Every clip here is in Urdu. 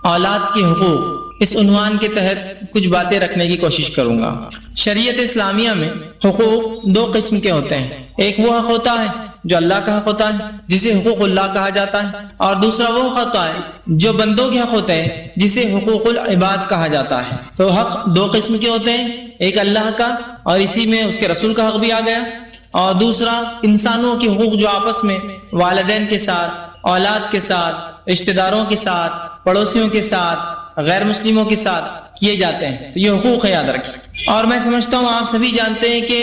اولاد کے حقوق، اس عنوان کے تحت کچھ باتیں رکھنے کی کوشش کروں گا۔ شریعت اسلامیہ میں حقوق دو قسم کے ہوتے ہیں، ایک وہ حق ہوتا ہے جو اللہ کا حق ہوتا ہے جسے حقوق اللہ کہا جاتا ہے، اور دوسرا وہ حق ہوتا ہے جو بندوں کے حق ہوتے ہیں جسے حقوق العباد کہا جاتا ہے۔ تو حق دو قسم کے ہوتے ہیں، ایک اللہ کا اور اسی میں اس کے رسول کا حق بھی آ گیا، اور دوسرا انسانوں کے حقوق جو آپس میں والدین کے ساتھ، اولاد کے ساتھ، رشتہ داروں کے ساتھ، پڑوسیوں کے ساتھ، غیر مسلموں کے ساتھ کیے جاتے ہیں۔ تو یہ حقوق ہے، یاد رکھیں۔ اور میں سمجھتا ہوں آپ سبھی جانتے ہیں کہ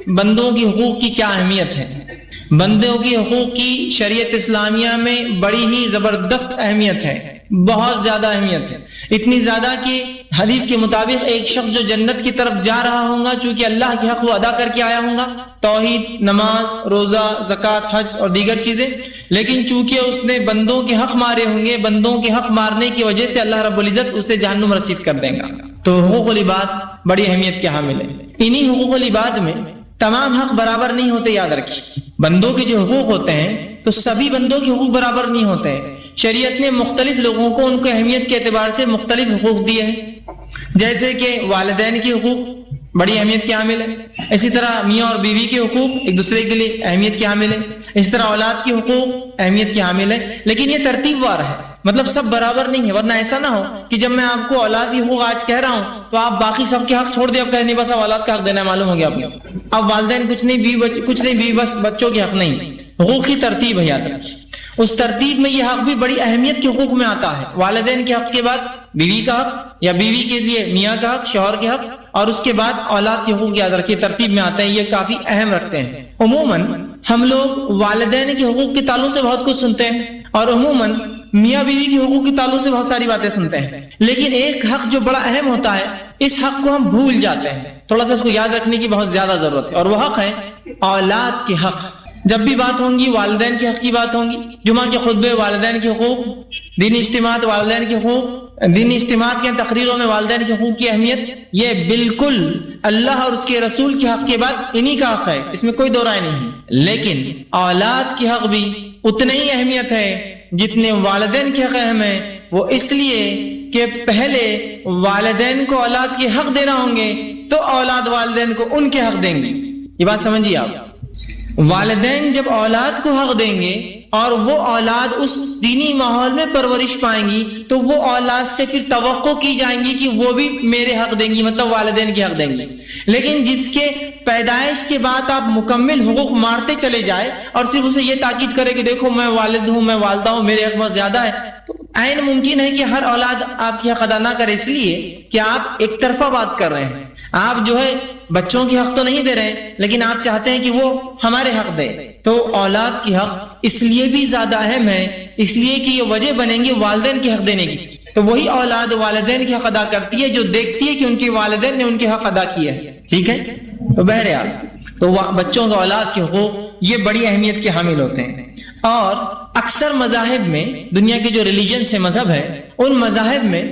بندوں کی حقوق کی کیا اہمیت ہے۔ بندوں کی حقوق کی شریعت اسلامیہ میں بڑی ہی زبردست اہمیت ہے، بہت زیادہ اہمیت ہے، اتنی زیادہ کہ حدیث کے مطابق ایک شخص جو جنت کی طرف جا رہا ہوگا چونکہ اللہ کے حق وہ ادا کر کے آیا ہوگا، توحید، نماز، روزہ، زکوٰۃ، حج اور دیگر چیزیں، لیکن چونکہ اس نے بندوں کے حق مارے ہوں گے، بندوں کے حق مارنے کی وجہ سے اللہ رب العزت اسے جہنم رسید کر دے گا۔ تو حقوق العباد بڑی اہمیت کے حامل ہے۔ انہی حقوق العباد میں تمام حق برابر نہیں ہوتے، یاد رکھیے۔ بندوں کے جو حقوق ہوتے ہیں تو سبھی بندوں کے حقوق برابر نہیں ہوتے ہیں۔ شریعت نے مختلف لوگوں کو ان کو اہمیت کے اعتبار سے مختلف حقوق دیے ہیں، جیسے کہ والدین کے حقوق بڑی اہمیت کے حامل ہے، اسی طرح میاں اور بیوی کے حقوق ایک دوسرے کے لیے اہمیت کے حامل ہے، اسی طرح اولاد کے حقوق اہمیت کے حامل ہے، لیکن یہ ترتیب وار ہے، مطلب سب برابر نہیں ہے، ورنہ ایسا نہ ہو کہ جب میں آپ کو اولاد کے حقوق آج کہہ رہا ہوں تو آپ باقی سب کے حق چھوڑ دیں، اب کہیں نہیں بس اب اولاد کا حق دینا ہے، معلوم ہو گیا آپ کو اب والدین کچھ نہیں، بیوی بس بچوں کے حق نہیں۔ حقوق کی ترتیب ہے، یاد رکھیے۔ اس ترتیب میں یہ حق بھی بڑی اہمیت کے حقوق میں آتا ہے۔ والدین کے حق کے بعد بیوی کا حق، یا بیوی کے لیے میاں کا حق، شوہر کے حق، اور اس کے بعد اولاد کے حقوق، یاد رکھیے ترتیب میں آتے ہیں، یہ کافی اہم رکھتے ہیں۔ عموماً ہم لوگ والدین کے حقوق کے تعلق سے بہت کچھ سنتے ہیں، اور عموماً میاں بیوی کے حقوق کے تعلق سے بہت ساری باتیں سنتے ہیں، لیکن ایک حق جو بڑا اہم ہوتا ہے اس حق کو ہم بھول جاتے ہیں، تھوڑا سا اس کو یاد رکھنے کی بہت زیادہ ضرورت ہے، اور وہ حق ہے اولاد کے حق۔ جب بھی بات ہوگی والدین کے حق کی بات ہوگی، جمعہ کے خطبے والدین کے حقوق، دینی اجتماعات والدین کے حقوق، دینی اجتماعات کے تقریروں میں والدین کے حقوق کی اہمیت، یہ بالکل اللہ اور اس کے رسول کے حق کے بعد انہی کا حق ہے، اس میں کوئی دو رائے نہیں ہے۔ لیکن اولاد کے حق بھی اتنے ہی اہمیت ہے جتنے والدین کے حق اہم ہیں، وہ اس لیے کہ پہلے والدین کو اولاد کے حق دینا ہوں گے تو اولاد والدین کو ان کے حق دیں گے۔ یہ بات سمجھیے آپ، والدین جب اولاد کو حق دیں گے اور وہ اولاد اس دینی ماحول میں پرورش پائیں گی تو وہ اولاد سے پھر توقع کی جائیں گی کہ وہ بھی میرے حق دیں گی، مطلب والدین کے حق دیں گی۔ لیکن جس کے پیدائش کے بعد آپ مکمل حقوق مارتے چلے جائے اور صرف اسے یہ تاکید کرے کہ دیکھو میں والد ہوں، میں والدہ ہوں، میرے حق بہت زیادہ ہے، تو عین ممکن ہے کہ ہر اولاد آپ کی حق ادا نہ کرے، اس لیے کہ آپ ایک طرفہ بات کر رہے ہیں۔ آپ جو ہے بچوں کی حق تو نہیں دے رہے، لیکن آپ چاہتے ہیں کہ وہ ہمارے حق دے۔ تو اولاد کی حق اس لیے بھی زیادہ اہم ہے، اس لیے کہ یہ وجہ بنیں گے والدین کے حق دینے کی۔ تو وہی اولاد والدین کے حق ادا کرتی ہے جو دیکھتی ہے کہ ان کے والدین نے ان کے حق ادا کیے ہیں، ٹھیک ہے۔ تو بہرحال تو بچوں کے اولاد کے حقوق یہ بڑی اہمیت کے حامل ہوتے ہیں، اور اکثر مذاہب میں، دنیا کے جو ریلیجنس ہے، مذہب ہے، ان مذاہب میں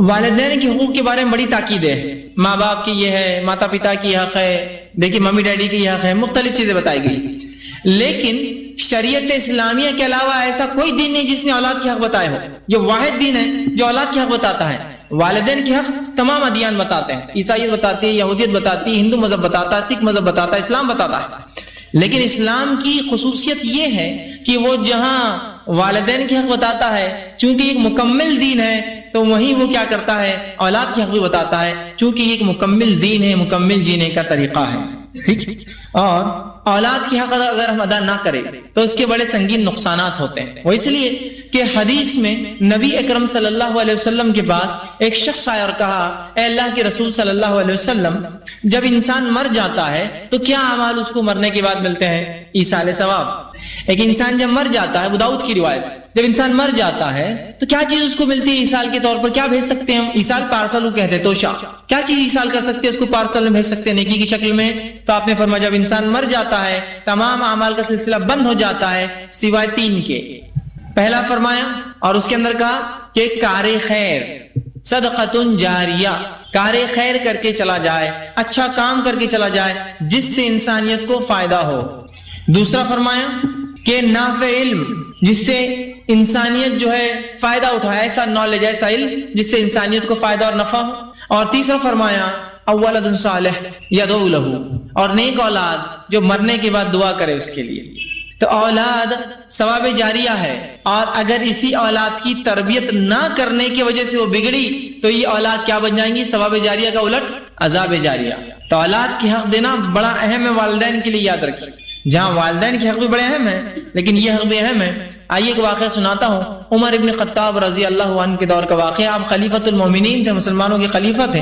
والدین کے حقوق کے بارے میں بڑی تاکید ہے۔ ماں باپ کی یہ ہے، ماتا پتا کی حق ہے، دیکھیے ممی ڈیڈی کی حق ہے، مختلف چیزیں بتائی گئی۔ لیکن شریعت اسلامیہ کے علاوہ ایسا کوئی دین نہیں جس نے اولاد کے حق بتائے ہو۔ یہ واحد دین ہے جو اولاد کے حق بتاتا ہے۔ والدین کے حق تمام ادیان بتاتے ہیں، عیسائیت بتاتی ہے، یہودیت بتاتی ہے، ہندو مذہب بتاتا ہے، سکھ مذہب بتاتا ہے، اسلام بتاتا ہے۔ لیکن اسلام کی خصوصیت یہ ہے کہ وہ جہاں والدین کے حق بتاتا ہے، چونکہ ایک مکمل دین ہے، تو وہیں وہ کیا کرتا ہے، اولاد کے حق بھی بتاتا ہے، چونکہ یہ ایک مکمل دین ہے، مکمل جینے کا طریقہ ہے، ٹھیک۔ اور اولاد کے حق اگر ہم ادا نہ کریں تو اس کے بڑے سنگین نقصانات ہوتے ہیں۔ وہ اس لیے کہ حدیث میں نبی اکرم صلی اللہ علیہ وسلم کے پاس ایک شخص آیا اور کہا، اے اللہ کے رسول صلی اللہ علیہ وسلم، جب انسان مر جاتا ہے تو کیا اعمال اس کو مرنے کے بعد ملتے ہیں؟ ایصال ثواب۔ ایک انسان جب مر جاتا ہے، ابو داؤد کی روایت، جب انسان مر جاتا ہے تو کیا چیز اس کو ملتی ہے ایصال کے طور پر؟ کیا بھیج سکتے ہیں ہم؟ ایصال پارسل کو کہتے ہیں، توشا۔ کیا چیز ایصال کر سکتے ہیں اس کو پارسل میں بھیج سکتے ہیں نیکی کی شکل میں؟ تو آپ نے فرمایا جب انسان مر جاتا ہے تمام اعمال کا سلسلہ بند ہو جاتا ہے سوائے تین کے۔ پہلا فرمایا اور اس کے اندر کہا کہ کار خیر، صدقۃ جاریہ، کار خیر کر کے چلا جائے، اچھا کام کر کے چلا جائے جس سے انسانیت کو فائدہ ہو۔ دوسرا فرمایا کہ نافع علم، جس سے انسانیت جو ہے فائدہ اٹھائے، ایسا نالج، ایسا علم جس سے انسانیت کو فائدہ اور نفع ہو. اور تیسرا فرمایا اولد صالح یدعو لہ، اور نیک اولاد جو مرنے کے بعد دعا کرے اس کے لیے. تو اولاد ثواب جاریہ ہے، اور اگر اسی اولاد کی تربیت نہ کرنے کی وجہ سے وہ بگڑی تو یہ اولاد کیا بن جائیں گی؟ ثواب جاریہ کا الٹ عذاب جاریہ. تو اولاد کی حق دینا بڑا اہم ہے والدین کے لیے، یاد رکھیے. جہاں والدین کے حق بھی بڑے اہم ہیں لیکن یہ حق بھی اہم ہے. آئیے ایک واقعہ سناتا ہوں. عمر ابن خطاب رضی اللہ عنہ کے دور کا واقعہ. آپ خلیفۃ المومنین تھے، مسلمانوں کے خلیفہ تھے.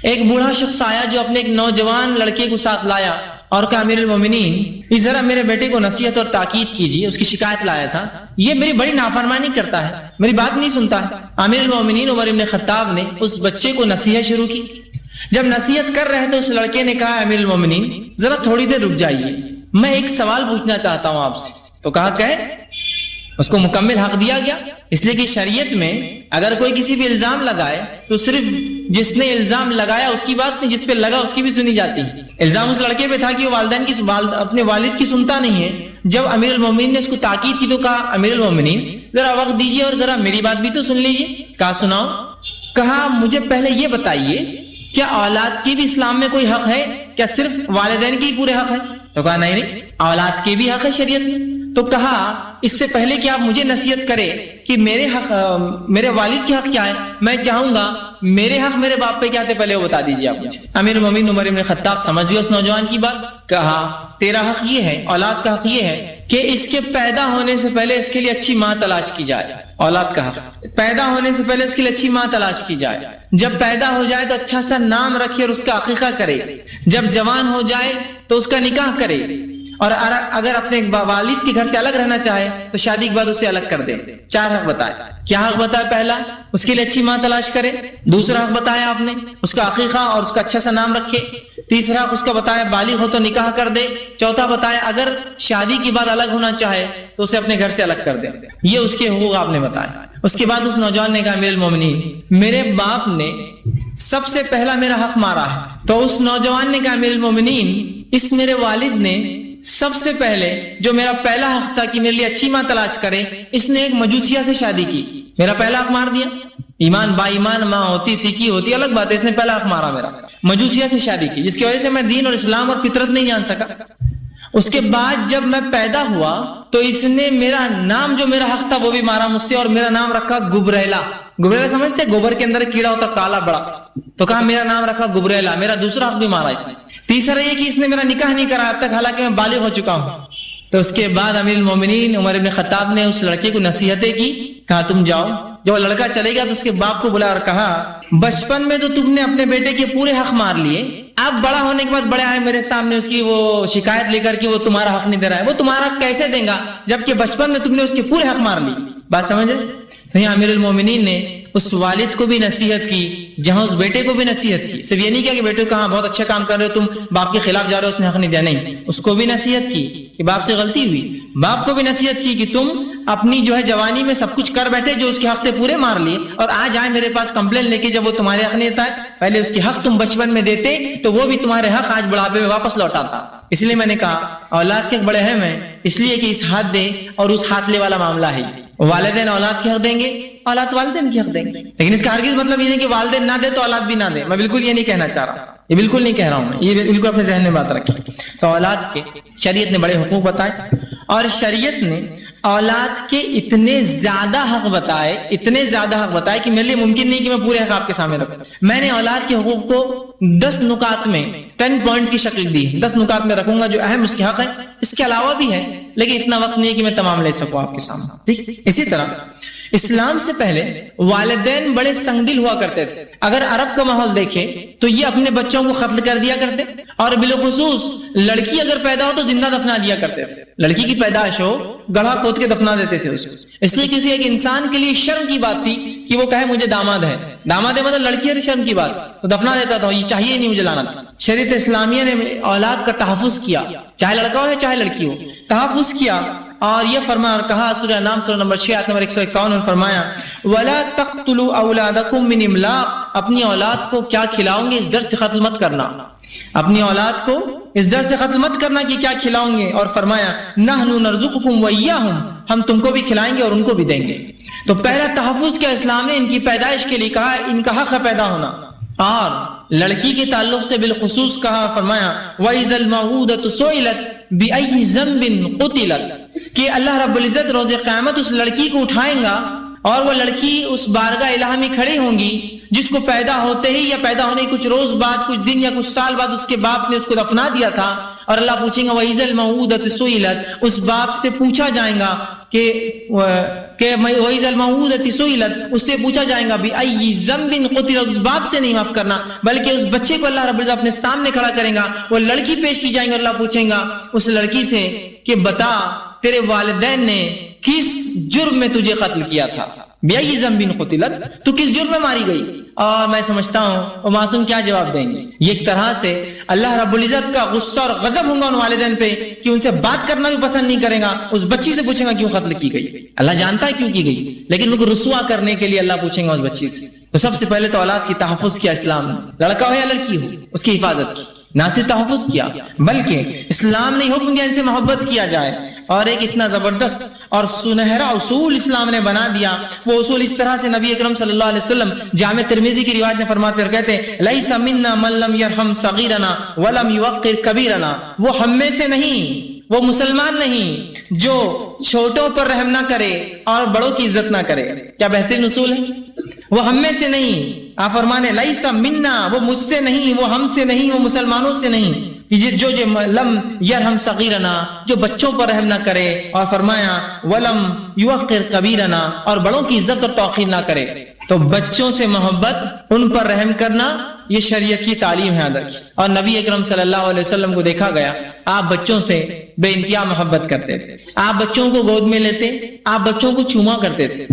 ایک بوڑھا شخص آیا جو اپنے ایک نوجوان لڑکے کو ساتھ لایا اور کہا امیر المومنین ذرا میرے بیٹے کو نصیحت اور تاکید کیجیے. اس کی شکایت لایا تھا، یہ میری بڑی نافرمانی کرتا ہے، میری بات نہیں سنتا ہے. امیر المومنین عمر ابن خطاب نے اس بچے کو نصیحت شروع کی. جب نصیحت کر رہے تو اس لڑکے نے کہا امیر المومنین ذرا تھوڑی دیر رک جائیے، میں ایک سوال پوچھنا چاہتا ہوں آپ سے. تو کہا کہ اس کو مکمل حق دیا گیا، اس لیے کہ شریعت میں اگر کوئی کسی بھی الزام لگائے تو صرف جس نے الزام لگایا اس کی بات نہیں، جس پہ لگا اس کی بھی سنی جاتی ہے. الزام اس لڑکے پہ تھا کہ وہ والدین کی اپنے والد کی سنتا نہیں ہے. جب امیر المومنین نے اس کو تاکید کی تو کہا امیر المومنین ذرا وقت دیجیے اور ذرا میری بات بھی تو سن لیجیے. کہا سناؤ. کہا مجھے پہلے یہ بتائیے کیا اولاد کی بھی اسلام میں کوئی حق ہے؟ کیا صرف والدین کی پورے حق ہے؟ تو کہا نہیں، اولاد کے بھی حق ہے شریعت میں. تو کہا اس سے پہلے کہ آپ مجھے نصیحت کرے کہ میرے والد کے حق کیا ہے، میں چاہوں گا میرے حق میرے باپ پہ کیا تھے پہلے وہ بتا دیجیے آپ مجھے. امیر المومنین عمر بن خطاب سمجھ گئے اس نوجوان کی بات. کہا تیرا حق یہ ہے، اولاد کا حق یہ ہے کہ اس کے پیدا ہونے سے پہلے اس کے لیے اچھی ماں تلاش کی جائے. اولاد کا حق پیدا ہونے سے پہلے اس کے لیے اچھی ماں تلاش کی جائے. جب پیدا ہو جائے تو اچھا سا نام رکھے اور اس کا عقیقہ کرے. جب جوان ہو جائے تو اس کا نکاح کرے، اور اگر اپنے والد کے گھر سے الگ رہنا چاہے تو شادی کے بعد اسے الگ کر دے. 4 حق بتائے. کیا حق بتایا؟ پہلا اس کے لیے اچھی ماں تلاش کرے. دوسرا حق بتایا آپ نے اس کا عقیقہ اور اس کا اچھا سا نام رکھے. تیسرا حق اس کا بتایا بالغ ہو تو نکاح کر دے. چوتھا بتایا اگر شادی کے بعد الگ ہونا چاہے تو اسے اپنے گھر سے الگ کر دے. یہ اس کے حقوق آپ نے بتایا. اس کے بعد اس نوجوان نے کہا امیر المومنین میرے باپ نے سب سے پہلا میرا حق مارا ہے. تو اس نوجوان نے کہا امیر المومنین اس میرے والد نے سب سے پہلے جو میرا پہلا حق تھا کہ میرے لیے اچھی ماں تلاش کرے، اس نے ایک مجوسیہ سے شادی کی، میرا پہلا حق مار دیا. ایمان با ایمان ماں ہوتی سیکھی ہوتی الگ بات ہے، اس نے پہلا حق مارا میرا. مجوسیہ سے شادی کی جس کی وجہ سے میں دین اور اسلام اور فطرت نہیں جان سکا. اس کے بعد جب میں پیدا ہوا تو اس نے میرا نام جو میرا حق تھا وہ بھی مارا مجھ سے، اور میرا نام رکھا گبریلا. گبریلا سمجھتے؟ گوبر کے اندر کیڑا ہوتا کالا بڑا، تو کہا میرا نام رکھا گبریلا. میرا دوسرا حق بھی مارا اس نے. تیسرا یہ کہ اس نے میرا نکاح نہیں کرا اب تک، حالانکہ میں بالغ ہو چکا ہوں. تو اس کے بعد امیر المومنین عمر بن خطاب نے اس لڑکے کو نصیحتیں کی. کہا تم جاؤ. جب وہ لڑکا چلے گا تو اس کے باپ کو بلا اور کہا بچپن میں تو تم نے اپنے بیٹے کے پورے حق مار لیے، اب بڑا ہونے کے بعد بڑے آئے میرے سامنے اس کی وہ شکایت لے کر کے وہ تمہارا حق نہیں دے رہا ہے. وہ تمہارا حق کیسے دے گا جبکہ بچپن میں تم نے اس کے پورے حق مار لی. بات سمجھے؟ تو یہاں امیر المومنین نے اس والد کو بھی نصیحت کی جہاں اس بیٹے کو بھی نصیحت کی. صرف یہ نہیں کیا کہ بیٹے کو کہا بہت اچھا کام کر رہے ہو تم، باپ کے خلاف جا رہے ہو اس نے حق نہیں دیا. نہیں، اس کو بھی نصیحت کی کہ باپ سے غلطی ہوئی. باپ کو بھی نصیحت کی کہ تم اپنی جو ہے جوانی میں سب کچھ کر بیٹھے، جو اس کے حق تھے پورے مار لیے، اور آج آئے میرے پاس کمپلین لے کے جب وہ تمہارے حق نہیں دیتا ہے. پہلے اس کے حق تم بچپن میں دیتے تو وہ بھی تمہارے حق آج بڑھاپے میں واپس لوٹاتا. اس لیے میں نے کہا اولاد کے بڑے اہم ہیں، اس لیے کہ اس ہاتھ دے اور اس ہاتھ لے والا معاملہ ہے. والدین اولاد کے حق دیں گے، اولاد والدین کے حق دیں گے. لیکن اس کا ہرگز مطلب یہ نہیں کہ والدین نہ دے تو اولاد بھی نہ دے. میں بالکل یہ نہیں کہنا چاہ رہا، یہ بالکل نہیں کہہ رہا ہوں میں، یہ بالکل اپنے ذہن میں بات رکھیں. تو اولاد کے شریعت نے بڑے حقوق بتائے، اور شریعت نے اولاد کے اتنے زیادہ حق بتائے کہ میرے لیے ممکن نہیں کہ میں پورے حق آپ کے سامنے رکھوں. میں نے اولاد کے حقوق کو 10 نکات میں 10 پوائنٹس کی شکل دی. 10 نکات میں رکھوں گا جو اہم اس کے حق ہے. اس کے علاوہ بھی ہے لیکن اتنا وقت نہیں ہے کہ میں تمام لے سکوں آپ کے سامنے. ٹھیک. اسی طرح اسلام سے پہلے والدین بڑے سنگ دل ہوا کرتے تھے. اگر عرب کا ماحول دیکھے تو یہ اپنے بچوں کو قتل کر دیا کرتے، اور بالخصوص لڑکی اگر پیدا ہو تو زندہ دفنا دیا کرتے تھے. لڑکی کی پیدائش ہو گڑھا کھود کے دفنا دیتے تھے اس کو. اس لیے کسی ایک انسان کے لیے شرم کی بات تھی کہ وہ کہے مجھے داماد ہے. داماد ہے مطلب لڑکی ہے، شرم کی بات، تو دفنا دیتا تھا. یہ چاہیے نہیں مجھے لانا تھا. شریعت اسلامیہ نے اولاد کا تحفظ کیا، چاہے لڑکا ہو یا چاہے لڑکی ہو، تحفظ کیا. اور یہ فرمایا اور کہا سورہ نام سورہ نمبر 6 آیت نمبر 151 میں فرمایا وَلَا تَقْتُلُوا أَوْلَادَكُمْ مِنْ إِمْلَاقٍ، اپنی اولاد کو کیا کھلاؤں گے اس ڈر سے قتل مت کرنا، اپنی اولاد کو اس ڈر سے قتل مت کرنا کہ کیا کھلاؤں گے، اور فرمایا نَحْنُ نَرْزُقُكُمْ وَإِيَّاهُمْ، ہم تم کو بھی کھلائیں گے اور ان کو بھی دیں گے۔ تو پہلا تحفظ کیا اسلام نے ان کی پیدائش کے لیے کہا، ان کا حق ہے پیدا ہونا، اور لڑکی کے تعلق سے بالخصوص کہا، فرمایا وَإِذَا الْمَوْءُودَةُ سُئِلَتْ بِأَيِّ ذَنبٍ قُتِلَتْ، کہ اللہ رب العزت روز قیامت اس لڑکی کو اٹھائیں گا اور وہ لڑکی اس بارگاہ الہ میں کھڑی ہوں گی جس کو پیدا ہوتے ہی یا پیدا ہونے کچھ روز بعد، کچھ دن یا کچھ سال بعد اس کے باپ نے اس کو دفنا دیا تھا، اور اللہ پوچھیں گا وَإِذَا الْمَوْءُودَةُ سُئِلَتْ، اس باپ سے پوچھا جائے گا کہ وَإِذَا الْمَوْءُودَةُ سُئِلَتْ، اس سے پوچھا جائے گا بِأَيِّ ذَنبٍ قُتِلَتْ، اس باپ سے نہیں معاف کرنا بلکہ اس بچے کو اللہ رب العزت اپنے سامنے کھڑا کریں گا، وہ لڑکی پیش کی جائیں گے، اللہ پوچھیں گا اس لڑکی سے کہ بتا تیرے والدین نے کس جرم میں تجھے قتل کیا تھا، بِأَيِّ ذَنبٍ قُتِلَتْ، تو کس جرم میں ماری گئی، اور میں سمجھتا ہوں وہ معصوم کیا جواب دیں گے۔ یہ ایک طرح سے اللہ رب العزت کا غصہ اور غضب ہوں گا ان والدین پہ کہ ان سے بات کرنا بھی پسند نہیں کرے گا، اس بچی سے پوچھیں گا کیوں قتل کی گئی، اللہ جانتا ہے کیوں کی گئی لیکن ان کو رسوا کرنے کے لیے اللہ پوچھیں گا اس بچی سے۔ تو سب سے پہلے تو اولاد کی تحفظ کیا اسلام نے، لڑکا ہو یا لڑکی ہو اس کی حفاظت کی، نہ صرف تحفظ کیا بلکہ اسلام نے حکم دیا ان سے محبت کیا جائے، اور ایک اتنا زبردست اور سنہرا اصول اسلام نے بنا دیا، وہ اصول اس طرح سے نبی اکرم صلی اللہ علیہ وسلم جامع ترمذی کی روایت میں فرماتے اور کہتے ہیں لیس منا من لم یرحم صغیرنا ولم یوقر کبیرنا، وہ ہم میں سے نہیں، وہ مسلمان نہیں جو چھوٹوں پر رحم نہ کرے اور بڑوں کی عزت نہ کرے۔ کیا بہترین اصول ہے، وہ ہم میں سے نہیں، آپ فرمانے لیس منا، وہ مجھ سے نہیں، وہ ہم سے نہیں، وہ مسلمانوں سے نہیں، جو لم یرحم صغیرنا، جو بچوں پر رحم نہ کرے، اور فرمایا ولم یوقر کبیرنا، اور بڑوں کی عزت اور توقیر نہ کرے۔ تو بچوں سے محبت، ان پر رحم کرنا، یہ شریعت کی تعلیم ہے اندر کی، اور نبی اکرم صلی اللہ علیہ وسلم کو دیکھا گیا آپ بچوں سے بے انتہا محبت کرتے تھے، آپ بچوں کو گود میں لیتے، آپ بچوں کو چوما کرتے تھے۔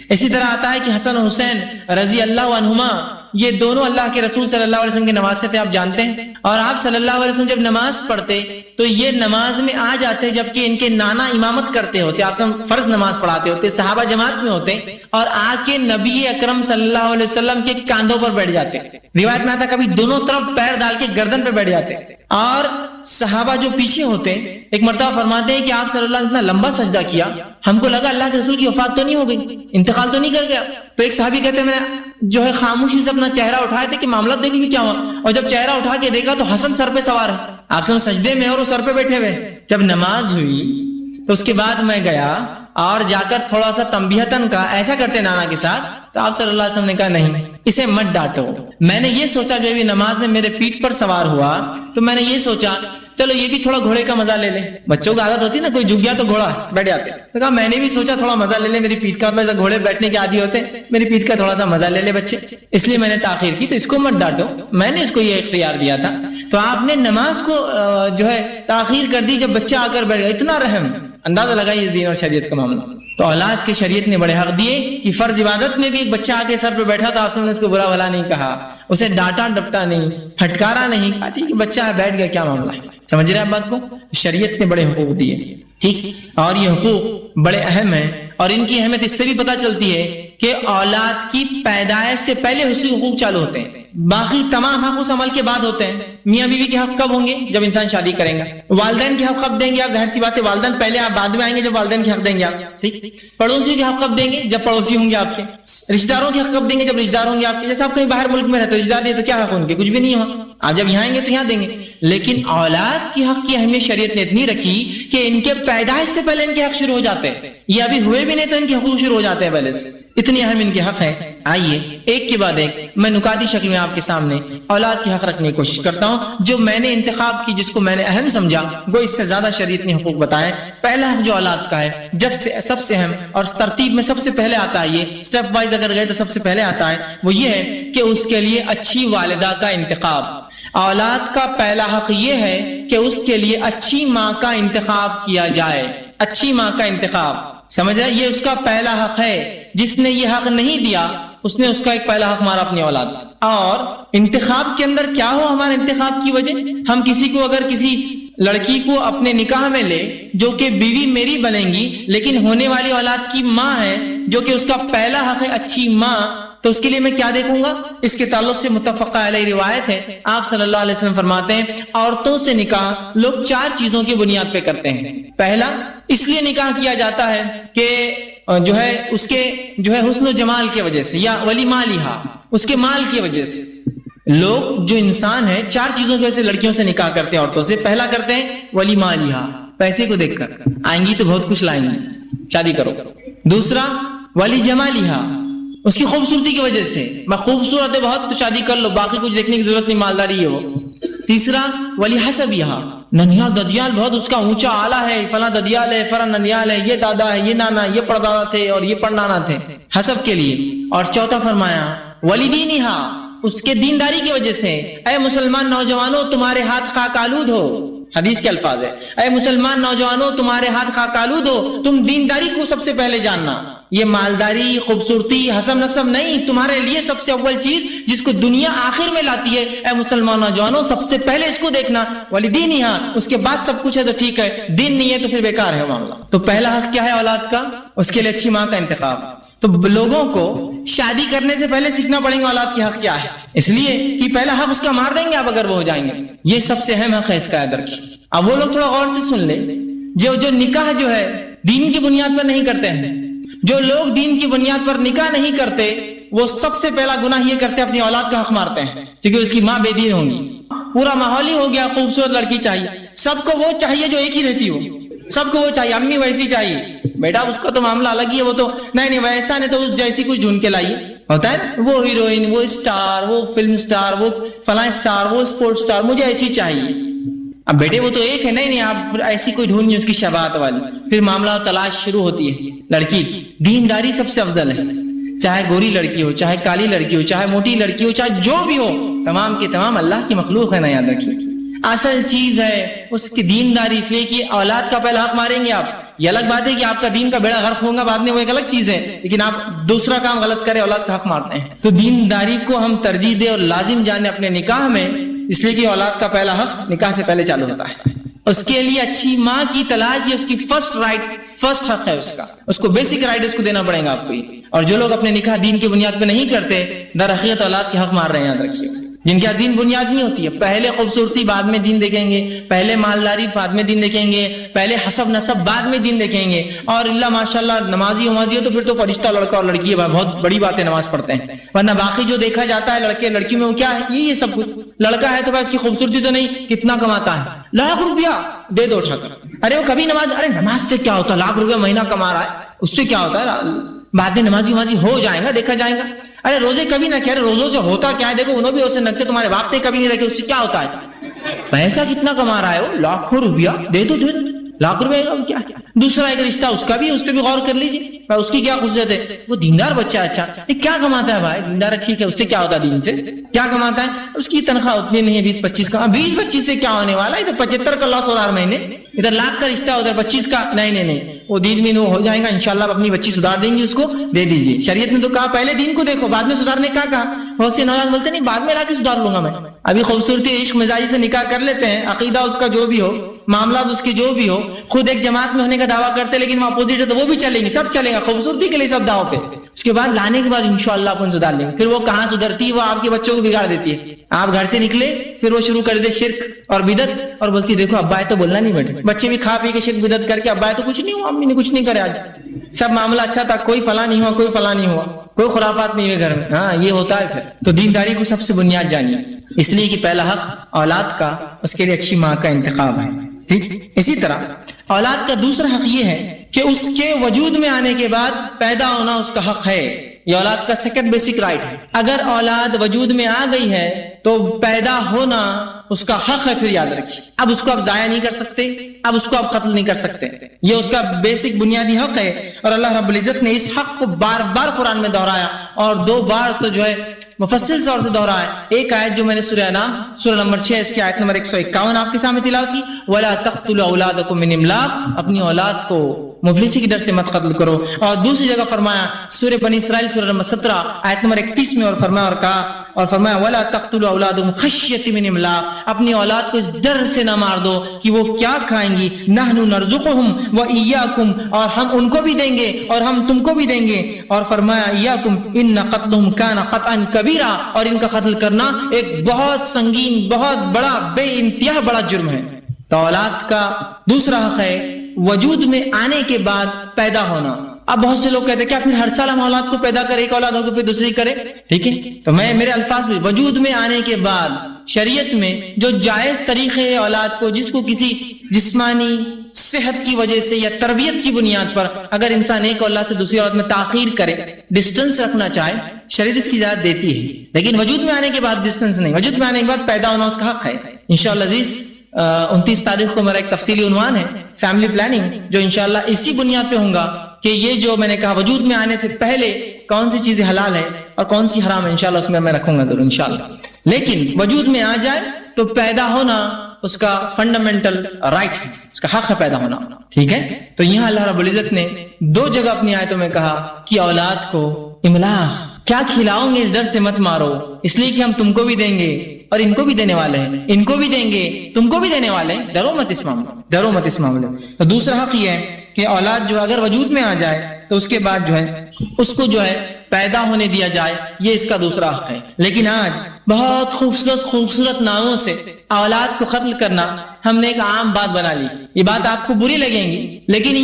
اسی طرح آتا ہے کہ حسن و حسین رضی اللہ عنہما یہ دونوں اللہ کے رسول صلی اللہ علیہ وسلم کے نواسے تھے، آپ جانتے ہیں، اور آپ صلی اللہ علیہ وسلم جب نماز پڑھتے تو یہ نماز میں آ جاتے جبکہ ان کے نانا امامت کرتے ہوتے، آپ سب فرض نماز پڑھاتے ہوتے، صحابہ جماعت میں ہوتے، اور آ کے نبی اکرم صلی اللہ علیہ وسلم کے کاندھوں پر بیٹھ جاتے، روایت میں آتا کبھی دونوں طرف پیر ڈال کے گردن پہ بیٹھ جاتے، اور صحابہ جو پیچھے ہوتے ایک مرتبہ فرماتے ہیں کہ آپ صلی اللہ علیہ وسلم اتنا لمبا سجدہ کیا، ہم کو لگا اللہ کے رسول کی وفات تو نہیں ہو گئی، انتقال تو نہیں کر گیا، تو ایک صحابی کہتے ہیں میں جو ہے خاموشی سے اپنا چہرہ اٹھائے تھے کہ معاملہ دیکھ بھی کیا ہوا، اور جب چہرہ اٹھا کے دیکھا تو حسن سر پہ سوار ہے، آپ سب سجدے میں اور وہ سر پہ بیٹھے ہوئے۔ جب نماز ہوئی تو اس کے بعد میں گیا اور جا کر تھوڑا سا تنبیہتاً کا ایسا کرتے نانا کے ساتھ، تو آپ صلی اللہ علیہ وسلم نے کہا نہیں اسے مت ڈانٹو، میں نے یہ سوچا جو ابھی نماز میں میرے پیٹھ پر سوار ہوا تو میں نے یہ سوچا چلو یہ بھی تھوڑا گھوڑے کا مزہ لے لے، بچوں کو عادت ہوتی ہے نا، کوئی جھک گیا تو گھوڑا بیٹھ جاتے، تو کہا میں نے بھی سوچا تھوڑا مزہ لے لے میری پیٹھ کا، ویسے گھوڑے بیٹھنے کے عادی ہوتے میری پیٹھ کا تھوڑا سا مزہ لے لے بچے، اس لیے میں نے تاخیر کی، تو اس کو مت ڈانٹو، میں نے اس کو یہ اختیار دیا تھا۔ تو آپ نے نماز کو جو ہے تاخیر کر دی جب بچہ آ کر بیٹھ گیا، اتنا رحم، اندازہ لگائیے دین اور شریعت کا معاملہ۔ تو اولاد کی شریعت نے بڑے حق دیے کہ فرض عبادت میں بھی ایک بچہ آ کے سر پہ بیٹھا تھا، آپ نے اس کو برا بھلا نہیں کہا، اسے ڈانٹا ڈپٹا نہیں، پھٹکارا نہیں، کہا کہ بچہ ہے بیٹھ گیا کیا معاملہ ہے، سمجھ رہے ہیں آپ بات کو؟ شریعت نے بڑے حقوق دیے، ٹھیک، اور یہ حقوق بڑے اہم ہیں، اور ان کی اہمیت اس سے بھی پتہ چلتی ہے کہ اولاد کی پیدائش سے پہلے اس کے حقوق چالو ہوتے ہیں، باقی تمام حق اس عمل کے بعد ہوتے ہیں۔ میاں بیوی کے حق کب ہوں گے؟ جب انسان شادی کریں گا۔ والدین کے حق کب دیں گے آپ؟ ظاہر سی بات ہے والدین پہلے، آپ بعد میں آئیں گے جب والدین کے حق دیں گے آپ، ٹھیک۔ پڑوسیوں کے حق کب دیں گے؟ جب پڑوسی ہوں گے آپ کے۔ رشتہ داروں کے حق کب دیں گے؟ جب رشتہ دار ہوں گے آپ کے۔ جیسے آپ کہیں باہر ملک میں رہتے رشتہ دار نہیں تو کیا حق ان کے؟ کچھ بھی نہیں ہو، آپ جب یہاں آئیں گے تو یہاں دیں گے۔ لیکن اولاد کی حق کی اہمیت شریعت نے اتنی رکھی کہ ان کے پیدائش سے پہلے ان کے حق شروع ہو جاتے ہیں، یہ ابھی ہوئے بھی نہیں تو ان کے حقوق شروع ہو جاتے ہیں پہلے سے، اتنی اہم ان کے حق ہیں۔ آئیے ایک کے بعد ایک میں نکاتی شکل میں آپ کے سامنے اولاد کے حق رکھنے کی کوشش کرتا ہوں، جو میں نے انتخاب کی، جس کو میں نے اہم سمجھا، وہ اس سے زیادہ شریعت نے حقوق بتائے۔ پہلا حق جو اولاد کا ہے، جب سے سب سے اہم اور ترتیب میں سب سے پہلے آتا ہے، یہ اسٹیپ وائز اگر گئے تو سب سے پہلے آتا ہے، وہ یہ ہے کہ اس کے لیے اچھی والدہ کا انتخاب۔ اولاد کا پہلا حق یہ ہے کہ اس کے لیے اچھی ماں کا انتخاب کیا جائے، اچھی ماں کا انتخاب، سمجھ رہے؟ یہ اس کا پہلا حق ہے، جس نے یہ حق نہیں دیا اس نے اس کا ایک پہلا حق مارا اپنی اولاد۔ اور انتخاب کے اندر کیا ہو ہمارے انتخاب کی وجہ، ہم کسی کو اگر کسی لڑکی کو اپنے نکاح میں لے جو کہ بیوی میری بنیں گی لیکن ہونے والی اولاد کی ماں ہے جو کہ اس کا پہلا حق ہے اچھی ماں، تو اس کے لیے میں کیا دیکھوں گا؟ اس کے تعلق سے متفقہ علیہ روایت ہے، آپ صلی اللہ علیہ وسلم فرماتے ہیں عورتوں سے نکاح لوگ 4 چیزوں کی بنیاد پہ کرتے ہیں۔ پہلا، اس لیے نکاح کیا جاتا ہے کہ جو ہے اس کے جو ہے حسن و جمال کی وجہ سے، یا ولی مالہا، اس کے مال کی وجہ سے۔ لوگ جو انسان ہے 4 چیزوں کی وجہ سے لڑکیوں سے نکاح کرتے ہیں عورتوں سے۔ پہلا کرتے ہیں ولی مالہا، پیسے کو دیکھ کر، آئیں گی تو بہت کچھ لائیں گی، شادی کرو۔ دوسرا ولی جمالہا، اس کی خوبصورتی کی وجہ سے، میں خوبصورت ہے بہت تو شادی کر لو، باقی کچھ دیکھنے کی ضرورت نہیں، مالداری ہے وہ۔ تیسرا ولی حسبہا، ننیال ددیال بہت اس کا اونچا آلہ ہے، فلاں ددیال ہے، فلاں ننیال ہے، یہ دادا ہے، یہ نانا، یہ پردادا تھے اور یہ پڑنانا تھے، حسب کے لیے۔ اور چوتھا فرمایا ولی دینہا، اس کے دینداری کی وجہ سے۔ اے مسلمان نوجوانوں تمہارے ہاتھ خاک آلود ہو، حدیث کے الفاظ ہے، اے مسلمان نوجوانوں تمہارے ہاتھ خاک آلود ہو، تم دینداری کو سب سے پہلے جاننا۔ یہ مالداری، خوبصورتی، حسب نسب نہیں، تمہارے لیے سب سے اول چیز جس کو دنیا آخر میں لاتی ہے، اے مسلمان نوجوانوں سب سے پہلے اس کو دیکھنا، والدینہا، اس کے بعد سب کچھ ہے تو ٹھیک ہے، دین نہیں ہے تو پھر بیکار ہے معاملہ۔ تو پہلا حق کیا ہے اولاد کا؟ اس کے لیے اچھی ماں کا انتخاب۔ تو لوگوں کو شادی کرنے سے پہلے سیکھنا پڑیں گے اولاد کی حق کیا ہے، اس لیے کہ پہلا حق اس کا مار دیں گے آپ اگر وہ ہو جائیں گے، یہ سب سے اہم حق ہے اس کا یاد رکھیے۔ اب وہ لوگ تھوڑا غور سے سن لیں جو نکاح جو ہے دین کی بنیاد پر نہیں کرتے ہیں، جو لوگ دین کی بنیاد پر نکاح نہیں کرتے وہ سب سے پہلا گناہ یہ کرتے ہیں اپنی اولاد کا حق مارتے ہیں، کیونکہ اس کی ماں بے دین ہوگی۔ پورا ماحول ہی ہو گیا خوبصورت لڑکی چاہیے، سب کو وہ چاہیے جو ایک ہی رہتی ہو، سب کو وہ چاہیے، امی ویسی چاہیے، بیٹا اس کا تو معاملہ الگ ہی ہے، وہ تو نہیں ویسا نہیں تو اس جیسی کچھ ڈھونڈ کے لائیے، ہوتا ہے وہ ہیروئن، وہ اسٹار، وہ فلم اسٹار، وہ فلاں اسٹار، وہ اسپورٹ اسٹار، مجھے ایسی چاہیے۔ اب بیٹے وہ تو ایک ہے، نہیں آپ ایسی کوئی ڈھونڈنی اس کی شباہت والی، پھر معاملہ تلاش شروع ہوتی ہے لڑکی کی۔ دینداری سب سے افضل ہے، چاہے گوری لڑکی ہو، چاہے کالی لڑکی ہو، چاہے موٹی لڑکی ہو، چاہے جو بھی ہو، تمام کی تمام اللہ کی مخلوق ہے نا، یاد رکھیے اصل چیز ہے اس کی دینداری، اس لیے کہ اولاد کا پہلا حق ماریں گے آپ، یہ الگ بات ہے کہ آپ کا دین کا بیڑا غرق ہوگا بعد میں، وہ ایک الگ چیز ہے، لیکن آپ دوسرا کام غلط کرے اولاد کا حق مارتے ہیں۔ تو دینداری کو ہم ترجیح دیں اور لازم جانے اپنے نکاح میں، اس لیے کہ اولاد کا پہلا حق نکاح سے پہلے چالو ہوتا ہے۔ اس کے لیے اچھی ماں کی تلاش یہ اس کی فرسٹ رائٹ، فرسٹ حق ہے اس کا، اس کو بیسک رائٹ اس کو دینا پڑے گا آپ کو۔ اور جو لوگ اپنے نکاح دین کی بنیاد پہ نہیں کرتے در حقیقت اولاد کے حق مار رہے ہیں، یاد رکھیے۔ جن کا دین بنیاد نہیں ہوتی ہے، پہلے خوبصورتی بعد میں دین دیکھیں گے، پہلے مالداری بعد میں دین دیکھیں گے، پہلے حسب نسب بعد میں دین دیکھیں گے، اور اللہ ماشاءاللہ نمازی ہو تو پھر تو فرشتہ لڑکا اور لڑکی ہے، بہت بڑی بات ہے نماز پڑھتے ہیں، ورنہ باقی جو دیکھا جاتا ہے لڑکے لڑکی میں وہ کیا ہے، یہ سب کچھ۔ لڑکا ہے تو بھائی اس کی خوبصورتی تو نہیں، کتنا کماتا ہے، لاکھ روپیہ دے دو اٹھا کر، ارے وہ کبھی نماز، ارے نماز سے کیا ہوتا ہے، لاکھ روپیہ مہینہ کما رہا ہے، اس سے کیا ہوتا ہے، بعد میں نمازی ہو جائے گا، دیکھا جائے گا۔ ارے روزے کبھی نہ کہہ رہے، روزوں سے ہوتا کیا ہے، دیکھو انہوں بھی اسے نکتے، تمہارے باپ نے کبھی نہیں رکھے، اس سے کیا ہوتا ہے، پیسہ کتنا کما رہا ہے وہ، لاکھوں روپیہ دے دو، لاکھ روپے کا کیا۔ دوسرا ایک رشتہ اس کا بھی، اس پہ بھی غور کر لیجیے، اس کی کیا خصوصیت ہے، وہ دیندار بچہ ہے، اچھا یہ کیا کماتا ہے بھائی، دیندار ہے ٹھیک ہے، اس سے کیا ہوتا ہے، دین سے کیا کماتا ہے، اس کی تنخواہ اتنی نہیں ہے 20-25 کا، 20-25 سے کیا ہونے والا ہے، ادھر 75 کا لاس ہو رہا ہے مہینے، ادھر لاکھ کا رشتہ ادھر 25 کا، نہیں وہ دین میں ہو جائے گا انشاءاللہ، اپنی بچی سدھار دیں گی، اس کو دے دیجیے۔ شریعت نے تو کہا پہلے دین کو دیکھو بعد میں سدھارنے کا کہا، بہت سے نوجوان بولتے نہیں بعد میں لا کے سدھار لوں گا میں، ابھی خوبصورتی عشق مزاجی سے نکاح کر لیتے ہیں، عقیدہ اس کا جو بھی ہو، معاملات اس کے جو بھی ہو، خود ایک جماعت میں ہونے کا دعویٰ کرتے لیکن وہ اپوزٹ ہے تو وہ بھی چلیں گے، سب چلے گا، خوبصورتی کے لیے سب داؤ پہ، اس کے بعد لانے کے بعد انشاءاللہ اپن سدھار لیں گے۔ پھر وہ کہاں سدھرتی ہے، وہ آپ کے بچوں کو بگاڑ دیتی ہے، آپ گھر سے نکلے پھر وہ شروع کر دے شرک اور بدعت، اور بولتی دیکھو ابا تو بولنا نہیں بیٹھے، بچے بھی کھا پی کے شرک بدعت کر کے، ابا تو کچھ نہیں ہوا، امی نے کچھ نہیں کرے، آج سب معاملہ اچھا تھا، کوئی فلاں نہیں ہوا، کوئی فلاں نہیں ہوا، کوئی خرافات نہیں ہوئے گھر میں، ہاں یہ ہوتا ہے پھر۔ تو دینداری کو سب سے بنیاد جانیے، اس لیے کہ پہلا حق اولاد کا، اس کے لیے اچھی ماں کا انتخاب ہے، ٹھیک۔ اسی طرح اولاد کا دوسرا حق یہ ہے کہ اس کے وجود میں آنے کے بعد پیدا ہونا اس کا حق ہے، یہ اولاد کا سیکنڈ بیسک رائٹ ہے۔ اگر اولاد وجود میں آ گئی ہے تو پیدا ہونا اس کا حق ہے، پھر یاد رکھیے، اب اس کو آپ ضائع نہیں کر سکتے، اب اس کو آپ قتل نہیں کر سکتے، یہ اس کا بیسک بنیادی حق ہے۔ اور اللہ رب العزت نے اس حق کو بار بار قرآن میں دہرایا، اور 2 بار تو جو ہے مفصل طور سے دوہرایا ایک آیت جو میں نے سورہ انعام سورہ نمبر 6 اس کی آیت نمبر 151 آپ کے سامنے تلاوت کی، وَلَا تَقْتُلُوا أَوْلَادَكُم مِّنْ إِمْلَاقٍ، اپنی اولاد کو مفلسی کی ڈر سے مت قتل کرو. اور دوسری جگہ فرمایا سورہ بنی اسرائیل سورہ نمبر 17 آیت نمبر 31 میں، اور فرمایا وَلَا تَقْتُلُوا أَوْلَادَكُمْ خَشْيَةَ مِنْ إِمْلَاقٍ، اپنی اولاد کو اس ڈر سے نہ مار دو کہ وہ کیا کھائیں گی، نَحْنُ نَرْزُقُهُمْ وَإِيَّاكُمْ، اور ہم ان کو بھی دیں گے اور ہم تم کو بھی دیں گے. اور فرمایا إِيَّاكُمْ إِنَّ قَتْلَهُمْ كَانَ قَطْعًا كَبِيرًا، اور ان کا قتل کرنا ایک بہت سنگین، بہت بڑا، بے انتہا بڑا جرم ہے. تو اولاد کا دوسرا حق ہے وجود میں آنے کے بعد پیدا ہونا. اب بہت سے لوگ کہتے ہیں کیا پھر ہر سال ہم اولاد کو پیدا کریں، ایک اولاد ہو کے پھر دوسری کرے؟ ٹھیک ہے، تو میں میرے الفاظ میں وجود میں آنے کے بعد شریعت میں جو جائز طریقے ہے اولاد کو، جس کو کسی جسمانی صحت کی وجہ سے یا تربیت کی بنیاد پر اگر انسان ایک اولاد سے دوسری اولاد میں تاخیر کرے، ڈسٹنس رکھنا چاہے، شریعت اس کی اجازت دیتی ہے. لیکن وجود میں آنے کے بعد ڈسٹنس نہیں، وجود میں آنے کے بعد پیدا ہونا اس کا حق ہے. انشاءاللہ عزیز 29 تاریخ کو میرا ایک تفصیلی عنوان ہے فیملی پلاننگ، جو انشاءاللہ اسی بنیاد پہ ہوں گا کہ یہ جو میں نے کہا وجود میں آنے سے پہلے کون سی چیزیں حلال ہے اور کون سی حرام ہے، انشاءاللہ اس میں میں رکھوں گا ضرور انشاءاللہ. لیکن وجود میں آ جائے تو پیدا ہونا اس کا فنڈامنٹل رائٹ ہے، اس کا حق ہے پیدا ہونا. ٹھیک ہے، تو یہاں اللہ رب العزت نے 2 جگہ اپنی آیتوں میں کہا کہ اولاد کو املاق، کیا کھلاؤں گے اس ڈر سے مت مارو، اس لیے کہ ہم تم کو بھی دیں گے اور ان کو بھی دینے والے ہیں، ان کو بھی دیں گے تم کو بھی دینے والے ہیں، ڈرو مت اس معاملے، ڈرو مت اس معاملے. تو دوسرا حق یہ ہے کہ اولاد جو اگر وجود میں آ جائے تو اس کے بعد جو ہے اس کو جو ہے پیدا ہونے دیا جائے، یہ اس کا دوسرا حق ہے. لیکن آج بہت خوبصورت ناموں سے اولاد کو قتل کرنا ہم نے ایک عام بات بنا لی. یہ بات آپ کو بری لگیں گی لیکن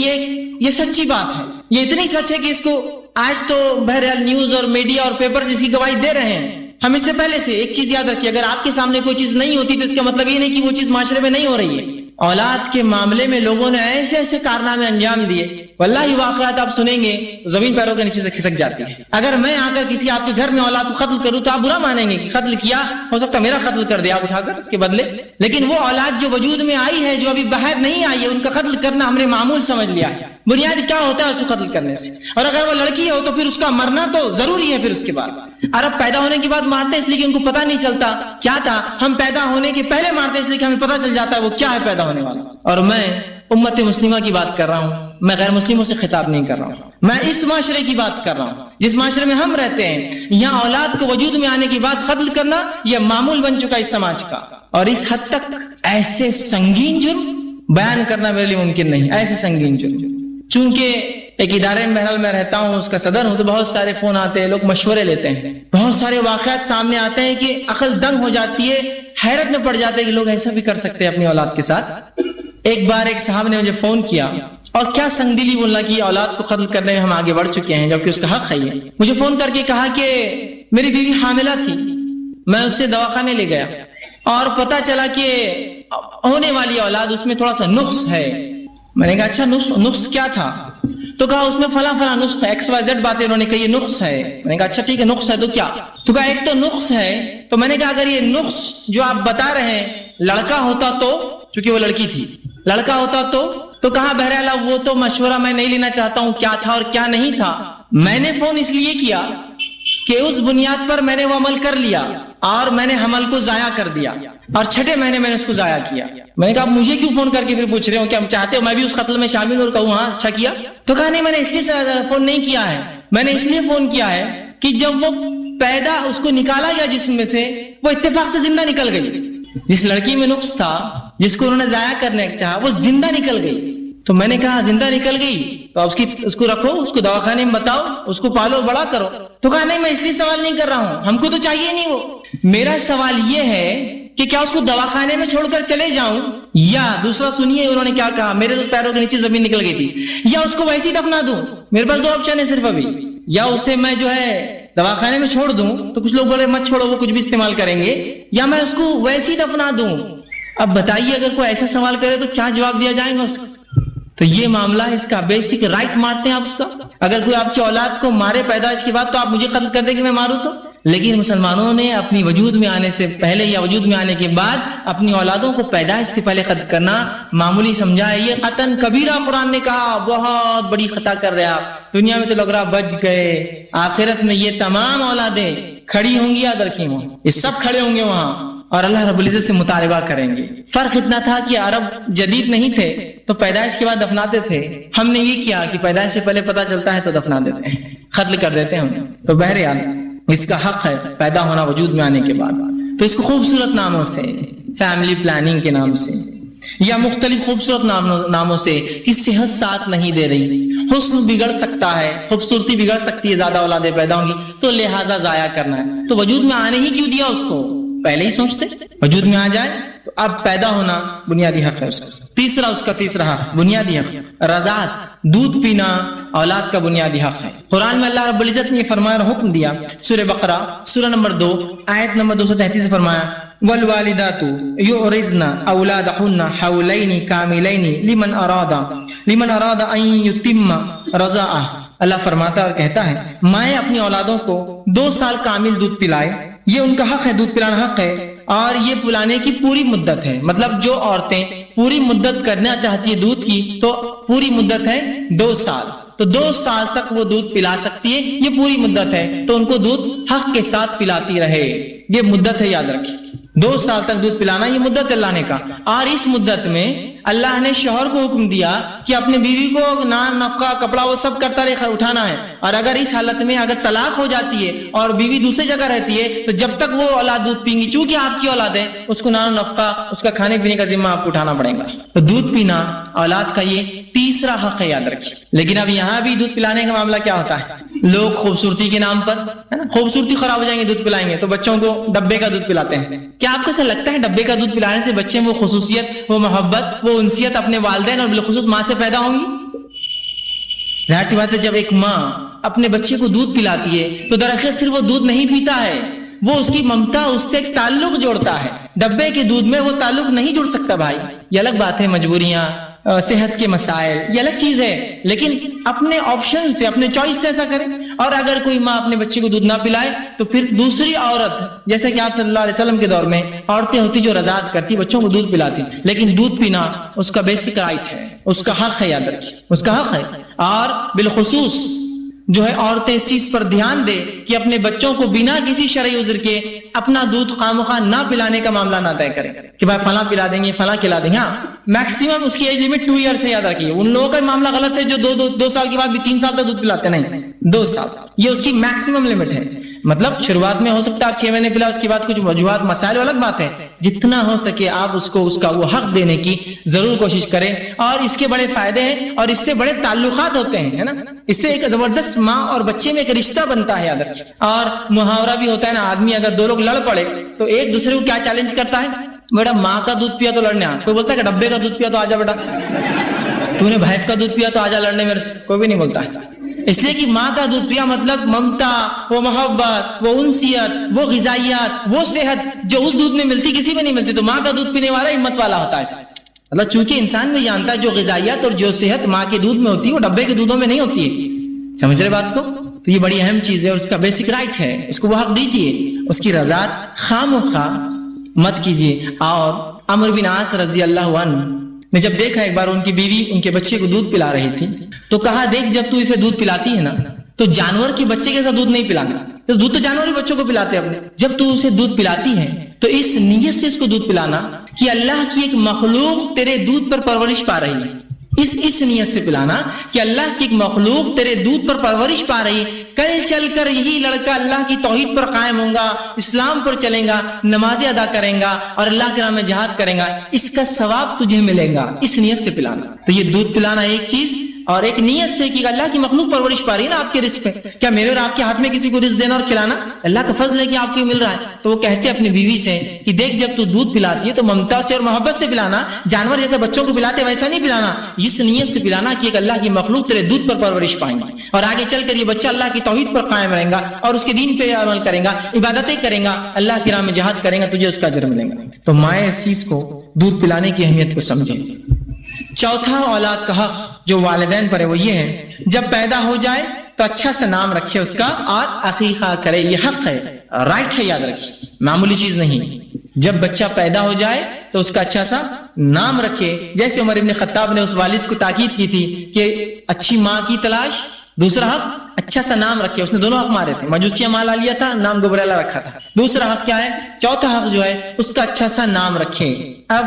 یہ سچی بات ہے، یہ اتنی سچ ہے کہ اس کو آج تو بہرحال نیوز اور میڈیا اور پیپر اس کی گواہی دے رہے ہیں. ہم اس سے پہلے سے ایک چیز یاد رکھیے، اگر آپ کے سامنے کوئی چیز نہیں ہوتی تو اس کا مطلب یہ نہیں کہ وہ چیز معاشرے میں نہیں ہو رہی ہے. اولاد کے معاملے میں لوگوں نے ایسے ایسے کارنامے انجام دیے، واللہ واقعات آپ سنیں گے زمین پیروں کے نیچے سے کھسک جاتی ہے. اگر میں آ کر کسی آپ کے گھر میں اولاد کو قتل کروں تو آپ برا مانیں گے کہ قتل کیا، ہو سکتا ہے میرا قتل کر دیا آپ اٹھا کر اس کے بدلے. لیکن وہ اولاد جو وجود میں آئی ہے، جو ابھی باہر نہیں آئی ہے، ان کا قتل کرنا ہم نے معمول سمجھ لیا ہے. بنیاد کیا ہوتا ہے اس کو قتل کرنے سے، اور اگر وہ لڑکی ہو تو پھر اس کا مرنا تو ضروری ہے. پھر اس کے بعد عرب پیدا ہونے کے بعد مارتے اس لیے کہ ان کو پتہ نہیں چلتا کیا تھا، ہم پیدا ہونے کے پہلے مارتے اس لیے کہ ہمیں پتہ چل جاتا ہے وہ کیا ہے پیدا ہونے والا. اور میں امت مسلمہ کی بات کر رہا ہوں، میں غیر مسلموں سے خطاب نہیں کر رہا ہوں، میں اس معاشرے کی بات کر رہا ہوں جس معاشرے میں ہم رہتے ہیں. یہاں اولاد کو وجود میں آنے کے بعد قتل کرنا یہ معمول بن چکا اس سماج کا، اور اس حد تک ایسے سنگین جرم بیان کرنا میرے لیے ممکن نہیں، ایسے سنگین جرم. چونکہ ایک ادارے میں بہرحال میں رہتا ہوں، اس کا صدر ہوں، تو بہت سارے فون آتے ہیں، لوگ مشورے لیتے ہیں، بہت سارے واقعات سامنے آتے ہیں کہ عقل دنگ ہو جاتی ہے، حیرت میں پڑ جاتے ہیں کہ لوگ ایسا بھی کر سکتے ہیں اپنی اولاد کے ساتھ. ایک بار ایک صاحب نے مجھے فون کیا اور کیا سنگ دلی بولنا کہ اولاد کو قتل کرنے میں ہم آگے بڑھ چکے ہیں جبکہ اس کا حق ہے. مجھے فون کر کے کہا کہ میری بیوی حاملہ تھی، میں اس سے دواخانے لے گیا اور پتا چلا کہ ہونے والی اولاد اس میں تھوڑا سا نقص ہے. میں نے کہا اچھا نقص کیا تھا؟ تو کہا اس میں فلاں نقص ہے، XYZ باتیں انہوں نے کہا یہ نقص ہے. میں نے کہا اچھا ٹھیک ہے نقص ہے تو کیا؟ تو کہا ایک تو نقص ہے. تو میں نے کہا اگر یہ نقص جو آپ بتا رہے ہیں لڑکا ہوتا تو، چونکہ وہ لڑکی تھی، لڑکا ہوتا تو کہا بہرحال وہ تو مشورہ میں نہیں لینا چاہتا ہوں کیا تھا اور کیا نہیں تھا. میں نے فون اس لیے کیا کہ اس بنیاد پر میں نے وہ عمل کر لیا اور میں نے حمل کو ضائع کر دیا اور 6 مہینے میں نے اس کو ضائع کیا. میں نے کہا مجھے کیوں فون کر کے پھر پوچھ رہے ہو کہ ہم چاہتے ہو میں بھی اس قتل میں شامل اور کہوں ہاں اچھا کیا؟ تو کہا نہیں میں نے اس لیے فون نہیں کیا ہے، میں نے اس لیے فون کیا ہے کہ جب وہ پیدا اس کو نکالا گیا جسم میں سے، وہ اتفاق سے زندہ نکل گئی. جس لڑکی میں نقص تھا، جس کو انہوں نے ضائع کرنے چاہا، وہ زندہ نکل گئی. تو میں نے کہا زندہ نکل گئی تو اس کو رکھو، اس کو دواخانے میں بتاؤ، اس کو پالو بڑا کرو. تو کہا نہیں میں اس لیے سوال نہیں کر رہا ہوں، ہم کو تو چاہیے نہیں وہ. میرا سوال یہ ہے کہ کیا اس کو دواخانے میں چھوڑ کر چلے جاؤں، یا دوسرا سنیے انہوں نے کیا کہا، میرے پیروں کے نیچے زمین نکل گئی تھی، یا اس کو ویسے ہی دفنا دوں. میرے پاس 2 آپشن ہے صرف ابھی، یا اسے میں جو ہے دواخانے میں چھوڑ دوں تو کچھ لوگ بولے مت چھوڑو وہ کچھ بھی استعمال کریں گے، یا میں اس کو ویسے ہی دفنا دوں. اب بتائیے اگر کوئی ایسا سوال کرے تو کیا جواب دیا جائے گا اس کا؟ تو یہ معاملہ ہے، اس کا بیسک رائٹ مارتے ہیں آپ اس کا. اگر کوئی آپ کی اولاد کو مارے پیدائش کے بعد تو آپ مجھے قتل کر دیں کہ میں ماروں تو. لیکن مسلمانوں نے اپنی وجود میں آنے سے پہلے یا وجود میں آنے کے بعد اپنی اولادوں کو پیدائش سے پہلے قتل کرنا معمولی سمجھا ہے. یہ قطعاً کبیرہ قرآن نے کہا، بہت بڑی خطا کر رہے آپ. دنیا میں تو لوگ رہا بچ گئے، آخرت میں یہ تمام اولادیں کھڑی ہوں گی یا رکھی ہوں، یہ سب کھڑے ہوں گے وہاں اور اللہ رب العزت سے مطالبہ کریں گے۔ فرق اتنا تھا کہ عرب جدید نہیں تھے تو پیدائش کے بعد دفناتے تھے، ہم نے یہ کیا کہ پیدائش سے پہلے پتہ چلتا ہے تو دفنا دیتے ہیں، قتل کر دیتے ہیں ہم۔ تو بہرحال اس کا حق ہے پیدا ہونا وجود میں آنے کے بعد، تو اس کو خوبصورت ناموں سے، فیملی پلاننگ کے نام سے یا مختلف خوبصورت ناموں سے کہ صحت ساتھ نہیں دے رہی، حسن بگڑ سکتا ہے، خوبصورتی بگڑ سکتی ہے، زیادہ اولادیں پیدا ہوں گی تو لہٰذا ضائع کرنا ہے، تو وجود میں آنے ہی کیوں دیا اس کو، پہلے ہی سوچتے وجود میں آ جائے۔ تو اب پیدا ہونا بنیادی حق ہے اس کا۔ تیسرا اس کا تیسرا حق بنیادی حق رضاعت، دودھ پینا اولاد کا بنیادی حق ہے۔ قرآن میں اللہ رب العزت نے یہ فرمایا اور حکم دیا، سورہ بقرہ سورہ نمبر 2 آیت نمبر 233 سے فرمایا والوالدات يعرضن اولادهن حولين كاملين لمن اراد ان يتم رضاعه۔ اللہ فرماتا اور کہتا ہے مائیں اپنی اولادوں کو 2 سال کامل دودھ پلائے، یہ ان کا حق ہے، دودھ پلانا حق ہے، اور یہ پلانے کی پوری مدت ہے، مطلب جو عورتیں پوری مدت کرنا چاہتی ہے دودھ کی تو پوری مدت ہے 2 سال، تو 2 سال تک وہ دودھ پلا سکتی ہے، یہ پوری مدت ہے، تو ان کو دودھ حق کے ساتھ پلاتی رہے، یہ مدت ہے، یاد رکھیے 2 سال تک دودھ پلانا، یہ مدت اللہ نے کہا۔ اور اس مدت میں اللہ نے شوہر کو حکم دیا کہ اپنے بیوی کو نان نفقہ کپڑا وہ سب کرتا رہے اٹھانا ہے، اور اگر اس حالت میں اگر طلاق ہو جاتی ہے اور بیوی دوسری جگہ رہتی ہے تو جب تک وہ اولاد دودھ پیں گی، چونکہ آپ کی اولاد ہے، اس کو نان نفقہ اس کا کھانے پینے کا ذمہ آپ کو اٹھانا پڑے گا۔ تو دودھ پینا اولاد کا یہ تیسرا حق ہے، یاد رکھیے۔ لیکن اب یہاں بھی دودھ پلانے کا معاملہ کیا ہوتا ہے، لوگ خوبصورتی کے نام پر، ہے نا، خوبصورتی خراب ہو جائیں گے دودھ پلائیں گے تو بچوں کو ڈبے کا دودھ پلاتے ہیں۔ کیا آپ کو ایسا لگتا ہے ڈبے کا دودھ پلانے سے بچے میں وہ خصوصیت، وہ محبت، وہ انسیت اپنے والدین اور بالخصوص ماں سے پیدا ہوں گی؟ ظاہر سی بات ہے جب ایک ماں اپنے بچے کو دودھ پلاتی ہے تو دراصل صرف وہ دودھ نہیں پیتا ہے، وہ اس کی ممتا اس سے ایک تعلق جوڑتا ہے۔ ڈبے کے دودھ میں وہ تعلق نہیں جڑ سکتا بھائی، یہ الگ بات ہے، مجبوریاں، صحت کے مسائل، یہ الگ چیز ہے، لیکن اپنے آپشن سے، اپنے چوائس سے ایسا کریں۔ اور اگر کوئی ماں اپنے بچے کو دودھ نہ پلائے تو پھر دوسری عورت، جیسے کہ آپ صلی اللہ علیہ وسلم کے دور میں عورتیں ہوتی جو رضاعت کرتی، بچوں کو دودھ پلاتی، لیکن دودھ پینا اس کا بیسک رائٹ ہے، اس کا حق ہے، یاد رکھیے، اس کا حق ہے۔ اور بالخصوص جو ہے عورتیں اس چیز پر دھیان دے کہ اپنے بچوں کو بنا کسی شرعی عذر کے اپنا دودھ خامخواہ نہ پلانے کا معاملہ نہ طے کریں کہ بھائی فلاں پلا دیں گے، فلاں کھلا دیں گے۔ ہاں میکسیمم اس کی ایج لمٹ 2 ایئر سے، یاد رکھیے۔ ان لوگوں کا معاملہ غلط ہے جو 2 سال کے بعد بھی 3 سال تک دودھ پلاتے، نہیں، 2 سال یہ اس کی میکسیمم لمٹ ہے۔ مطلب شروعات میں ہو سکتا ہے آپ 6 مہینے پلا، اس کے بعد کچھ وجوہات مسائل الگ بات ہے، جتنا ہو سکے آپ اس کو اس کا وہ حق دینے کی ضرور کوشش کریں۔ اور اس کے بڑے فائدے ہیں اور اس سے بڑے تعلقات ہوتے ہیں، ہے نا، اس سے ایک زبردست ماں اور بچے میں ایک رشتہ بنتا ہے، یاد رکھیے۔ اور محاورہ بھی ہوتا ہے نا، آدمی اگر 2 لوگ لڑ پڑے تو ایک دوسرے کو کیا چیلنج کرتا ہے، بیٹا ماں کا دودھ پیا تو لڑنے آ، کوئی بولتا ہے کہ ڈبے کا دودھ پیا تو آجا بیٹا، تو نے بھینس کا دودھ پیا تو آجا لڑنے میرے سے، کوئی بھی نہیں بولتا ہے۔ اس لیے کہ ماں کا دودھ پیا مطلب ممتا، وہ محبت، وہ انسیت، وہ غذائیات، وہ صحت جو اس دودھ میں ملتی کسی میں نہیں ملتی، تو ماں کا دودھ پینے والا ہمت والا ہوتا ہے۔ مطلب چونکہ انسان بھی جانتا ہے جو غذائیات اور جو صحت ماں کے دودھ میں ہوتی ہے وہ ڈبے کے دودھوں میں نہیں ہوتی ہے، سمجھ رہے بات کو؟ تو یہ بڑی اہم چیز ہے اور اس کا بیسک رائٹ ہے، اس کو وہ حق دیجیے، اس کی رضاعت خام و خواہ مت کیجیے۔ اور عمرو بن عاص رضی اللہ عنہ نے جب دیکھا ایک بار ان کی بیوی ان کے بچے کو دودھ پلا رہی تھی تو کہا دیکھ جب تو اسے دودھ پلاتی ہے نا تو جانور کے بچے کے ساتھ دودھ نہیں پلانا، تو دودھ تو جانور ہی بچوں کو پلاتے اپنے، جب تو اسے دودھ پلاتی ہے تو اس نیت سے اس کو دودھ پلانا کہ اللہ کی ایک مخلوق تیرے دودھ پر پرورش پا رہی ہے، اس نیت سے پلانا کہ اللہ کی ایک مخلوق تیرے دودھ پر پرورش پا رہی ہے، کل چل کر یہی لڑکا اللہ کی توحید پر قائم ہوگا، اسلام پر چلے گا، نمازیں ادا کرے گا اور اللہ کے راہ میں جہاد کرے گا، اس کا ثواب تجھے ملے گا، اس نیت سے پلانا۔ تو یہ دودھ پلانا ایک چیز، اور ایک نیت سے کہ اللہ کی مخلوق پرورش پا رہی ہے نا آپ کے رزق پہ، کیا میرے اور آپ کے ہاتھ میں کسی کو رزق دینا اور کھلانا؟ اللہ کا فضل ہے کہ آپ کو مل رہا ہے۔ تو وہ کہتے اپنی بیوی سے کہ دیکھ جب تو دودھ پلاتی ہے تو ممتا سے اور محبت سے پلانا، جانور جیسے بچوں کو پلاتے ویسا نہیں پلانا، اس نیت سے پلانا کہ ایک اللہ کی مخلوق تیرے دودھ پر پرورش پائیں گی اور آگے چل کر یہ بچہ اللہ کی توحید پر قائم رہے گا اور اس کے دین پہ عمل کرے گا، عبادتیں کرے گا، اللہ کی راہ میں جہاد کرے گا، تجھے اس کا اجر ملے گا۔ تو مائیں اس چیز کو دودھ پلانے کی اہمیت کو سمجھیں۔ چوتھا اولاد کا حق جو والدین پر ہے وہ یہ ہے جب پیدا ہو جائے تو اچھا سا نام رکھے اس کا اور عقیقہ کرے، یہ حق ہے، رائٹ ہے، یاد رکھیے، معمولی چیز نہیں۔ جب بچہ پیدا ہو جائے تو اس کا اچھا سا نام رکھے، جیسے عمر ابن خطاب نے اس والد کو تاکید کی تھی کہ اچھی ماں کی تلاش دوسرا حق اچھا سا نام رکھے. اس نے دونوں حق مارے تھے, مجوسیہ مالا لیا تھا, نام گبریلا رکھا تھا. دوسرا حق کیا ہے؟ چوتھا حق جو ہے اس کا اچھا سا نام رکھے. اب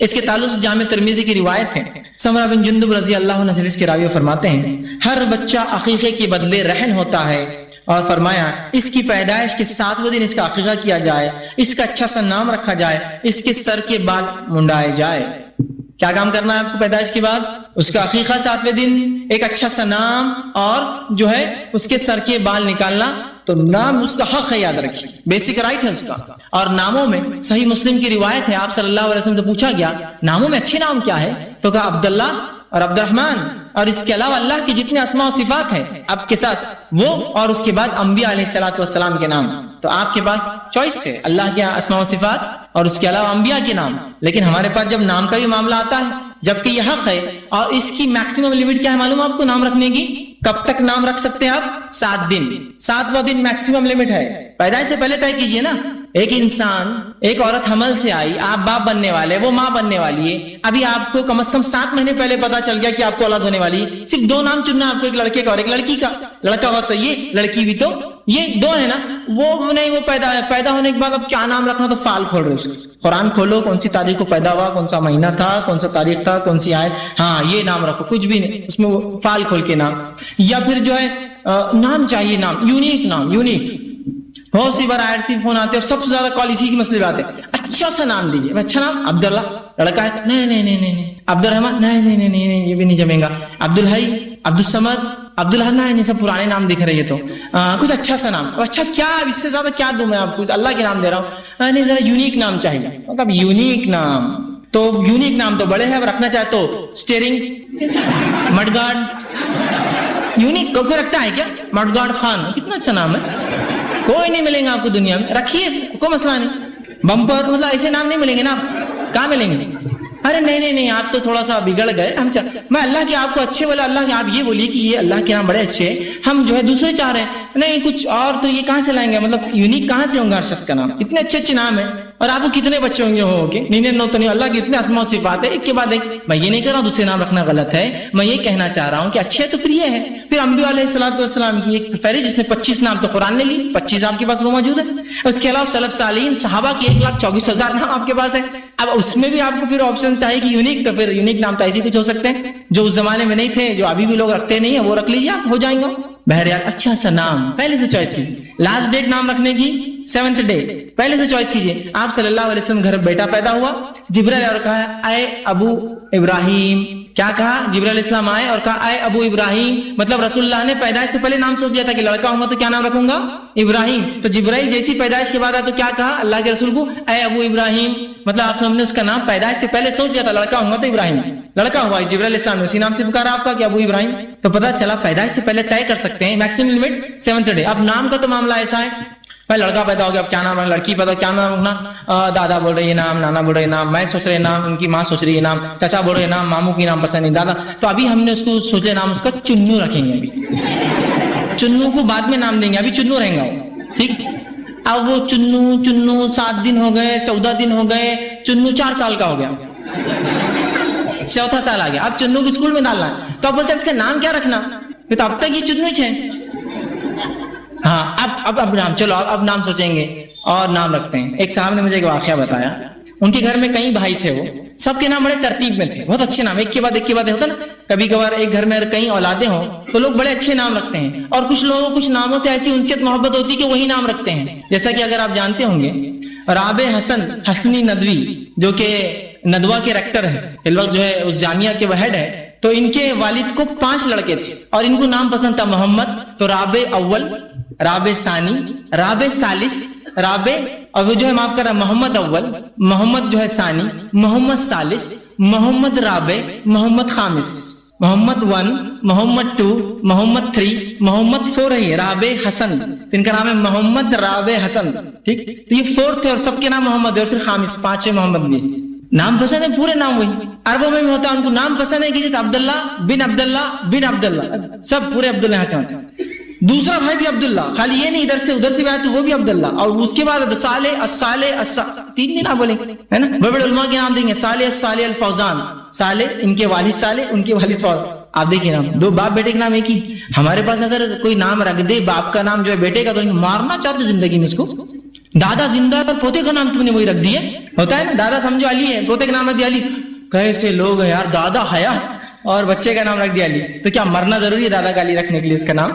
اس کے تعلق سے جامع ترمذی کی روایت ہے, سمرہ بن جندب رضی اللہ عنہ سے اس کے راوی فرماتے ہیں ہر بچہ عقیقے کے بدلے رہن ہوتا ہے, اور فرمایا اس کی پیدائش کے 7ویں دن اس کا عقیقہ کیا جائے, اس کا اچھا سا نام رکھا جائے, اس کے سر کے بال منڈائے جائے. کیا کام کرنا ہے آپ کو پیدائش کے بعد؟ اس کا عقیقہ 7ویں دن, ایک اچھا سا نام, اور جو ہے اس کے سر کے بال نکالنا. تو نام اس کا حق ہے, یاد رکھیے, بیسک رائٹ ہے اس کا. اور ناموں میں صحیح مسلم کی روایت ہے, آپ صلی اللہ علیہ وسلم سے پوچھا گیا ناموں میں اچھے نام کیا ہے, تو کہا عبداللہ اور عبد الرحمن, اور اس کے علاوہ اللہ کے جتنے اسماء و صفات ہیں آپ کے ساتھ وہ, اور اس کے بعد انبیاء علیہ الصلوۃ والسلام کے نام. تو آپ کے پاس چوائس ہے, اللہ کے اسماء و صفات اور اس کے علاوہ انبیاء کے نام. لیکن ہمارے پاس جب نام کا بھی معاملہ آتا ہے, جبکہ یہ حق ہے, اور اس کی میکسیمم لمٹ کیا ہے معلوم آپ کو نام رکھنے کی؟ کب تک نام رکھ سکتے ہیں آپ؟ 7 دن. 7واں دن میکسیمم لمٹ ہے. پیدائش سے پہلے طے کیجئے نا. ایک انسان, ایک عورت حمل سے آئی, آپ باپ بننے والے, وہ ماں بننے والی ہے, ابھی آپ کو کم از کم 7 مہینے پہلے پتا چل گیا کہ آپ کو اولاد ہونے والی ہے. صرف 2 نام چننا آپ کو, ایک لڑکے کا اور ایک لڑکی کا. لڑکا ہوا تو یہ, لڑکی بھی تو یہ, 2 ہے نا. وہ نہیں, وہ پیدا ہونے کے بعد اب کیا نام رکھنا, تو فال کھول رہے اس کو, قرآن کھولو, کون سی تاریخ کو پیدا ہوا, کون سا مہینہ تھا, کون سا تاریخ تھا, کون سی آیت, ہاں یہ نام رکھو. کچھ بھی نہیں اس میں, وہ فال کھول کے نام. یا پھر جو ہے نام چاہیے, نام یونیک, نام یونیک. بہت سی بار ایڈ سی فون آتے ہیں اور سب سے زیادہ کال اسی کی مسئلے آتے ہیں. اچھا سا نام دیجیے. اچھا نام, عبداللہ لڑکا ہے, نہیں نہیں نہیں نہیں, عبد الرحمن, نہیں نہیں نہیں نہیں, یہ بھی نہیں جمے گا. عبد الحی, عبد الصمد, عبد اللہ, نہیں, سب پرانے نام دکھ رہے ہیں. تو کچھ اچھا سا نام. اچھا کیا, اس سے زیادہ کیا دوں میں آپ کو, اللہ کے نام دے رہا ہوں. نہیں, ذرا یونیک نام چاہیے. مطلب یونیک نام, تو یونیک نام تو بڑے ہیں, اب رکھنا چاہے تو اسٹیئرنگ, مڈ گارڈ. یونیک کوئی رکھتا ہے کیا؟ مڈ گارڈ خان, کتنا اچھا نام ہے. کوئی نہیں ملیں گے آپ کو دنیا میں, رکھیے, کوئی مسئلہ نہیں. بمپر, مطلب ایسے نام نہیں ملیں گے نا آپ. کہاں ملیں گے؟ ارے نہیں نہیں نہیں, آپ تو تھوڑا سا بگڑ گئے. ہم میں اللہ کے آپ کو اچھے بولا, اللہ کے آپ یہ بولیے کہ یہ اللہ کے نام بڑے اچھے ہیں, ہم جو ہے دوسرے چاہ رہے ہیں. نہیں کچھ اور, تو یہ کہاں سے لائیں گے, مطلب یونیک کہاں سے ہوں گا ہر شخص کا نام؟ اتنے اچھے اچھے نام ہیں, اور آپ کو کتنے بچے ہوں گے ہو کے؟ نہیں نہیں, تو نہیں, اللہ کی اتنے اسماء و صفات ہے, ایک کے بعد ایک. میں یہ نہیں کہہ رہا ہوں دوسرے نام رکھنا غلط ہے, میں یہ کہنا چاہ رہا ہوں کہ اچھے تو پھر یہ ہے. پھر انبیاء علیہ الصلوۃ والسلام کی ایک فہرست جس نے 25 نام تو قرآن نے لی, 25 آپ کے پاس وہ موجود ہے. اس کے علاوہ سلف صالحین صحابہ کی 1,24,000 نام آپ کے پاس ہے. اب اس میں بھی آپ کو پھر آپشن چاہیے کہ یونیک, تو پھر یونیک نام تو ایسے کچھ ہو سکتے ہیں جو اس زمانے میں نہیں تھے, جو ابھی بھی لوگ رکھتے نہیں ہیں, وہ رکھ لیجیے, آپ ہو جائیں گے. بہرحال اچھا سا نام پہلے سے چوائس کیجیے. لاسٹ ڈیٹ نام رکھنے کی 7th ڈے پہلے سے چوائس کیجیے. آپ صلی اللہ علیہ وسلم گھر بیٹا پیدا ہوا, جبرائیل اور کہا اے ابو ابراہیم. کیا کہا؟ جبرائیل علیہ السلام آئے اور کہا اے ابو ابراہیم. مطلب رسول اللہ نے پیدائش سے پہلے نام سوچ لیا تھا کہ لڑکا ہوں گا تو کیا نام رکھوں گا؟ ابراہیم. تو جبرائیل جیسی پیدائش کے بعد آیا تو کیا کہا اللہ کے رسول کو؟ اے ابو ابراہیم. مطلب آپ نے اس کا نام پیدائش سے پہلے سوچ لیا تھا, لڑکا ہوں گا تو ابراہیم. لڑکا ہوا, جبرائیل علیہ السلام نے اسی نام سے پکارا آپ کا کہ ابو ابراہیم. تو پتا چلا پیدائش سے پہلے طے کر سکتے ہیں, میکسیمم لمٹ 7th ڈے. اب نام کا تو معاملہ ایسا ہے, بھائی لڑکا پیدا ہو گیا, اب کیا نام ہے, لڑکی پیدا, کیا نام رکھنا؟ دادا بول رہے یہ نام, نانا بول رہے نام, میں سوچ رہے نام, ان کی ماں سوچ رہی ہے نام, چچا بول رہے نام, ماموں کی نام پسند نہیں, دادا. تو ابھی ہم نے اس کو سوچے نام اس کا چنو رکھیں گے. ابھی چنو کو بعد میں نام دیں گے, ابھی چنو رہیں گا وہ, ٹھیک. اب وہ چنو 7 دن ہو گئے, 14 دن ہو گئے, چنو 4 سال کا ہو گیا, 4تھا سال آ گیا. اب چنو کو اسکول میں ڈالنا ہے, تو اب بولتے ہیں اس کا نام کیا رکھنا؟ تو اب تک یہ چنو ہی ہے. ہاں اب نام, چلو اب نام سوچیں گے اور نام رکھتے ہیں. ایک صاحب نے مجھے ایک واقعہ بتایا, ان کے گھر میں کئی بھائی تھے, وہ سب کے نام بڑے ترتیب میں تھے, بہت اچھے نام, ایک کے بعد ایک کے بعد ہوتا نا. کبھی کبھار ایک گھر میں کئی اولادیں ہوں تو لوگ بڑے اچھے نام رکھتے ہیں, اور کچھ لوگوں کچھ ناموں سے ایسی انسیت محبت ہوتی کہ وہی نام رکھتے ہیں. جیسا کہ اگر آپ جانتے ہوں گے رابع حسن حسنی ندوی جو کہ ندوہ کے ریکٹر ہیں, اس وقت جو ہے اس جامعہ کے وہ ہیڈ ہے, تو ان کے والد کو 5 لڑکے تھے اور ان کو نام پسند تھا محمد. تو رابع اول, رابع ثانی, رابع ثالث, رابع, اور وہ جو ہے معاف کر رہا محمد اول, محمد جو ہے ثانی, محمد ثالث, محمد رابع, محمد خامس, محمد 1, محمد 2, محمد 3, محمد 4 ہے رابع حسن. ان کا نام ہے محمد رابع حسن, ٹھیک. تو یہ 4 تھے اور سب کے نام محمد ہے, اور پھر خامس 5 محمد بھی. نام پسند ہے, پورے نام وہی. عربوں میں ہوتا ہے ان کو نام پسند ہے کہ عبداللہ بن عبداللہ بن عبداللہ, سب پورے عبداللہ یہاں سے ہوتے ہیں. دوسرا بھائی بھی عبداللہ, خالی یہ نہیں ادھر سے ادھر سے بھی آیا تو وہ بھی عبداللہ, اور اس کے بعد صالح, الصالح, 3 دن آپ بولیں گے, ہے نا. بڑے بڑے علماء کے نام دیں گے, صالح, الصالح, الفوزان. صالح ان کے والد صالح, ان کے والد فوزان. آپ دیکھیے نام، دو باپ بیٹے کا نام ایک ہی. ہمارے پاس اگر کوئی نام رکھ دے باپ کا نام جو ہے بیٹے کا تو مارنا چاہتے زندگی میں اس کو. دادا زندہ ہے پر پوتے کا نام تم نے وہی رکھ دیا. ہوتا ہے نا، دادا سمجھو علی ہے، پوتے کا نام رکھ دیا علی. کیسے لوگ ہیں یار، دادا حیات اور بچے کا نام رکھ دیا علی. تو کیا مرنا ضروری ہے دادا کا علی رکھنے کے لیے اس کا نام؟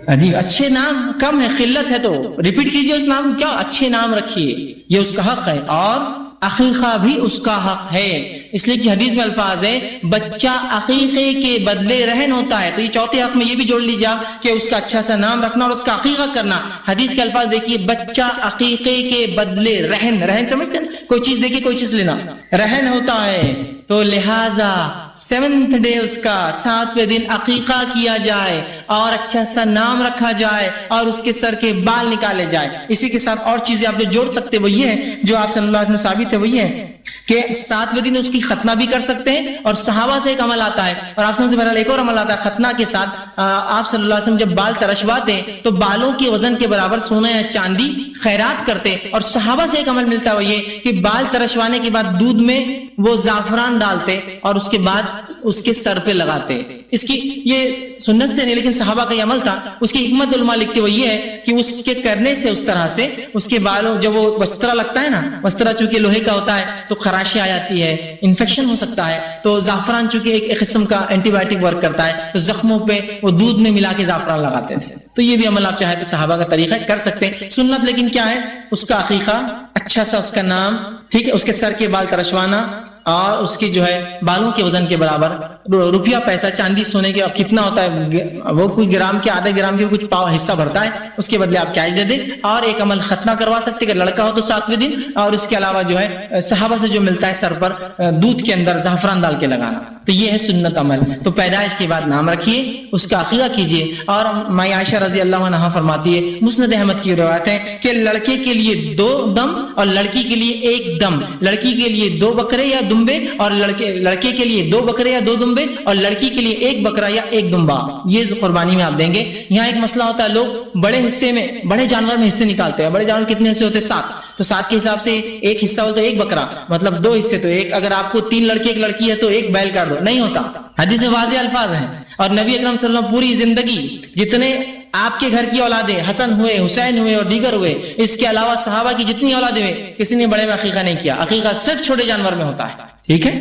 عجیب. اچھے نام کم ہے، قلت ہے تو ریپیٹ کیجئے اس نام کو. کیا اچھے نام رکھیے، یہ اس کا حق ہے. اور عقیقہ بھی اس کا حق ہے، اس لیے کہ حدیث میں الفاظ ہے بچہ عقیقے کے بدلے رہن ہوتا ہے. تو یہ چوتھے حق میں یہ بھی جوڑ لیجیے کہ اس کا اچھا سا نام رکھنا اور اس کا عقیقہ کرنا. حدیث کے الفاظ دیکھیے، بچہ عقیقے کے بدلے رہن. رہن سمجھتے ہیں؟ کوئی چیز دیکھیے، کوئی چیز لینا، رہن ہوتا ہے. تو لہذا 7th ڈے اس کا 7ویں دن عقیقہ کیا جائے اور اچھا سا نام رکھا جائے اور اس کے سر کے بال نکالے جائے. اسی کے ساتھ اور چیزیں آپ جو جوڑ سکتے وہ یہ ہے جو آپ صلی اللہ علیہ وسلم ثابت ہے، وہ یہ ہے کہ 7ویں دن اس کی ختنہ بھی کر سکتے ہیں. اور صحابہ سے ایک عمل آتا ہے اور آپ سے بہرحال ایک اور عمل آتا ہے ختنہ کے ساتھ. آپ صلی اللہ علیہ وسلم جب بال ترشواتے تو بالوں کے وزن کے برابر سونا یا چاندی خیرات کرتے. اور صحابہ سے ایک عمل ملتا ہے وہ یہ کہ بال ترشوانے کے بعد دودھ میں وہ زعفران ڈالتے اور اس کے بعد اس کے سر پہ لگاتے. اس کی یہ سنت سے نہیں لیکن صحابہ کا یہ عمل تھا. اس کی حکمت علماء لکھتے وہ یہ ہے کہ اس کے کرنے سے اس طرح سے اس کے بالوں جب وہ وسترا لگتا ہے نا، وسترا چونکہ لوہے کا ہوتا ہے تو خراشی آ جاتی ہے، انفیکشن ہو سکتا ہے. تو زعفران چونکہ ایک قسم کا اینٹی بایوٹک ورک کرتا ہے تو زخموں پہ وہ دودھ میں ملا کے زعفران لگاتے تھے. تو یہ بھی عمل آپ چاہے تو صحابہ کا طریقہ کر سکتے ہیں. سنت لیکن کیا ہے؟ اس کا عقیقہ، اچھا سا اس کا نام، ٹھیک ہے، اس کے سر کے بال ترشوانا اور اس کی جو ہے بالوں کے وزن کے برابر روپیہ پیسہ چاندی سونے کے اب کتنا ہوتا ہے وہ کوئی گرام کے آدھے گرام کے کچھ پاؤ حصہ بھرتا ہے، اس کے بدلے آپ کیش دے دیں. اور ایک عمل ختنہ کروا سکتے اگر لڑکا ہو تو 7ویں دن. اور اس کے علاوہ جو ہے صحابہ سے جو ملتا ہے سر پر دودھ کے اندر زعفران ڈال کے لگانا. تو یہ ہے سنت عمل. تو پیدائش کے بعد نام رکھیے، اس کا عقیقہ کیجیے. اور مائی عائشہ رضی اللہ عنہا فرماتی ہے، مسند احمد کی روایت ہے کہ لڑکے کے لیے 2 دم اور لڑکی کے لیے 1 دم. لڑکی کے لیے 2 بکرے یا دمبے اور لڑکے کے لیے 2 بکرے یا 2 دمبے اور لڑکی کے لیے 1 بکرا یا 1 دمبا. یہ قربانی میں آپ دیں گے. یہاں ایک مسئلہ ہوتا ہے، لوگ بڑے حصے میں بڑے جانور میں حصے نکالتے ہیں. بڑے جانور کتنے حصے ہوتے ہیں؟ 7. تو 7 کے حساب سے ایک حصہ ہوتا ہے 1 بکرا، مطلب 2 حصے. تو ایک اگر آپ کو 3 لڑکے 1 لڑکی ہے تو 1 بیل کر دو. نہیں ہوتا. حدیث میں واضح الفاظ ہیں. اور نبی اکرم صلی اللہ علیہ وسلم پوری زندگی جتنے آپ کے گھر کی اولادیں حسن ہوئے، حسین ہوئے اور دیگر ہوئے، اس کے علاوہ صحابہ کی جتنی اولادیں ہوئے کسی نے بڑے میں عقیقہ نہیں کیا. عقیقہ صرف چھوٹے جانور میں ہوتا ہے. ٹھیک ہے.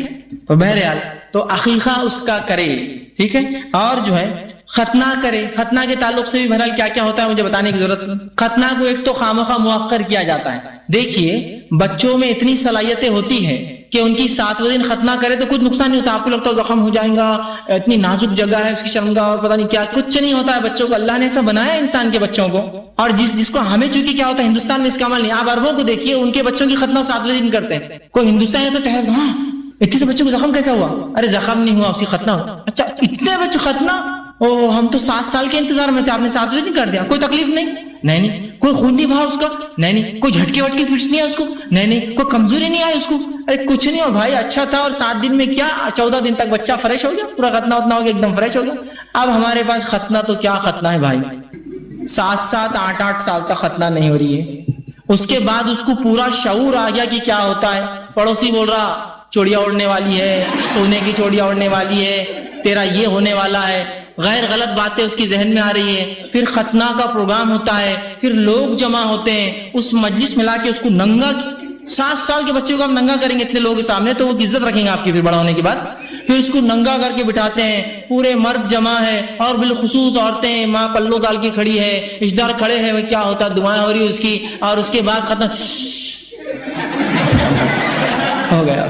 تو بہرحال تو عقیقہ اس کا کرے. ٹھیک ہے. اور جو ہے ختنہ کرے. ختنہ کے تعلق سے بھی بہرحال کیا کیا ہوتا ہے مجھے بتانے کی ضرورت نہیں. ختنہ کو ایک تو خامخواہ مؤخر کیا جاتا ہے. دیکھیے بچوں میں اتنی صلاحیتیں ہوتی ہیں کہ ان کی 7ویں دن ختنہ کرے تو کچھ نقصان نہیں ہوتا. آپ کو لگتا ہے زخم ہو جائیں گا، اتنی نازک جگہ ہے اس کی شرمگاہ اور پتہ نہیں کیا، کچھ نہیں ہوتا ہے بچوں کو. اللہ نے ایسا بنایا ہے انسان کے بچوں کو. اور جس کو ہمیں چونکہ کیا ہوتا ہے ہندوستان میں اس کا عمل نہیں. آپ عربوں کو دیکھیے ان کے بچوں کی ختنہ 7ویں دن کرتے ہیں. کوئی ہندوستان ہے تو کہے ہاں اتنے سے بچوں کو زخم کیسا ہوا؟ ارے زخم نہیں ہوا، اس کی ختنہ ہوا. اچھا اتنے بچے ختنہ؟ او ہم تو 7 سال کے انتظار میں تھے، آپ نے 7ویں دن کر دیا. کوئی تکلیف نہیں؟ نہیں. کوئی خون نہیں بہا اس کا؟ نہیں. کوئی جھٹکے وٹکے فٹس نہیں ہے اس کو؟ نہیں. کوئی کمزوری نہیں آئی اس کو؟ ارے کچھ نہیں ہو بھائی، اچھا تھا. اور 7 دن میں کیا 14 دن تک بچہ فریش ہو گیا، پورا ختنہ اتنا ہو گیا، ایک دم فریش ہو گیا. اب ہمارے پاس ختنہ تو کیا ختنہ ہے بھائی، 7 8 سال تک ختنہ نہیں ہو رہی ہے. اس کے بعد اس کو پورا شعور آ گیا کہ کیا ہوتا ہے. پڑوسی بول رہا چوڑیاں اڑنے والی ہے، سونے کی چوڑیاں اڑنے والی ہے، تیرا یہ ہونے والا ہے، غیر غلط باتیں اس کی ذہن میں آ رہی ہے. پھر ختنہ کا پروگرام ہوتا ہے، پھر لوگ جمع ہوتے ہیں، اس مجلس میں لا کے اس کو ننگا. 7 سال کے بچے کو آپ ننگا کریں گے اتنے لوگوں کے سامنے تو وہ عزت رکھیں گے آپ کی پھر بڑا ہونے کے بعد. پھر اس کو ننگا کر کے بٹھاتے ہیں، پورے مرد جمع ہے اور بالخصوص عورتیں ماں پلو ڈال کے کھڑی ہے، رشتہ دار کھڑے ہیں، وہ کیا ہوتا دعائیں ہو رہی اس کی. اور اس کے بعد ختم ہو گیا.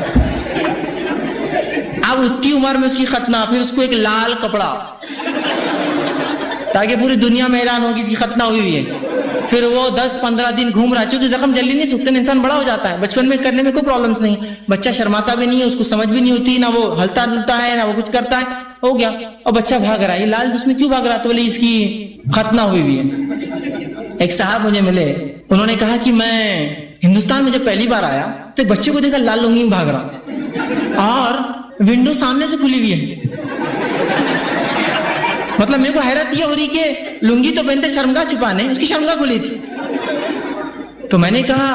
اب اتنی عمر میں اس کی ختنہ، پھر اس کو ایک لال کپڑا تاکہ پوری دنیا میں اعلان ہو کہ اس کی ختنہ ہوئی ہوئی ہے. پھر وہ 10-15 دن گھوم رہا ہے، چونکہ زخم جلدی نہیں سوکھتے، انسان بڑا ہو جاتا ہے. بچپن میں کرنے میں کوئی پرابلمس نہیں، بچہ شرماتا بھی نہیں ہے، اس کو سمجھ بھی نہیں ہوتی، نہ وہ ہلتا ڈلتا ہے نہ وہ کچھ کرتا ہے. ہو گیا اور بچہ بھاگ رہا ہے. یہ لال اس میں کیوں بھاگ رہا ہے؟ تو بولے اس کی ختنہ ہوئی ہوئی ہے. ایک صاحب مجھے ملے، انہوں نے کہا کہ میں ہندوستان میں جب پہلی بار آیا تو ایک بچے کو دیکھا لال لنگی میں بھاگ رہا اور ونڈو سامنے سے کھلی ہوئی ہے. مطلب میرے کو حیرت یہ ہو رہی کہ لنگی تو پہنتے شرمگاہ چھپانے، اس کی شرمگاہ کھلی تھی. تو میں نے کہا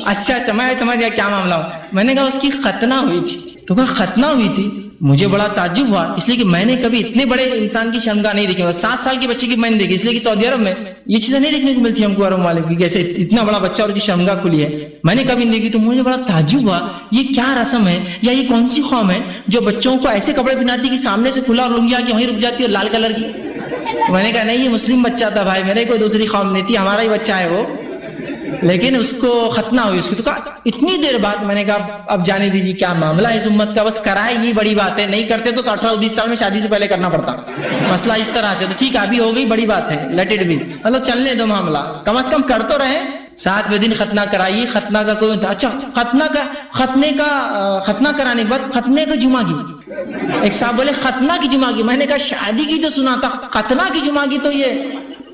اچھا میں سمجھ گیا کیا معاملہ ہو. میں نے کہا اس کی ختنہ ہوئی تھی. تو کہا ختنہ ہوئی تھی؟ مجھے بڑا تعجب ہوا، اس لیے کہ میں نے کبھی اتنے بڑے انسان کی شرمگاہ نہیں دیکھی، 7 سال کے بچے کی میں نے دیکھی، اس لیے کہ سعودی عرب میں یہ چیزیں نہیں دیکھنے کو ملتی ہم کو عرب ممالک کی، جیسے اتنا بڑا بچہ اور اس کی شرمگاہ کھلی ہے، میں نے کبھی نہیں دیکھی۔ تو مجھے بڑا تعجب ہوا یہ کیا رسم ہے یا یہ کون سی قوم ہے جو بچوں کو ایسے کپڑے پہناتی کہ سامنے سے کھلا اور لنگی آ کے وہیں رک جاتی ہے، اور لال کلر کی۔ میں نے کہا نہیں یہ مسلم بچہ تھا بھائی، میرے کوئی دوسری قوم نہیں تھی، ہمارا ہی بچہ ہے وہ، لیکن اس کو ختنہ ہوئی اس کی۔ تو کہا اتنی دیر بعد، میں نے کہا اب جانے دیجیے کیا معاملہ ہے اس امت کا، بس کرائے یہ بڑی بات ہے، نہیں کرتے تو 18-20 سال میں شادی سے پہلے کرنا پڑتا مسئلہ اس طرح سے۔ تو ٹھیک ہے ابھی ہو گئی، بڑی بات ہے، لیٹ اٹ بی، مطلب چلنے دو معاملہ، کم از کم کر تو رہے۔ 7ویں دن ختنہ کرائیے، ختنہ کا کوئی اچھا ختنہ کرانے کے بعد ختنے کا جمعہ کی، ایک صاحب بولے ختنہ کی جمعہ کی، میں نے کہا شادی کی تو سنا تھا، ختنہ کی جمعہ کی تو یہ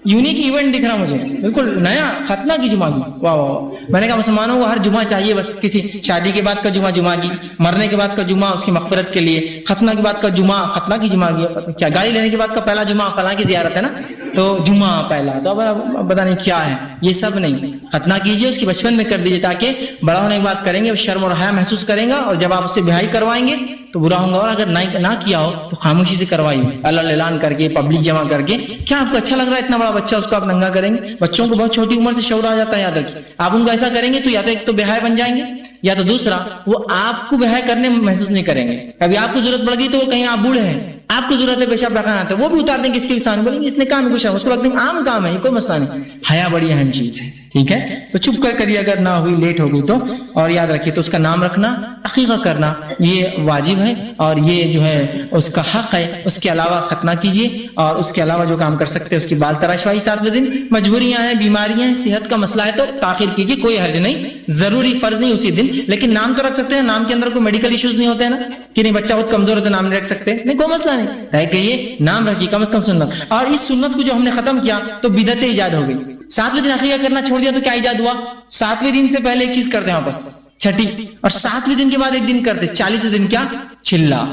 یونیک ایونٹ دکھ رہا مجھے، بالکل نیا، ختنہ کی جمعہ کی، واہ واہ۔ میں نے کہا مسلمانوں کو ہر جمعہ چاہیے، بس کسی شادی کے بعد کا جمعہ جمعہ کی، مرنے کے بعد کا جمعہ اس کی مغفرت کے لیے، ختنہ کے بعد کا جمعہ ختنہ کی جمعہ کی، کیا گاڑی لینے کے بعد کا پہلا جمعہ فلاں کی زیارت ہے نا، تو جمعہ پہلا، تو اب پتہ نہیں کیا ہے، یہ سب نہیں، ختنہ کیجئے اس کی بچپن میں کر دیجئے تاکہ بڑا ہونے کے بعد کریں گے شرم اور حیا محسوس کریں گا، اور جب آپ اس سے بیاہی کروائیں گے تو برا ہوگا، اور اگر نہ کیا ہو تو خاموشی سے کروائیے، اللہ اعلان کر کے، پبلک جمع کر کے۔ کیا آپ کو اچھا لگ رہا ہے اتنا بڑا بچہ اس کو آپ ننگا کریں گے؟ بچوں کو بہت چھوٹی عمر سے شعور آ جاتا ہے، یاد رکھیے، آپ ان کو ایسا کریں گے تو یا تو ایک تو بے حیا بن جائیں گے، یا تو دوسرا وہ آپ کو بے حیا کرنے میں محسوس نہیں کریں گے۔ کبھی آپ کو ضرورت پڑ گئی تو وہ کہیں آپ بوڑھے ہیں، آپ کو ضرورت ہے پیشاب پاخانہ آتا ہے، وہ بھی اتار دیں گے اس کے سامنے، بولیں گے اس نے کام کچھ ہے، اس کو لگتا ہے عام کام ہے، یہ کوئی مسئلہ نہیں۔ حیا بڑی اہم چیز ہے، ٹھیک ہے؟ تو چپ کر کریے اگر نہ ہوئی، لیٹ ہو گئی تو، اور یاد رکھیے تو اس کا نام رکھنا، عقیقہ کرنا یہ واجب ہے، اور یہ جو ہے اس کا حق ہے۔ اس کے علاوہ ختنہ کیجیے، اور اس کے علاوہ جو کام کر سکتے ہیں اس کی بال تراشوائی 7ویں دن، مجبوریاں ہیں، بیماریاں ہیں، صحت کا مسئلہ ہے تو تاخیر کیجیے، کوئی حرج نہیں، ضروری فرض نہیں اسی دن، لیکن نام تو رکھ سکتے ہیں، نام کے اندر کوئی میڈیکل ایشوز نہیں ہوتے ہیں نا، کہ نہیں بچہ بہت کمزور ہے تو نام نہیں رکھ سکتے، نہیں کوئی مسئلہ نہیں ہے کہ یہ نام رکھیے، کم از کم سنت۔ اور اس سنت کو جو ہم نے ختم کیا تو بدعت ایجاد ہو گئی، 7ویں دن عقیقہ کرنا چھوڑ دیا تو کیا ایجاد ہوا؟ 7ویں دن سے پہلے ایک چیز کرتے ہیں واپس، چھٹی، اور 7ویں دن کے بعد ایک دن کرتے، 40ویں دن کیا؟ چلا۔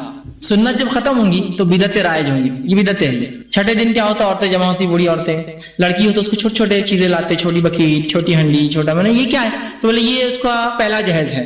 سنت جب ختم ہوں گی تو بدعتیں رائج ہوں گی، یہ بدعتیں ہیں۔ چھٹے دن کیا ہوتا؟ عورتیں جمع ہوتی، بوڑھی عورتیں، لڑکی ہو تو اس کو چھوٹے چھوٹے چیزیں لاتے، چھوٹی بکیر، چھوٹی ہنڈی، چھوٹا، میں نے یہ کیا ہے تو بولے یہ اس کا پہلا جہیز ہے۔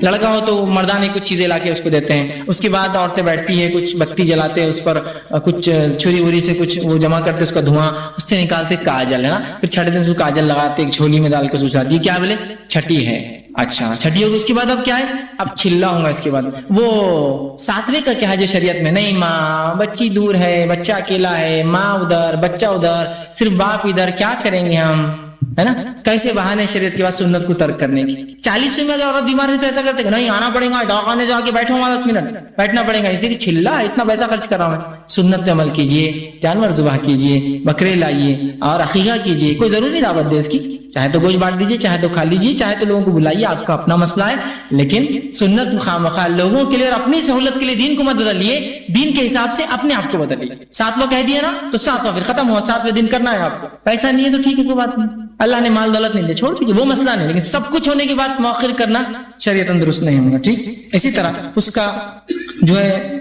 لڑکا ہو تو مردانے کچھ چیزیں لا کے اس کو دیتے ہیں، اس کے بعد عورتیں بیٹھتی ہیں، کچھ بتی جلاتے ہیں، اس پر کچھ چھری وری سے کچھ وہ جمع کرتے، اس کا دھواں، اس سے نکالتے کاجل، ہے نا، پھر چھٹے دن اس کو کاجل لگاتے، ایک جھولی میں ڈال کے سوچاتی، کیا بولے چھٹی ہے۔ اچھا چھٹی ہوگی، اس کے بعد اب کیا ہے؟ اب چلا ہوں گا اس کے بعد۔ وہ 7ویں کا کیا ہے جو شریعت میں؟ نہیں ماں، بچی دور ہے، بچہ اکیلا ہے، ماں ادھر، بچہ ادھر، صرف باپ ادھر، کیا کریں گے ہم، ہے نا؟ کیسے بہانے شریعت کے بعد سنت کو ترک کرنے کی۔ 40ویں میں اگر عورت بیمار ہے تو ایسا کرتے کہ نہیں آنا پڑے گا، دواخانے جا کے بیٹھو گا 10 منٹ، بیٹھنا پڑے گا، اس لیے کہ چلا اتنا پیسہ خرچ کر رہا ہوں میں۔ سنت پہ عمل کیجیے، جانور ذبح کیجیے، بکرے لائیے اور عقیقہ کیجیے، کوئی ضروری نہیں دعوت دے اس کی، چاہے تو گوشت بانٹ دیجیے، چاہے تو کھا لیجیے، چاہے تو لوگوں کو بلائیے، آپ کا اپنا مسئلہ ہے، لیکن سنت خامخواہ لوگوں کے لیے اور اپنی سہولت کے لیے دین کو مت بدلیے، دین کے حساب سے اپنے آپ کو بدلیے۔ 7واں کہہ دیا نا تو 7واں پھر ختم ہوا، 7ویں دن کرنا ہے آپ کو، پیسہ نہیں ہے تو ٹھیک ہے کوئی بات نہیں، اللہ نے مال دولت نہیں دے، چھوڑ دیجیے، وہ مسئلہ نہیں، لیکن سب کچھ ہونے کے بعد مؤخر کرنا شریعت درست نہیں ہوگا، ٹھیک۔ اسی طرح اس کا جو ہے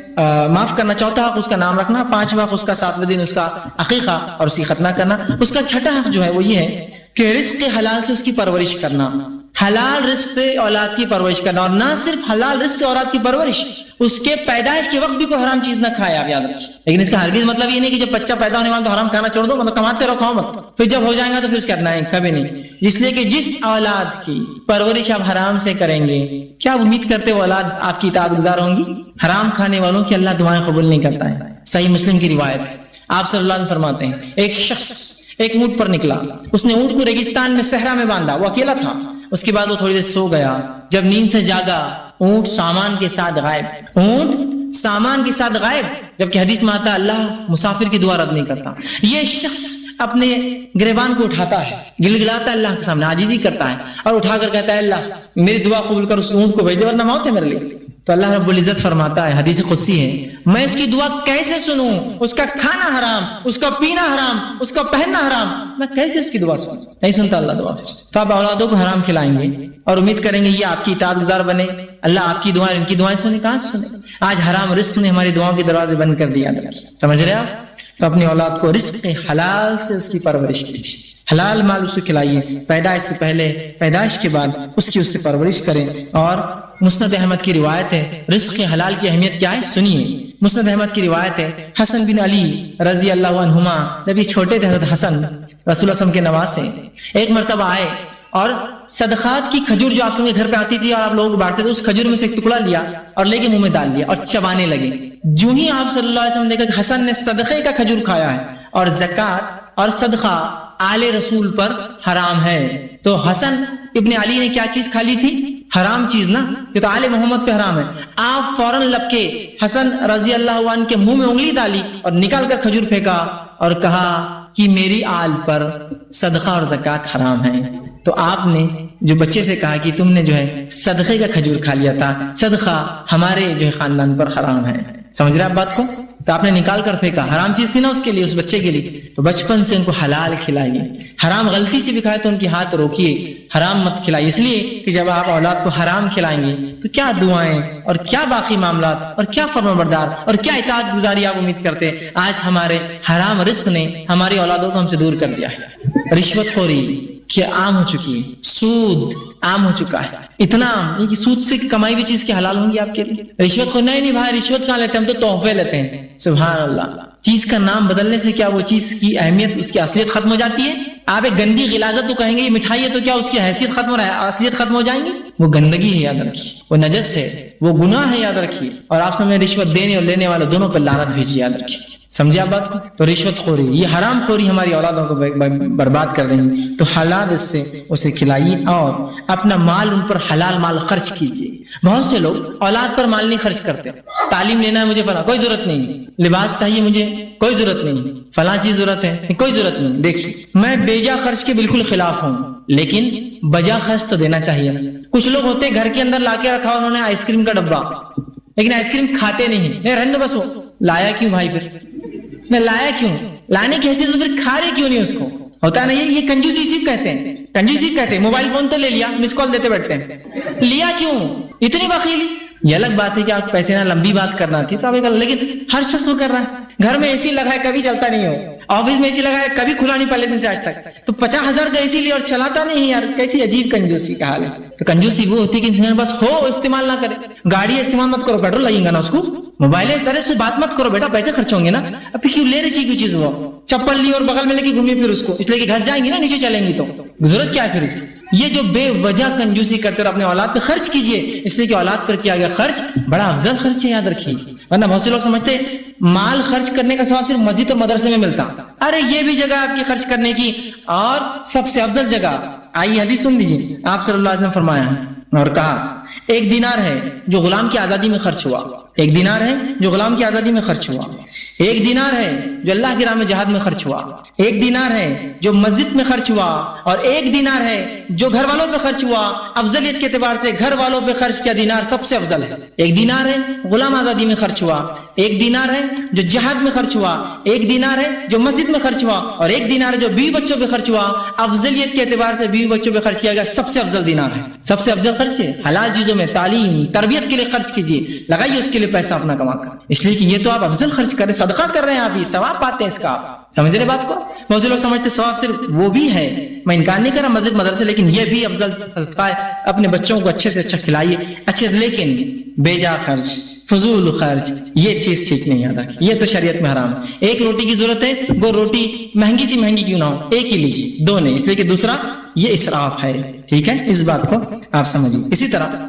معاف کرنا، چوتھا حق اس کا نام رکھنا، 5واں حق اس کا 7ویں دن اس کا عقیقہ اور اسی ختنہ کرنا۔ اس کا چھٹا حق جو ہے وہ یہ ہے کہ رزق حلال سے اس کی پرورش کرنا، حلال رزق سے اولاد کی پرورش کرنا، اور نہ صرف حلال رزق سے اولاد کی پرورش، اس کے پیدائش کے وقت بھی کوئی حرام چیز نہ کھائے، آپ یاد رکھیں۔ لیکن اس کا ہرگز مطلب یہ نہیں کہ جب بچہ پیدا ہونے والا تو حرام کھانا چھوڑ دو، مطلب کماتے رہو کھاؤ مت، پھر جب ہو جائے گا تو پھر اس کا نہیں، کبھی نہیں، اس لیے کہ جس اولاد کی پرورش آپ حرام سے کریں گے، کیا امید کرتے وہ اولاد آپ کی اطاعت گزار ہوں گی؟ حرام کھانے والوں کی اللہ دعائیں قبول نہیں کرتا ہے، صحیح مسلم کی روایت ہے، آپ صلی اللہ علیہ وسلم فرماتے ہیں ایک شخص ایک اونٹ پر نکلا، اس نے اونٹ کو ریگستان میں صحرا میں باندھا، وہ اکیلا تھا، اس کے بعد وہ تھوڑی دیر سو گیا، جب نیند سے جاگا اونٹ سامان کے ساتھ غائب، اونٹ سامان کے ساتھ غائب، جبکہ حدیث میں آتا ہے اللہ مسافر کی دعا رد نہیں کرتا۔ یہ شخص اپنے گریبان کو اٹھاتا ہے، گلگلاتا ہے اللہ کے سامنے، عاجزی کرتا ہے اور اٹھا کر کہتا ہے اللہ میری دعا قبول کر، اس اونٹ کو بھیج دے ورنہ موت ہے میرے لیے۔ تو اللہ رب العزت فرماتا ہے، حدیث قدسی ہے، میں اس کی دعا کیسے سنوں؟ اس کا کھانا حرام، اس کا پینا حرام، اس کا پہننا حرام، میں کیسے اس کی دعا سنوں؟ نہیں سنتا اللہ دعا۔ تو آپ اولادوں کو حرام کھلائیں گے اور امید کریں گے یہ آپ کی اطاعت گزار بنے، اللہ آپ کی دعائیں ان کی دعائیں سنے، کہاں سے سنے؟ آج حرام رزق نے ہماری دعاؤں کے دروازے بند کر دیا، سمجھ رہے آپ؟ تو اپنی اولاد کو رزق حلال سے اس کی پرورش کیجیے، حلال مال اسے کھلائیے، پیدائش سے پہلے، پیدائش کے بعد اس کی اس سے پرورش کریں، اور مسند احمد کی روایت ہے. رزق حلال کی اہمیت کیا ہے سنیے. مسند احمد کی روایت ہے حسن بن علی رضی اللہ عنہما جب یہ چھوٹے تھے حضرت حسن رسول اللہ صلی اللہ علیہ وسلم کے نواسے ایک مرتبہ آئے اور صدقات کی کھجور جو آپ کے گھر پہ آتی تھی اور آپ لوگوں کو بانٹتے تھے اس کھجور میں سے ایک ٹکڑا لیا اور لے کے منہ میں ڈال لیا اور چبانے لگے. جو ہی آپ صلی اللہ علیہ وسلم نے دیکھا کہ حسن نے صدقے کا کھجور کھایا ہے اور زکات اور صدقہ آل رسول پر حرام ہے. تو حسن ابن علی نے کیا چیز کھا لی تھی؟ حرام چیز نا, یہ تو آل محمد پہ حرام ہے. آپ فوراً لپکے حسن رضی اللہ عنہ کے منہ میں انگلی ڈالی اور نکال کر کھجور پھینکا اور کہا کہ میری آل پر صدقہ اور زکات حرام ہے. تو آپ نے جو بچے سے کہا کہ تم نے جو ہے صدقے کا کھجور کھا لیا تھا, صدقہ ہمارے جو ہے خاندان پر حرام ہے. سمجھ رہے آپ بات کو؟ تو آپ نے نکال کر پھینکا, حرام چیز تھی نا اس کے لیے, اس بچے کے لیے. تو بچپن سے ان کو حلال کھلائیے. حرام غلطی سے بھی کھائے تو ان کی ہاتھ روکیے, حرام مت کھلائیے. اس لیے کہ جب آپ اولاد کو حرام کھلائیں گے تو کیا دعائیں اور کیا باقی معاملات اور کیا فرمانبردار اور کیا اطاعت گزاری آپ امید کرتے. آج ہمارے حرام رزق نے ہماری اولادوں کو ہم سے دور کر دیا ہے. رشوت خوری کہ عام ہو چکی ہے, سود عام ہو چکا ہے, اتنا عام کہ سود سے کمائی بھی چیز کی حلال ہوں گی آپ کے لیے. رشوت خور نہیں بھائی, رشوت کہاں لیتے ہیں, ہم تو تحفے لیتے ہیں. سبحان اللہ. چیز کا نام بدلنے سے کیا وہ چیز کی اہمیت, اس کی اصلیت ختم ہو جاتی ہے؟ آپ ایک گندی غلاظت تو کہیں گے یہ مٹھائی ہے تو کیا اس کی حیثیت ختم ہو رہا ہے, اصلیت ختم ہو جائیں گی؟ وہ گندگی ہے, یاد رکھیے, وہ نجس ہے, وہ گناہ ہے, یاد رکھیے. اور آپ سامنے رشوت دینے اور لینے والے دونوں پر لعنت بھیجیے, یاد رکھیے. سمجھے آپ بات کو؟ تو رشوت خوری, یہ حرام خوری ہماری اولادوں کو برباد کر رہی ہے. تو حلال اس سے اسے کھلائیے اور اپنا مال ان پر حلال مال خرچ کیجیے. بہت سے لوگ اولاد پر مال نہیں خرچ کرتے. تعلیم لینا ہے مجھے فلاں, کوئی ضرورت نہیں. لباس چاہیے مجھے, کوئی ضرورت نہیں. فلاں چیز ضرورت ہے, کوئی ضرورت نہیں. دیکھیے میں بیجا خرچ کے بالکل خلاف ہوں, لیکن بجا خرچ تو دینا چاہیے نا. کچھ لوگ ہوتے ہیں گھر کے اندر لا کے رکھا انہوں نے آئس کریم کا ڈبہ, لیکن آئس کریم کھاتے نہیں. رہنے دو بس, وہ لایا کیوں بھائی, پھر میں لایا کیوں, لانے کی حیثیت تو پھر کھا رہے کیوں نہیں اس کو. ہوتا نہیں, یہ کنجوسی اسی کہتے ہیں, کنجوسی کہتے ہیں. موبائل فون تو لے لیا, مس کال دیتے بیٹھتے ہیں, لیا کیوں, اتنی بخیلی. یہ الگ بات ہے کہ آپ پیسے نہ لمبی بات کرنا تھی تو آپ, لیکن ہر شخص وہ کر رہا ہے. گھر میں اے سی لگا ہے کبھی چلتا نہیں ہو, آفس میں اے سی لگا ہے کبھی کھلا نہیں پہلے دن سے آج تک, تو 50,000 کا اے سی لیا اور چلاتا نہیں. یار کیسی عجیب کنجوسی کا حال ہے. تو کنجوسی وہ ہوتی ہے کہ انسان بس ہو استعمال نہ کرے. گاڑی استعمال مت کرو, پیٹرول لگیں گا نا اس کو. موبائل اس طرح سے بات مت کرو بیٹا, پیسے خرچ ہوں گے نا. اب کیوں لے رہی چیز چیز, وہ چپل لی اور بغل میں لے کے گھومیے پھر اس کو, اس لیے کہ گھس جائیں گی نا نیچے چلیں گی, تو ضرورت کیا ہے پھر اس کی. یہ جو بے وجہ کنجوسی کرتے اور اپنے اولاد پہ خرچ کیجئے, اس لیے کہ اولاد پر کیا گیا خرچ بڑا افضل خرچ ہے, یاد رکھیے. ورنہ بہت سے لوگ سمجھتے مال خرچ کرنے کا ثواب صرف مسجد اور مدرسے میں ملتا. ارے یہ بھی جگہ آپ کی خرچ کرنے کی اور سب سے افضل جگہ. آئیے حدیث سن لیجیے. آپ صلی اللہ علیہ وسلم نے فرمایا اور کہا, ایک دینار ہے جو غلام کی آزادی میں خرچ ہوا, ایک دینار ہے جو غلام کی آزادی میں خرچ ہوا, ایک دینار ہے جو اللہ کی راہ میں جہاد میں خرچ ہوا, ایک دینار ہے جو مسجد میں خرچ ہوا, اور ایک دینار ہے جو گھر والوں پہ خرچ ہوا. افضلیت کے اعتبار سے گھر والوں پہ خرچ کیا دینار سب سے افضل ہے. ایک دینار ہے غلام آزادی میں خرچ ہوا, ایک دینار ہے جو جہاد میں خرچ ہوا, ایک دینار ہے جو مسجد میں خرچ ہوا, اور ایک دینار ہے جو بیوی بچوں پہ خرچ ہوا. افضلیت کے اعتبار سے بیوی بچوں پہ خرچ کیا گیا سب سے افضل دینار ہے, سب سے افضل خرچ ہے. حلال چیزوں میں تعلیم تربیت کے لیے خرچ کیجیے, لگائیے اس کے لیے پیسہ اپنا کما کر, اس لیے کہ یہ تو آپ افضل خرچ کریں, صدقہ کر رہے ہیں, آپ یہ ثواب پاتے ہیں اس کا. سمجھ رہے بات کو؟ بہت سے لوگ سمجھتے ثواب صرف وہ بھی ہے, میں انکار نہیں کر رہا مسجد مدرسے, لیکن یہ بھی افضل صدقہ ہے. اپنے بچوں کو اچھے سے اچھا کھلائیے, اچھے, لیکن بیجا خرچ فضول خرچ یہ چیز ٹھیک نہیں. یاد رکھیے یہ تو شریعت میں حرام ہے. ایک روٹی کی ضرورت ہے, وہ روٹی مہنگی سی مہنگی کیوں نہ ہو, ایک ہی لیجیے, دو نہیں, اس لیے کہ دوسرا یہ اسراف ہے. ٹھیک ہے, اس بات کو آپ سمجھیے. اسی طرح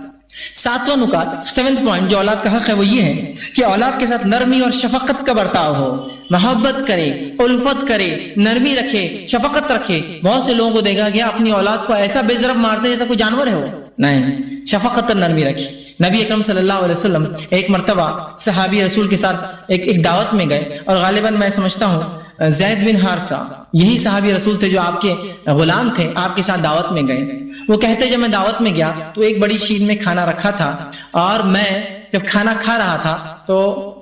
7واں نکات 7th پوائنٹ جو اولاد کا حق ہے وہ یہ ہے کہ اولاد کے ساتھ نرمی اور شفقت کا برتاؤ ہو, محبت کرے, الفت کرے, نرمی رکھے, شفقت رکھے. بہت سے لوگوں کو دیکھا گیا اپنی اولاد کو ایسا بے ضرب مارتے جیسا کوئی جانور ہے. وہ نہیں, شفقت اور نرمی رکھے. نبی اکرم صلی اللہ علیہ وسلم ایک مرتبہ صحابی رسول کے ساتھ ایک دعوت میں گئے, اور غالباً میں سمجھتا ہوں زید بن حارثہ یہی صحابی رسول تھے جو آپ کے غلام تھے, آپ کے ساتھ دعوت میں گئے. وہ کہتے جب میں دعوت میں گیا تو ایک بڑی شین میں کھانا رکھا تھا, اور میں جب کھانا کھا رہا تھا تو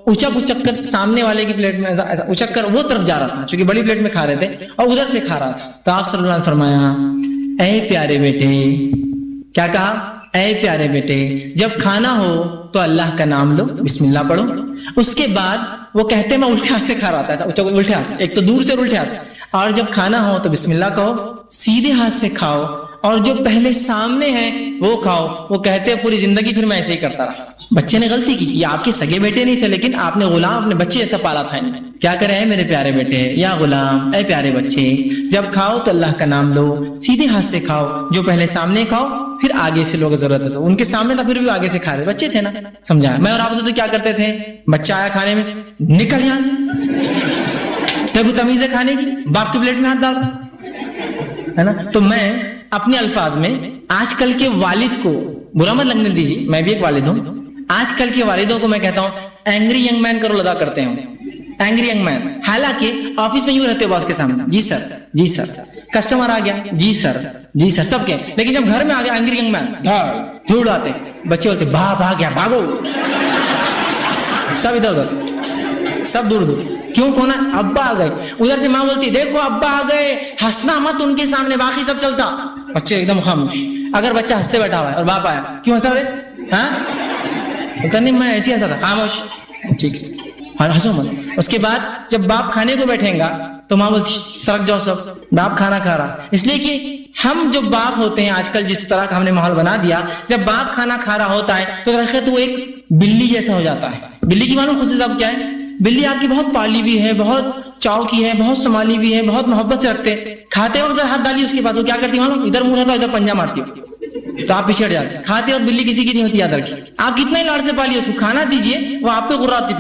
اچک کر سامنے والے کی پلیٹ میں اچک کر وہ طرف جا رہا تھا, چونکہ بڑی پلیٹ میں کھا رہے تھے, اور ادھر سے کھا رہا تھا. تو آپ صلی اللہ علیہ وسلم نے فرمایا, اے پیارے بیٹے, کیا کہا, اے پیارے بیٹے, جب کھانا ہو تو اللہ کا نام لو, بسم اللہ پڑھو. اس کے بعد وہ کہتے میں الٹے ہاتھ سے کھا رہا تھا, الٹے ہاتھ سے, ایک تو دور سے الٹے ہاتھ سے, اور جب کھانا ہو تو بسم اللہ کہو, سیدھے ہاتھ سے کھاؤ, اور جو پہلے سامنے ہے وہ کھاؤ. وہ کہتے پوری زندگی پھر میں ایسے ہی کرتا رہا. بچے نے غلطی کی, یہ آپ کے سگے بیٹے نہیں تھے لیکن آپ نے غلام اپنے بچے ایسا پالا تھا. کیا کرے اے میرے پیارے بیٹے یا غلام, اے پیارے بچے, جب کھاؤ تو اللہ کا نام لو, سیدھے ہاتھ سے کھاؤ, جو پہلے سامنے کھاؤ, پھر آگے سے لوگ ضرورت ہے تو ان کے سامنے تھا پھر بھی آگے سے کھا رہے, بچے تھے نا. سمجھا؟ میں اور آپ تو کیا کرتے تھے, بچہ آیا کھانے میں, نکل یہاں سے, تیرے کو تمیز ہے کھانے کی, باپ کی پلیٹ میں ہاتھ ڈال, ہے نا. تو میں اپنے الفاظ میں آج کل کے والد کو برا مت لگنے دیجیے, میں بھی ایک والد ہوں, آج کل کے والدوں کو میں کہتا ہوں اینگری ینگ مین کا رول ادا کرتے ہیں. اینگری ینگ مین, حالانکہ آفس میں یوں رہتے باس کے سامنے, جی سر جی سر, کسٹمر آ گیا جی سر جی سر, سب کے, لیکن جب گھر میں آ گیا اینگری ینگ مین, دھوڑ آتے, بچے بولتے باپ آ گیا بھاگو, سب ادھر ادھر, سب دور دور. کیوں, کون ہے, ابا آ گئے. ادھر سے ماں بولتی دیکھو ابا آ گئے, ہنسنا مت ان کے سامنے, باقی سب چلتا. بچے ایک دم خاموش. اگر بچہ ہنستے بیٹھا ہوا ہے اور باپ آیا, کیوں ہنستا ہے, ہاں نہیں میں ایسے ہنسا تھا, خاموش, ٹھیک ہے ہنسو مت. اس کے بعد جب باپ کھانے کو بیٹھیں گا تو ماں بولتی سرک جاؤ سب, باپ کھانا کھا رہا. اس لیے کہ ہم جو باپ ہوتے ہیں آج کل جس طرح کا ہم نے ماحول بنا دیا, جب باپ کھانا کھا رہا ہوتا ہے تو درخت وہ ایک بلی جیسا ہو جاتا ہے. بلی کی معلوم خصوصیت اب کیا ہے, بلی آپ کی بہت پالی ہوئی ہے, بہت چاؤ کی ہے, بہت سنبھالی ہوئی ہے, بہت محبت سے رکھتے. کھاتے وقت ہاتھ ڈالی اس کے پاس, وہ کیا کرتی معلوم, ادھر منہ رہتا ہے ادھر پنجہ مارتی ہو تو آپ پیچھے ہٹ جاتے. کھاتے وقت بلی کسی کی نہیں ہوتی, یاد رکھیے. آپ کتنا ہی لاڑ سے پالیے اس کو, کھانا دیجیے وہ آپ پہ غراتی,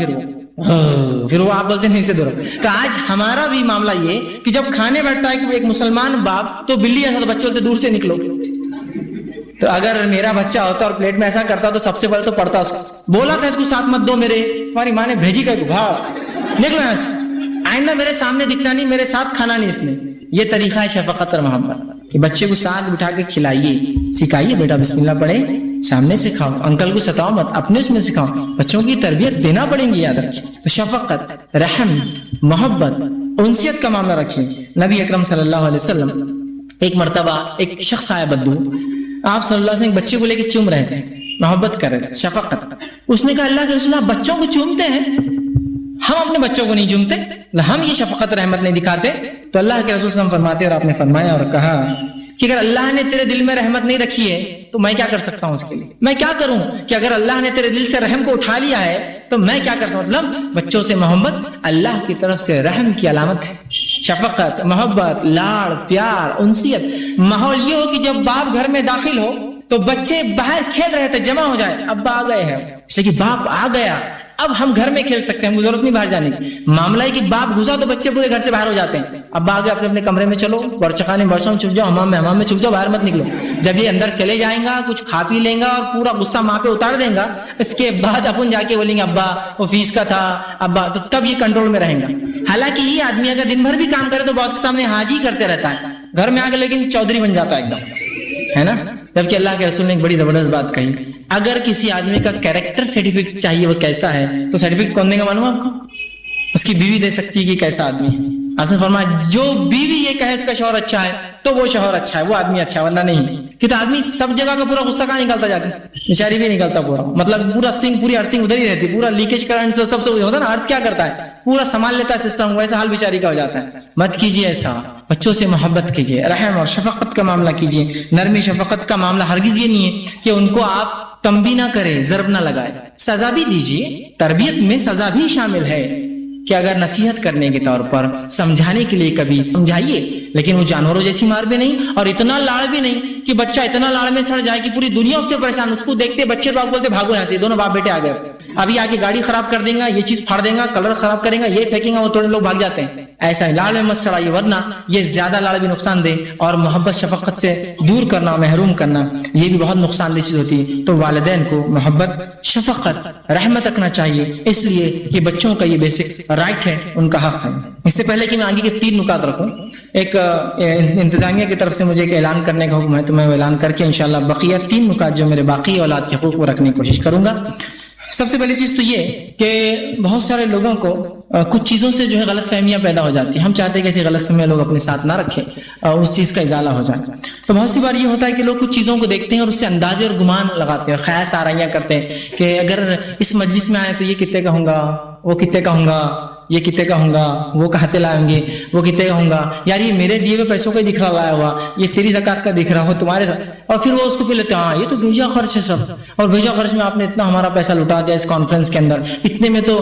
پھر وہ آپ بولتے نہیں سے دور. تو آج ہمارا بھی معاملہ یہ کہ جب کھانے بیٹھتا ہے کہ ایک مسلمان باپ تو بلی ایسا, تو بچے بولتے دور سے نکلو. تو اگر میرا بچہ ہوتا اور پلیٹ میں ایسا کرتا تو سب سے پہلے تو پڑتا, بولا تھا اس کو ساتھ مت دو میرے, تمہاری ماں نے بھیجی کہ بھاگ نکلو یہاں سے, آئندہ میرے سامنے دکھنا نہیں, میرے ساتھ کھانا نہیں. اس نے یہ طریقہ ہے شفقت اور محبت کہ بچے کو ساتھ بٹھا کے کھلائیے, سکھائیے, بیٹا بسم اللہ پڑھے, سامنے سے کھاؤ, انکل کو ستاؤ مت, اپنے اس میں سکھاؤ. بچوں کی تربیت دینا پڑیں گی, یاد رکھیے. تو شفقت, رحم, محبت, انسیت کا معاملہ رکھیے. نبی اکرم صلی اللہ علیہ وسلم ایک مرتبہ ایک شخص آیا بدو, آپ صلی اللہ علیہ وسلم بچے کو لے کے چوم رہے تھے, محبت کر رہے تھے, شفقت. اس نے کہا اللہ کے رسول, آپ بچوں کو چومتے ہیں, ہم اپنے بچوں کو نہیں چومتے, ہم یہ شفقت رحمت نہیں دکھاتے. تو اللہ کے رسول صلی اللہ علیہ وسلم فرماتے, اور آپ نے فرمایا اور کہا کہ اگر اللہ نے تیرے دل میں رحمت نہیں رکھی ہے تو میں کیا کر سکتا ہوں اس کے لیے, میں کیا کروں کہ اگر اللہ نے تیرے دل سے رحم کو اٹھا لیا ہے تو میں کیا کرتا ہوں. مطلب بچوں سے محبت اللہ کی طرف سے رحم کی علامت ہے. شفقت, محبت, لاڑ, پیار, انسیت. ماحول یہ ہو کہ جب باپ گھر میں داخل ہو تو بچے باہر کھیل رہے تھے, جمع ہو جائے, ابا آ گئے ہیں, اس لیے کہ باپ آ گیا, اب ہم گھر میں کھیل سکتے ہیں, ہم ضرورت نہیں باہر جانے کی. معاملہ ہے کہ باپ گھسا تو بچے پورے گھر سے باہر ہو جاتے ہیں. اب آگے اپنے اپنے کمرے میں چلو, برچخانے میں چھپ جاؤ, حمام میں چھپ جاؤ, باہر مت نکلو. جب یہ اندر چلے جائیں گا, کچھ کھا پی لیں گا اور پورا غصہ ماں پہ اتار دیں گا, اس کے بعد اپن جا کے بولیں گے ابا وہ فیس کا تھا ابا, تو تب یہ کنٹرول میں رہیں گا. حالانکہ یہ آدمی اگر دن بھر بھی کام کرے تو باس کے سامنے حاجی کرتے رہتا ہے, گھر میں آگے لیکن چودھری بن جاتا ہے ایک دم, ہے نا. جبکہ اللہ کے رسول نے ایک بڑی زبردست بات کہی, اگر کسی آدمی کا کیریکٹر سرٹیفکیٹ چاہیے وہ کیسا ہے تو سرٹیفکیٹ کون دے گا معلوم ہے آپ کو, اس کی بیوی دے سکتی ہے کہ کیسا آدمی ہے. آپ نے فرمایا جو بیوی یہ کہے اس کا شوہر اچھا ہے تو وہ شوہر اچھا ہے, وہ آدمی اچھا ہے, ورنہ نہیں. کہ تو آدمی سب جگہ کا پورا غصہ کہاں نکالتا جا کے, بیچاری بھی نکالتا پورا, مطلب پورا سنگ پوری ارتھنگ ادھر ہی رہتی, پورا لیکیج کرنٹ سے سب سے ہوتا ہے نا, ارتھ کیا کرتا ہے پورا سنبھال لیتا ہے سسٹم, ویسا حال بیچاری کا ہو جاتا ہے. مت کیجیے ایسا, بچوں سے محبت کیجیے, رحم اور شفقت کا معاملہ کیجیے. نرمی شفقت کا معاملہ ہرگز یہ نہیں ہے کہ ان کو آپ تنبیہ نہ کریں, ضرب نہ لگائے, سزا بھی دیجیے. تربیت میں سزا بھی شامل ہے کہ اگر نصیحت کرنے کے طور پر سمجھانے کے لیے کبھی سمجھائیے, لیکن وہ جانوروں جیسی مار بھی نہیں اور اتنا لاڑ بھی نہیں کہ بچہ اتنا لاڑ میں سڑ جائے کہ پوری دنیا اس سے پریشان. اس کو دیکھتے بچے باپ بولتے بھاگو یہاں سے, دونوں باپ بیٹے آ گئے, ابھی آگے گاڑی خراب کر دیں گا, یہ چیز پھاڑ دیں گا, کلر خراب کریں گا, یہ پھینکیں گا, وہ تھوڑے لوگ بھاگ جاتے ہیں. ایسا ہی لاڑ میں مت سڑائیے, ورنہ یہ زیادہ لاڑ بھی نقصان دے, اور محبت شفقت سے دور کرنا, محروم کرنا, یہ بھی بہت نقصان دہ چیز ہوتی ہے. تو والدین کو محبت, شفقت, رحمت رکھنا چاہیے, اس لیے کہ بچوں کا یہ بیسک رائٹ ہے, ان کا حق ہے. اس سے پہلے کہ میں آگے کے 3 نکات رکھوں, ایک انتظامیہ کی طرف سے مجھے ایک اعلان کرنے کا حکم ہے, تو میں وہ اعلان کر کے انشاءاللہ بقیہ 3 نکات جو میرے باقی اولاد کے حقوق کو رکھنے کی کوشش کروں گا. سب سے پہلی چیز تو یہ کہ بہت سارے لوگوں کو کچھ چیزوں سے جو ہے غلط فہمیاں پیدا ہو جاتی ہیں. ہم چاہتے ہیں کہ ایسی غلط فہمیاں لوگ اپنے ساتھ نہ رکھیں اور اس چیز کا ازالہ ہو جائے. تو بہت سی بار یہ ہوتا ہے کہ لوگ کچھ چیزوں کو دیکھتے ہیں اور اس سے اندازے اور گمان لگاتے ہیں اور خیال آرائیاں کرتے ہیں کہ اگر اس مجلس میں آئے تو یہ کتنے کا ہوں گا, وہ کتنے کا ہوں گا, یہ کتنے کا ہوگا, وہ کہاں سے لائیں گے, وہ کتنے کا ہوگا, یار یہ میرے دیے ہوئے پیسوں کا دکھ رہا لایا ہوا, یہ تیری زکات کا دکھ رہا ہو تمہارے ساتھ, اور پھر وہ اس کو پھر لیتے ہیں, ہاں یہ تو بھیجا خرچ ہے سب, اور بھیجا خرچ میں آپ نے اتنا ہمارا پیسہ لٹا دیا اس کانفرنس کے اندر, اتنے میں تو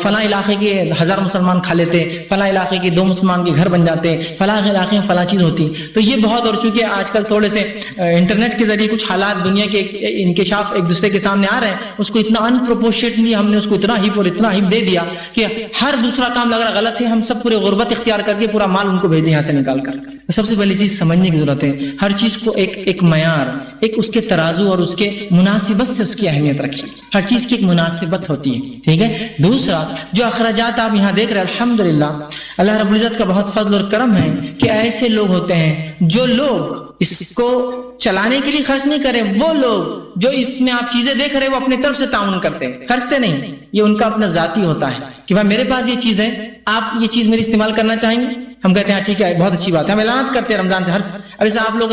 فلاں علاقے کے 1000 مسلمان کھا لیتے, فلاں علاقے کے 2 مسلمان کے گھر بن جاتے, فلاں علاقے میں فلاں چیز ہوتی. تو یہ بہت, اور چونکہ آج کل تھوڑے سے انٹرنیٹ کے ذریعے کچھ حالات دنیا کے انکشاف ایک دوسرے کے سامنے آ رہے ہیں, اس کو اتنا انپروپورشنیٹلی ہم نے اس کو اتنا ہپ اور اتنا ہپ دے دیا کہ ہر دوسرا کام لگ رہا غلط ہے, ہم سب پورے غربت اختیار کر کے پورا مال ان کو بھیج دیں یہاں سے نکال کر. سب سے پہلی چیز سمجھنے کی ضرورت ہے, ہر چیز کو ایک معیار, ایک اس کے ترازو اور اس کے مناسبت سے اس کی اہمیت رکھیے. ہر چیز کی ایک مناسبت ہوتی ہے, ٹھیک ہے. دوسرا, جو اخراجات آپ یہاں دیکھ رہے ہیں الحمدللہ اللہ رب العزت کا بہت فضل اور کرم ہے کہ ایسے لوگ ہوتے ہیں جو لوگ اس کو چلانے کے لیے خرچ نہیں کرے, وہ لوگ جو اس میں آپ چیزیں دیکھ رہے وہ اپنی طرف سے تعاون کرتے ہیں, خرچ سے نہیں. یہ ان کا اپنا ذاتی ہوتا ہے کہ بھائی میرے پاس یہ چیز ہے, آپ یہ چیز میری استعمال کرنا چاہیں گے, ہم کہتے ہیں ٹھیک ہے بہت اچھی بات ہے, ہم اعلانات کرتے ہیں رمضان سے. اب ایسا آپ لوگ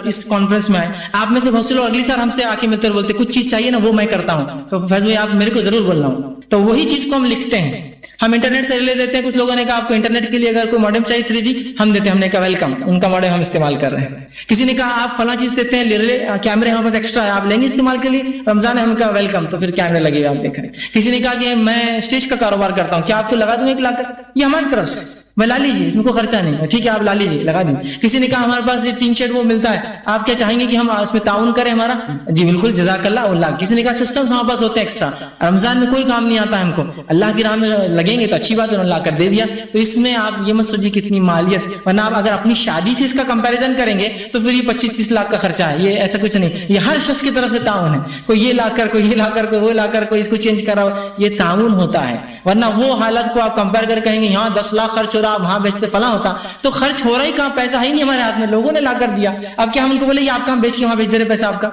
اس کانفرنس میں آئے, آپ میں سے بہت سے لوگ اگلی سال ہم سے آ کے ملتے بولتے کچھ چیز چاہیے نا وہ میں کرتا ہوں, تو فیض بھائی آپ میرے کو ضرور بولنا ہوں. تو وہی چیز کو ہم لکھتے ہیں, ہم انٹرنیٹ سے لے دیتے ہیں. کچھ لوگوں نے کہا آپ کو انٹرنیٹ کے لیے اگر کوئی ماڈم چاہیے 3G ہم دیتے ہیں, ہم نے کہا ویلکم, ان کا ماڈم ہم استعمال کر رہے ہیں. کسی نے کہا آپ فلاں چیز دیتے ہیں, کیمرے ہمارے پاس ایکسٹرا ہے, آپ لیں گے استعمال کے لیے, رمضان ہے, ہم کہا ویلکم, تو پھر کیمرے لگے آپ دیکھ رہے ہیں. کسی نے کہا کہ میں اسٹیج کا کاروبار کرتا ہوں, کیا آپ کو لگا دوں 1 لاکھ, یہ ہماری طرف سے, میں لا لیجیے, اس میں کوئی خرچہ نہیں ہے, ٹھیک ہے آپ لا لیجیے لگا دیجیے. کسی نے کہا ہمارے پاس یہ 3 شرٹ وہ ملتا ہے, آپ کیا چاہیں گے کہ ہم اس میں تعاون کریں ہمارا, جی بالکل جزاک اللہ. کسی نے کہا سسٹمز ہمارے پاس ہوتے ہیں ایکسٹرا, رمضان میں کوئی کام نہیں آتا ہے ہم کو, اللہ کی راہ میں لگیں گے تو اچھی بات ہے, انہوں نے لا کر دے دیا. تو اس میں آپ یہ مت سوچیے کتنی مالیت, ورنہ آپ اگر اپنی شادی سے اس کا کمپیریزن کریں گے تو پھر یہ 25-30 لاکھ کا خرچہ ہے. یہ ایسا کچھ نہیں, یہ ہر شخص کی طرف سے تعاون ہے, کوئی یہ لا کر, کوئی یہ لا کر, کوئی وہ لا کر, کوئی اس کو چینج کرا, یہ تعاون ہوتا ہے. ورنہ وہ حالت کو آپ کمپیئر کر کہیں گے یہاں 10 لاکھ خرچ ہو رہا, وہاں بیچتے فلاں ہوتا, تو خرچ ہو رہا ہی کہاں, پیسہ ہے ہی نہیں ہمارے ہاتھ میں, لوگوں نے لا کر دیا. اب کیا ہم ان کو بولے یہ آپ کہاں بیچ کے وہاں بیچ دے رہے پیسہ آپ کا,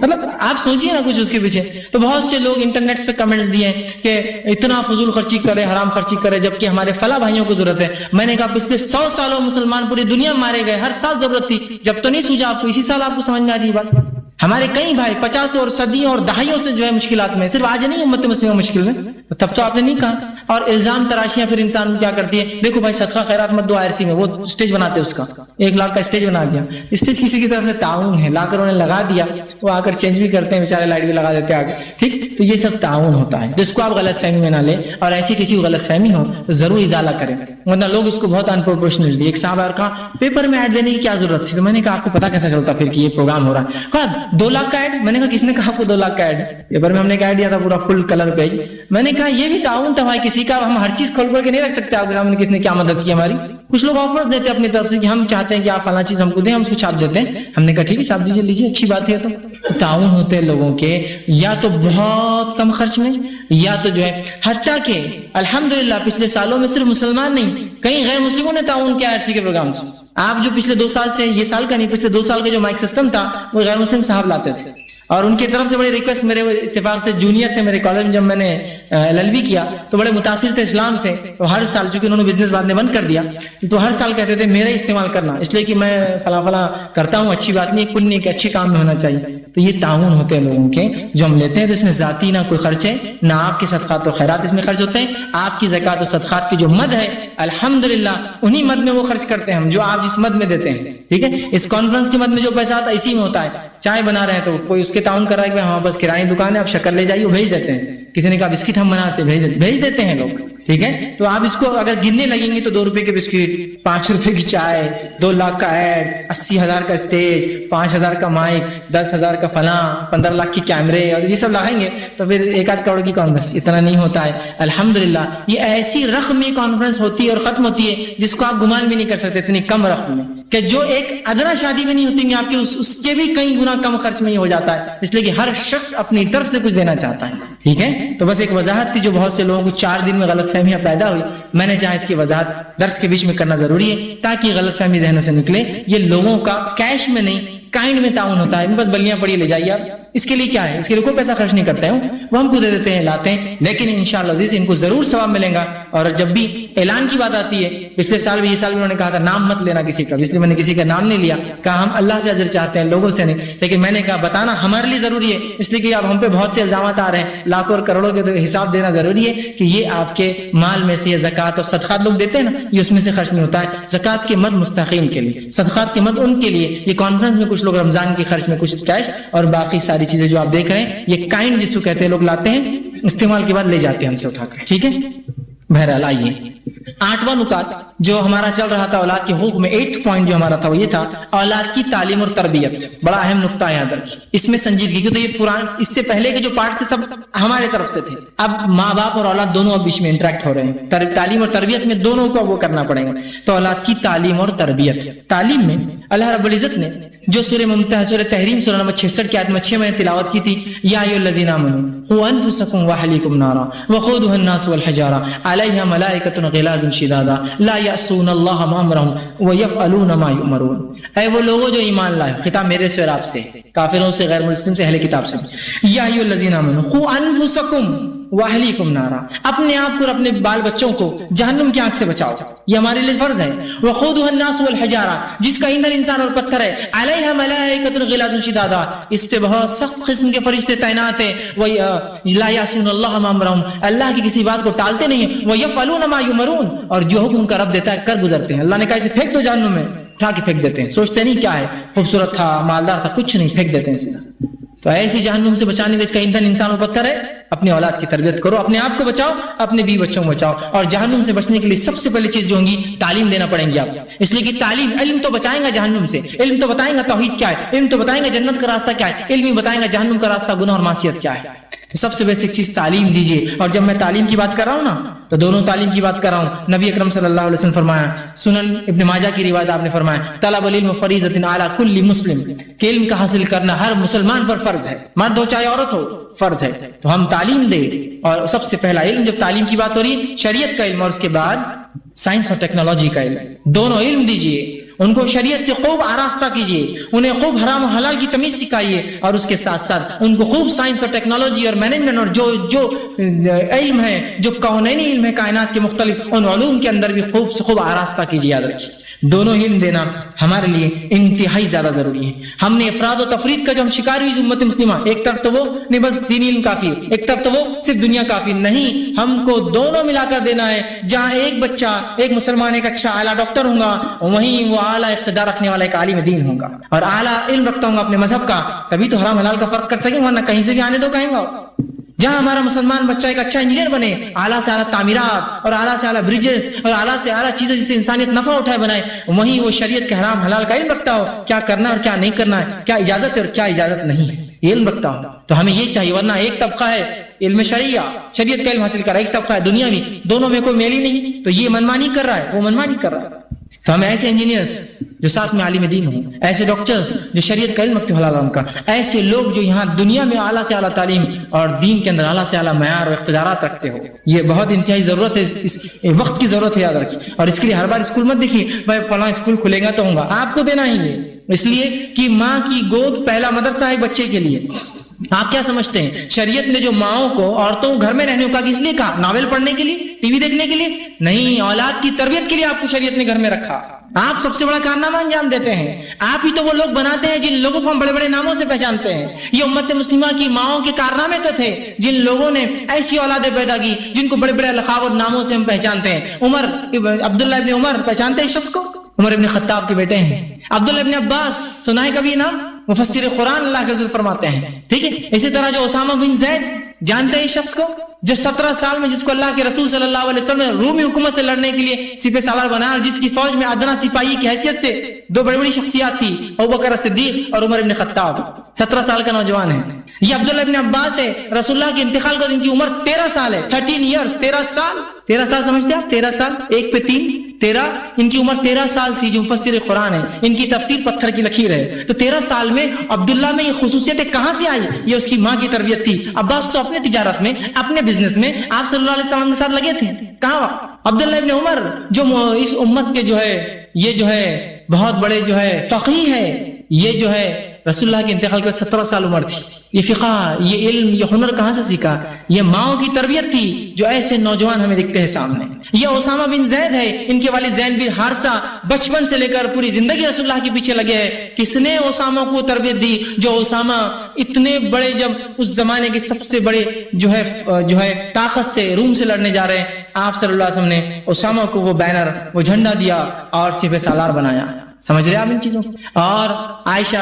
مطلب آپ سوچیے نا کچھ اس کے پیچھے. تو بہت سے لوگ انٹرنیٹ پہ کمنٹس دیے کہ اتنا فضول خرچی کرے, حرام خرچی کرے, جبکہ ہمارے فلاں بھائیوں کو ضرورت ہے. میں نے کہا پچھلے 100 سالوں مسلمان پوری دنیا میں مارے گئے, ہر سال ضرورت تھی, جب تو نہیں سوچا آپ کو, اسی سال آپ کو سمجھ میں آ رہی بات. ہمارے کئی بھائی 50 اور صدیوں اور دہائیوں سے جو ہے مشکلات میں, صرف آج نہیں امت مسلمہ مشکل میں, تب تو آپ نے نہیں کہا. اور الزام تراشیاں پھر انسان کیا کرتی ہے, دیکھو بھائی صدقہ خیرات مت دو IRC میں, وہ اسٹیج بناتے اس کا 1 لاکھ کا اسٹیج بنا دیا. اسٹیج کسی کی طرف سے تعاون ہے, لا کر انہیں لگا دیا, وہ آ کر چینج بھی کرتے ہیں بیچارے, لائٹ بھی لگا دیتے ہیں آگے, ٹھیک. تو یہ سب تعاون ہوتا ہے, جس کو آپ غلط فہمی میں نہ لیں, اور ایسی کسی کو غلط فہمی ہو تو ضرور ازالہ کریں, ورنہ لوگ اس کو بہت انپروپورشنل دی. ایک صاحب اور کہا پیپر میں ایڈ دینے کی کیا ضرورت تھی, تو میں نے کہا آپ کو پتا کیسا چلتا پھر کہ یہ پروگرام ہو رہا ہے. کہا 2 لاکھ کا ایڈ, میں نے کہا کس نے کہا آپ کو 2 لاکھ کا ایڈ, پیپر میں ہم نے ایڈ دیا تھا پورا فل کلر پیج. میں نے کہا یہ بھی تعاون تھا بھائی کسی کا, ہم ہر چیز کھول کر کے نہیں رکھ سکتے آپ کے سامنے کس نے کیا مدد کی ہماری. کچھ لوگ آفرز دیتے ہیں اپنی طرف سے کہ ہم چاہتے ہیں کہ آپ فلاں چیز ہم کو دیں, ہم اس کو چھاپ دیتے ہیں. ہم نے کہا ٹھیک ہے چھاپ دیجیے, لیجیے, اچھی بات ہے. تو تعاون ہوتے ہیں لوگوں کے, یا تو بہت کم خرچ میں, یا تو جو ہے حتیٰ کہ الحمدللہ پچھلے سالوں میں صرف مسلمان نہیں, کئی غیر مسلموں نے تعاون کیا IRC کے پروگرام سے. آپ جو پچھلے 2 سال سے, یہ سال کا نہیں, پچھلے 2 سال کا جو مائک سسٹم تھا وہ غیر مسلم صاحب لاتے تھے, اور ان کی طرف سے بڑی ریکویسٹ, میرے اتفاق سے جونیئر تھے میرے کالج میں جب میں نے LLB کیا, تو بڑے متاثر تھے اسلام سے. تو ہر سال, چونکہ انہوں نے بزنس بعد میں بند کر دیا, تو ہر سال کہتے تھے میرا استعمال کرنا, اس لیے کہ میں فلاں فلاں کرتا ہوں, اچھی بات نہیں, کل نہیں کہ اچھے کام میں ہونا چاہیے. تو یہ تعاون ہوتے ہیں لوگوں کے جو ہم لیتے ہیں, تو اس میں ذاتی نہ کوئی خرچ ہے, نہ آپ کے صدقات و خیرات اس میں خرچ ہوتے ہیں. آپ کی زکات و صدقات کی جو مد ہے الحمدللہ انہی مد میں وہ خرچ کرتے ہیں ہم, جو آپ جس مد میں دیتے ہیں, ٹھیک ہے. اس کانفرنس کی مد میں جو پیسہ آتا ہے اسی میں ہوتا ہے. چائے بنا رہے ہیں تو کوئی اس کے تعاون کر رہا ہے کہ ہمارے پاس کرانی دکان ہے, آپ شکر لے جائیے, وہ بھیج دیتے ہیں. کسی نے کہا بسکٹ ہم بناتے ہیں, بھیج دیتے ہیں لوگ, ٹھیک ہے. تو آپ اس کو اگر گننے لگیں گے تو 2 روپے کے بسکٹ, 5 روپے کی چائے, 2 لاکھ کا ایڈ, 80,000 کا اسٹیج, 5,000 کا مائک, 10,000 کا فلاں, 15 لاکھ کی کیمرے, اور یہ سب لگائیں گے تو پھر 1-8 کروڑ کی کانفرنس, اتنا نہیں ہوتا ہے. الحمدللہ یہ ایسی رقم میں کانفرنس ہوتی ہے اور ختم ہوتی ہے جس کو آپ گمان بھی نہیں کر سکتے, اتنی کم رقم میں, کہ جو ایک ادنا شادی میں نہیں ہوتی آپ کی, اس کے بھی کئی گنا کم خرچ میں ہی ہو جاتا ہے, اس لیے کہ ہر شخص اپنی طرف سے کچھ دینا چاہتا ہے, ٹھیک ہے. تو بس ایک وضاحت تھی جو بہت سے لوگوں کو 4 دن میں غلط فہمیاں پیدا ہوئی, میں نے چاہا اس کی وضاحت درس کے بیچ میں کرنا ضروری ہے تاکہ غلط فہمی ذہنوں سے نکلے. یہ لوگوں کا کیش میں نہیں, کائنڈ میں تعاون ہوتا ہے. بس بلیاں پڑی لے جائیے آپ, اس کے لیے کیا ہے, اس کے لیے کوئی پیسہ خرچ نہیں کرتے ہیں, وہ ہم کو دے دیتے ہیں, لاتے ہیں. لیکن انشاءاللہ عزیز ان کو ضرور ثواب ملے گا. اور جب بھی اعلان کی بات آتی ہے, پچھلے سال بھی یہ سال بھی انہوں نے کہا تھا نام مت لینا کسی کا, اس لیے میں نے کسی کا نام نہیں لیا, کہا ہم اللہ سے اجر چاہتے ہیں لوگوں سے نہیں. لیکن میں نے کہا بتانا ہمارے لیے ضروری ہے, اس لیے کہ اب ہم پہ بہت سے الزامات آ رہے ہیں, لاکھوں اور کروڑوں کے تو حساب دینا ضروری ہے کہ یہ آپ کے مال میں سے یہ زکوٰۃ اور صدقات لوگ دیتے ہیں نا, یہ اس میں سے خرچ نہیں ہوتا ہے. زکوٰۃ کے مد مستحقین کے لیے, صدقات کے مد ان کے لیے. یہ کانفرنس میں کچھ لوگ رمضان کے خرچ میں کچھ کیش اور باقی ساری چیزیں جو آپ دیکھ رہے ہیں یہ کائنڈ جس کو کہتے ہیں لوگ لاتے ہیں, استعمال کے بعد لے جاتے ہیں ہم سے اٹھا کر. ٹھیک ہے, بہرحال آئیے 8واں نکات جو ہمارا چل رہا تھا اولاد کے حقوق میں, 8 پوائنٹ جو ہمارا تھا وہ یہ تھا اولاد کی تعلیم اور تربیت. بڑا اہم نقطہ ہے ادھر, اس میں سنجیدگی, کیونکہ یہ پرانا اس سے پہلے کے جو پارٹ تھے سب ہمارے طرف سے تھے, اب ماں باپ اور اولاد دونوں اب بیچ میں انٹریکٹ ہو رہے ہیں. تعلیم اور تربیت میں دونوں کو وہ کرنا پڑے گا. تو اولاد کی تعلیم اور تربیت, تعلیم میں اللہ رب العزت نے جو سورہ ممتحنہ سورہ تحریم سورہ نمبر 66 کی آیت میں 6 میں نے تلاوت کی تھی, یا ایھا الذین آمنوا قوا انفسکم واہلیکم نارا وقودھا الناس والحجارہ علیہا ملائکۃ غلاظ شداد لا یعصون اللہ ما امرهم ویفعلون ما یؤمرون. اے وہ لوگوں جو ایمان لائے, خطاب میرے سے اور آپ سے, کافروں سے, غیر مسلم سے, اہل کتاب سے. یا ایھا الذین آمنوا قوا انفسکم واہلیکم نارا, اپنے آپ کو اور اپنے بال بچوں کو جہنم کی آنکھ سے بچاؤ, یہ ہمارے لیے فرض ہے. وقودھا الناس والحجارہ, جس کا ایندھن انسان اور پتھر ہے. علیہا ملائکۃ غلاظ شداد, اس پہ بہت سخت قسم کے فرشتے تعینات ہیں. لا یعصون اللہ ما امرهم, اللہ کی کسی بات کو ٹالتے نہیں ہیں. ویفعلون ما یؤمرون, اور جو حکم کا رب دیتا ہے کر گزرتے ہیں. اللہ نے کہا اسے پھینک دو جہنم میں, اٹھا کے پھینک دیتے ہیں, سوچتے نہیں کیا ہے, خوبصورت تھا, مالدار تھا, کچھ نہیں, پھینک دیتے ہیں سیدھا. تو ایسی جہنم سے بچانے کا اس کا ایندھن انسان اور پتھر ہے. اپنی اولاد کی تربیت کرو, اپنے آپ کو بچاؤ, اپنے بیوی بچوں کو بچاؤ. اور جہنم سے بچنے کے لیے سب سے پہلی چیز جو ہوگی تعلیم دینا پڑیں گی آپ, اس لیے کہ تعلیم, علم تو بچائیں گا جہنم سے, علم تو بتائیں گا توحید کیا ہے, علم تو بتائیں گا جنت کا راستہ کیا ہے, علم ہی بتائیں گا جہنم کا راستہ گناہ اور معصیت کیا ہے. تو سب سے بیسک چیز تعلیم دیجیے. اور جب میں تعلیم کی بات کر رہا ہوں نا تو دونوں تعلیم کی بات کر رہا ہوں. نبی اکرم صلی اللہ علیہ وسلم فرمایا, سنن ابن ماجہ کی روایت آپ نے فرمایا, طلب العلم فریضۃ علی کل مسلم, کہ علم کا حاصل کرنا ہر مسلمان پر فرض ہے, مرد ہو چاہے عورت ہو, فرض ہے. تو ہم تعلیم دیں, اور سب سے پہلا علم, جب تعلیم کی بات ہو رہی ہے, شریعت کا علم, اور اس کے بعد سائنس اور ٹیکنالوجی کا علم, دونوں علم دیجیے. ان کو شریعت سے خوب آراستہ کیجیے, انہیں خوب حرام و حلال کی تمیز سکھائیے, اور اس کے ساتھ ساتھ ان کو خوب سائنس اور ٹیکنالوجی اور مینجمنٹ اور جو علم ہے, جو کونینی علم ہے کائنات کے مختلف, ان علوم کے اندر بھی خوب سے خوب آراستہ کیجیے. یاد رکھیے دونوں علم دینا ہمارے لیے انتہائی زیادہ ضروری ہے. ہم نے افراد و تفرید کا جو ہم شکار ہوئی امت مسلمہ, ایک طرف تو وہ نہیں بس دینی علم کافی, ایک طرف تو وہ صرف دنیا کافی نہیں, ہم کو دونوں ملا کر دینا ہے. جہاں ایک بچہ, ایک مسلمان ایک اچھا اعلیٰ ڈاکٹر ہوگا, وہیں وہ اعلیٰ اقتدار رکھنے والا ایک عالم دین ہوگا, اور اعلیٰ علم رکھتا ہوں گا اپنے مذہب کا, تبھی تو حرام حلال کا فرق کر سکیں, ورنہ کہیں سے بھی آنے دو کہیں گا. جہاں ہمارا مسلمان بچہ ایک اچھا انجینئر بنے, اعلیٰ سے اعلیٰ تعمیرات اور اعلیٰ سے اعلیٰ بریجز اور اعلیٰ سے اعلیٰ چیزیں جس سے انسانیت نفع اٹھائے بنائے, وہیں وہ شریعت کے حرام حلال کا علم رکھتا ہو, کیا کرنا اور کیا نہیں کرنا ہے, کیا اجازت ہے اور کیا اجازت نہیں ہے, علم رکھتا ہو. تو ہمیں یہ چاہیے, ورنہ ایک طبقہ ہے علم شریعت کا علم حاصل کر رہا ہے, ایک طبقہ ہے دنیاوی, دونوں میں کوئی میل ہی نہیں, تو یہ منمانی کر رہا ہے, وہ منمانی کر رہا ہے. تو ہمیں ایسے انجینئرز جو ساتھ میں عالم دین ہوں, ایسے ڈاکٹرز جو شریعت کا علم رکھتے حلال حرام کا, ایسے لوگ جو یہاں دنیا میں اعلیٰ سے اعلیٰ تعلیم اور دین کے اندر اعلیٰ سے اعلیٰ معیار اور اقتدارات رکھتے ہو, یہ بہت انتہائی ضرورت ہے, اس وقت کی ضرورت ہے, یاد رکھیے. اور اس کے لیے ہر بار اسکول مت دیکھیے بھائی فلاں اسکول کھلے گا تو ہوں گا, آپ کو دینا ہی ہے, اس لیے کہ ماں کی گود پہلا مدرسہ ہے بچے کے لیے. آپ کیا سمجھتے ہیں, شریعت نے جو ماؤں کو, عورتوں کو گھر میں رہنے کا کس لیے کہا, ناول پڑھنے کے لیے, ٹی وی دیکھنے کے لیے نہیں, اولاد کی تربیت کے لیے آپ کو شریعت نے گھر میں رکھا. آپ سب سے بڑا کارنامہ انجام دیتے ہیں, آپ ہی تو وہ لوگ بناتے ہیں جن لوگوں کو ہم بڑے بڑے ناموں سے پہچانتے ہیں. یہ امت مسلمہ کی ماؤں کے کارنامے تو تھے جن لوگوں نے ایسی اولادیں پیدا کی جن کو بڑے بڑے القاب اور ناموں سے ہم پہچانتے ہیں. عبداللہ ابن عمر, پہچانتے ہیں شخص کو, عمر ابن خطاب کے بیٹے ہیں. عبداللہ ابن عباس, سنا ہے کبھی نام, مفسر قرآن اللہ کے رسول فرماتے ہیں. ٹھیک ہے, اسی طرح جو اسامہ بن زید, جانتے ہیں شخص کو جو 17 سال میں جس کو اللہ کے رسول صلی اللہ علیہ وسلم نے رومی حکومت سے لڑنے کے لیے سپہ سالار بنایا, اور جس کی فوج میں ادنا سپاہی کی حیثیت سے 2 بڑی بڑی شخصیات تھی, ابوبکر صدیق اور عمر ابن خطاب. 17 سال کا نوجوان ہے. یہ عبداللہ ابن عباس ہے, رسول اللہ کے انتقال کا ان کی عمر 13 سال ہے, 13 ایئرز, 13 سال سمجھتے ہیں آپ, 13 سال, 1 پہ 3, 13, ان کی عمر 13 سال تھی. جو مفسر قرآن ہے, ان کی تفسیر پتھر کی لکیر ہے. تو 13 سال میں عبداللہ میں یہ خصوصیتیں کہاں سے آئی, یہ اس کی ماں کی تربیت تھی. عباس تو اپنے تجارت میں, اپنے بزنس میں آپ صلی اللہ علیہ وسلم کے ساتھ لگے تھے, کہاں وقت. عبداللہ ابن عمر جو اس امت کے جو ہے, یہ جو ہے بہت بڑے جو ہے فقیہ ہے, یہ جو ہے رسول اللہ کے انتقال کے 17 سال عمر تھی. یہ فقہ، یہ علم، یہ ہنر کہاں سے سیکھا؟ یہ ماؤں کی تربیت تھی جو ایسے نوجوان ہمیں دکھتے ہیں سامنے. یہ اسامہ بن زید ہے، ان کے والد زید بن حارثہ بچپن سے لے کر پوری زندگی رسول اللہ کے پیچھے لگے ہیں. کس نے اسامہ کو تربیت دی؟ جو اسامہ اتنے بڑے، جب اس زمانے کے سب سے بڑے جو ہے طاقت سے روم سے لڑنے جا رہے ہیں، آپ صلی اللہ علیہ وسلم نے اسامہ کو وہ بینر، وہ جھنڈا دیا اور سپہ سالار بنایا. سمجھ رہے آپ ان چیزوں؟ اور عائشہ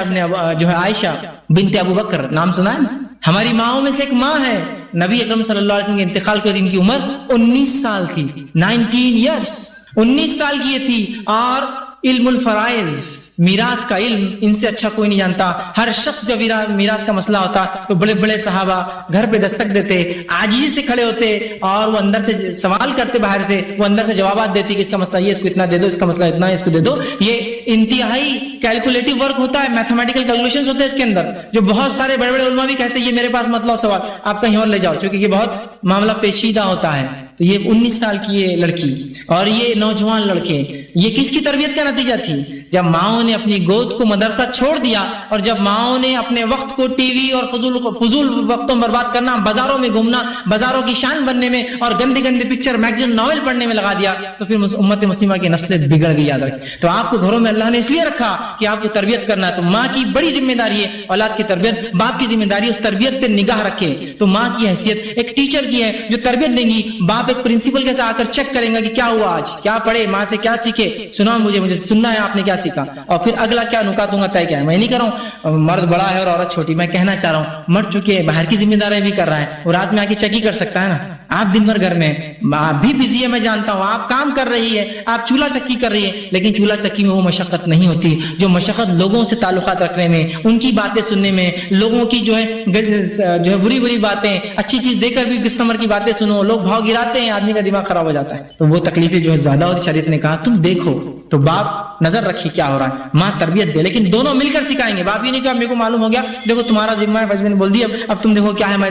عائشہ بنت ابو بکر، نام سنا ہے نا؟ ہماری ماؤں میں سے ایک ماں ہے. نبی اکرم صلی اللہ علیہ وسلم کے انتقال کے دن کی عمر 19 سال تھی. 19 سال کی یہ تھی. اور علم الفرائض، میراث کا علم، ان سے اچھا کوئی نہیں جانتا. ہر شخص جب میراث کا مسئلہ ہوتا تو بڑے بڑے صحابہ گھر پہ دستک دیتے، عاجزی سے کھڑے ہوتے اور وہ اندر سے سوال کرتے، باہر سے وہ اندر سے جوابات دیتی کہ اس کا مسئلہ یہ، اس کو اتنا دے دو، اس کا مسئلہ اتنا ہے، اس کو دے دو. یہ انتہائی کیلکولیٹو ورک ہوتا ہے، میتھمیٹیکل کیلکولیشنز ہوتے ہیں اس کے اندر، جو بہت سارے بڑے بڑے علماء بھی کہتے ہیں یہ میرے پاس مت لاؤ سوال، آپ کہیں اور لے جاؤ، چونکہ یہ بہت معاملہ پیچیدہ ہوتا ہے. تو یہ 19 سال کی یہ لڑکی اور یہ نوجوان لڑکے، یہ کس کی تربیت کا نتیجہ تھی؟ جب ماؤں نے اپنی گود کو مدرسہ چھوڑ دیا اور جب ماؤں نے اپنے وقت کو ٹی وی اور فضول وقتوں برباد کرنا، بازاروں میں گھومنا، بازاروں کی شان بننے میں اور گندے گندے پکچر، میگزین، ناول پڑھنے میں لگا دیا، تو پھر امت مسلمہ کی نسلیں بگڑ گئی. یاد رکھیں. تو آپ کو گھروں میں اللہ نے اس لیے رکھا کہ آپ کو تربیت کرنا ہے. تو ماں کی بڑی ذمہ داری ہے اولاد کی تربیت، باپ کی ذمہ داری ہے اس تربیت پہ نگاہ رکھے. تو ماں کی حیثیت ایک ٹیچر کی ہے جو تربیت دیں گی، باپ ایک پرنسپل کے ساتھ آ کر چیک کریں گا کہ کیا ہوا، آج کیا پڑھے، ماں سے کیا سیکھے، سنا مجھے سننا ہے آپ نے کیا سیکھا، اور پھر اگلا کیا نکات دوں گا طے کیا ہے. میں نہیں کر رہا ہوں مرد بڑا ہے اور عورت چھوٹی، میں کہنا چاہ رہا ہوں مرد چونکہ باہر کی ذمہ داریاں بھی کر رہا ہے، وہ رات میں آ کے چیک ہی کر سکتا ہے نا. آپ دن بھر گھر میں، آپ بھی بزی ہے، میں جانتا ہوں، آپ کام کر رہی ہے، آپ چولہا چکی کر رہی ہے، لیکن چولہا چکی میں وہ مشقت نہیں ہوتی جو مشقت لوگوں سے تعلقات رکھنے میں، ان کی باتیں سننے میں، لوگوں کی جو ہے بری باتیں، اچھی چیز دے کر بھی کسٹمر کی باتیں سنو، لوگ بھاؤ گراتے ہیں، آدمی کا دماغ خراب ہو جاتا ہے. تو وہ تکلیفیں جو ہے زیادہ ہوتی. شریعت نے کہا تم دیکھو، تو باپ نظر رکھیے کیا ہو رہا ہے، ماں تربیت دے، لیکن دونوں مل کر سکھائیں گے. باپ یہ نہیں کہا میرے کو معلوم ہو گیا، دیکھو تمہارا ذمہ ہے، بچپن نے بول دیا، اب تم دیکھو کیا ہے. میں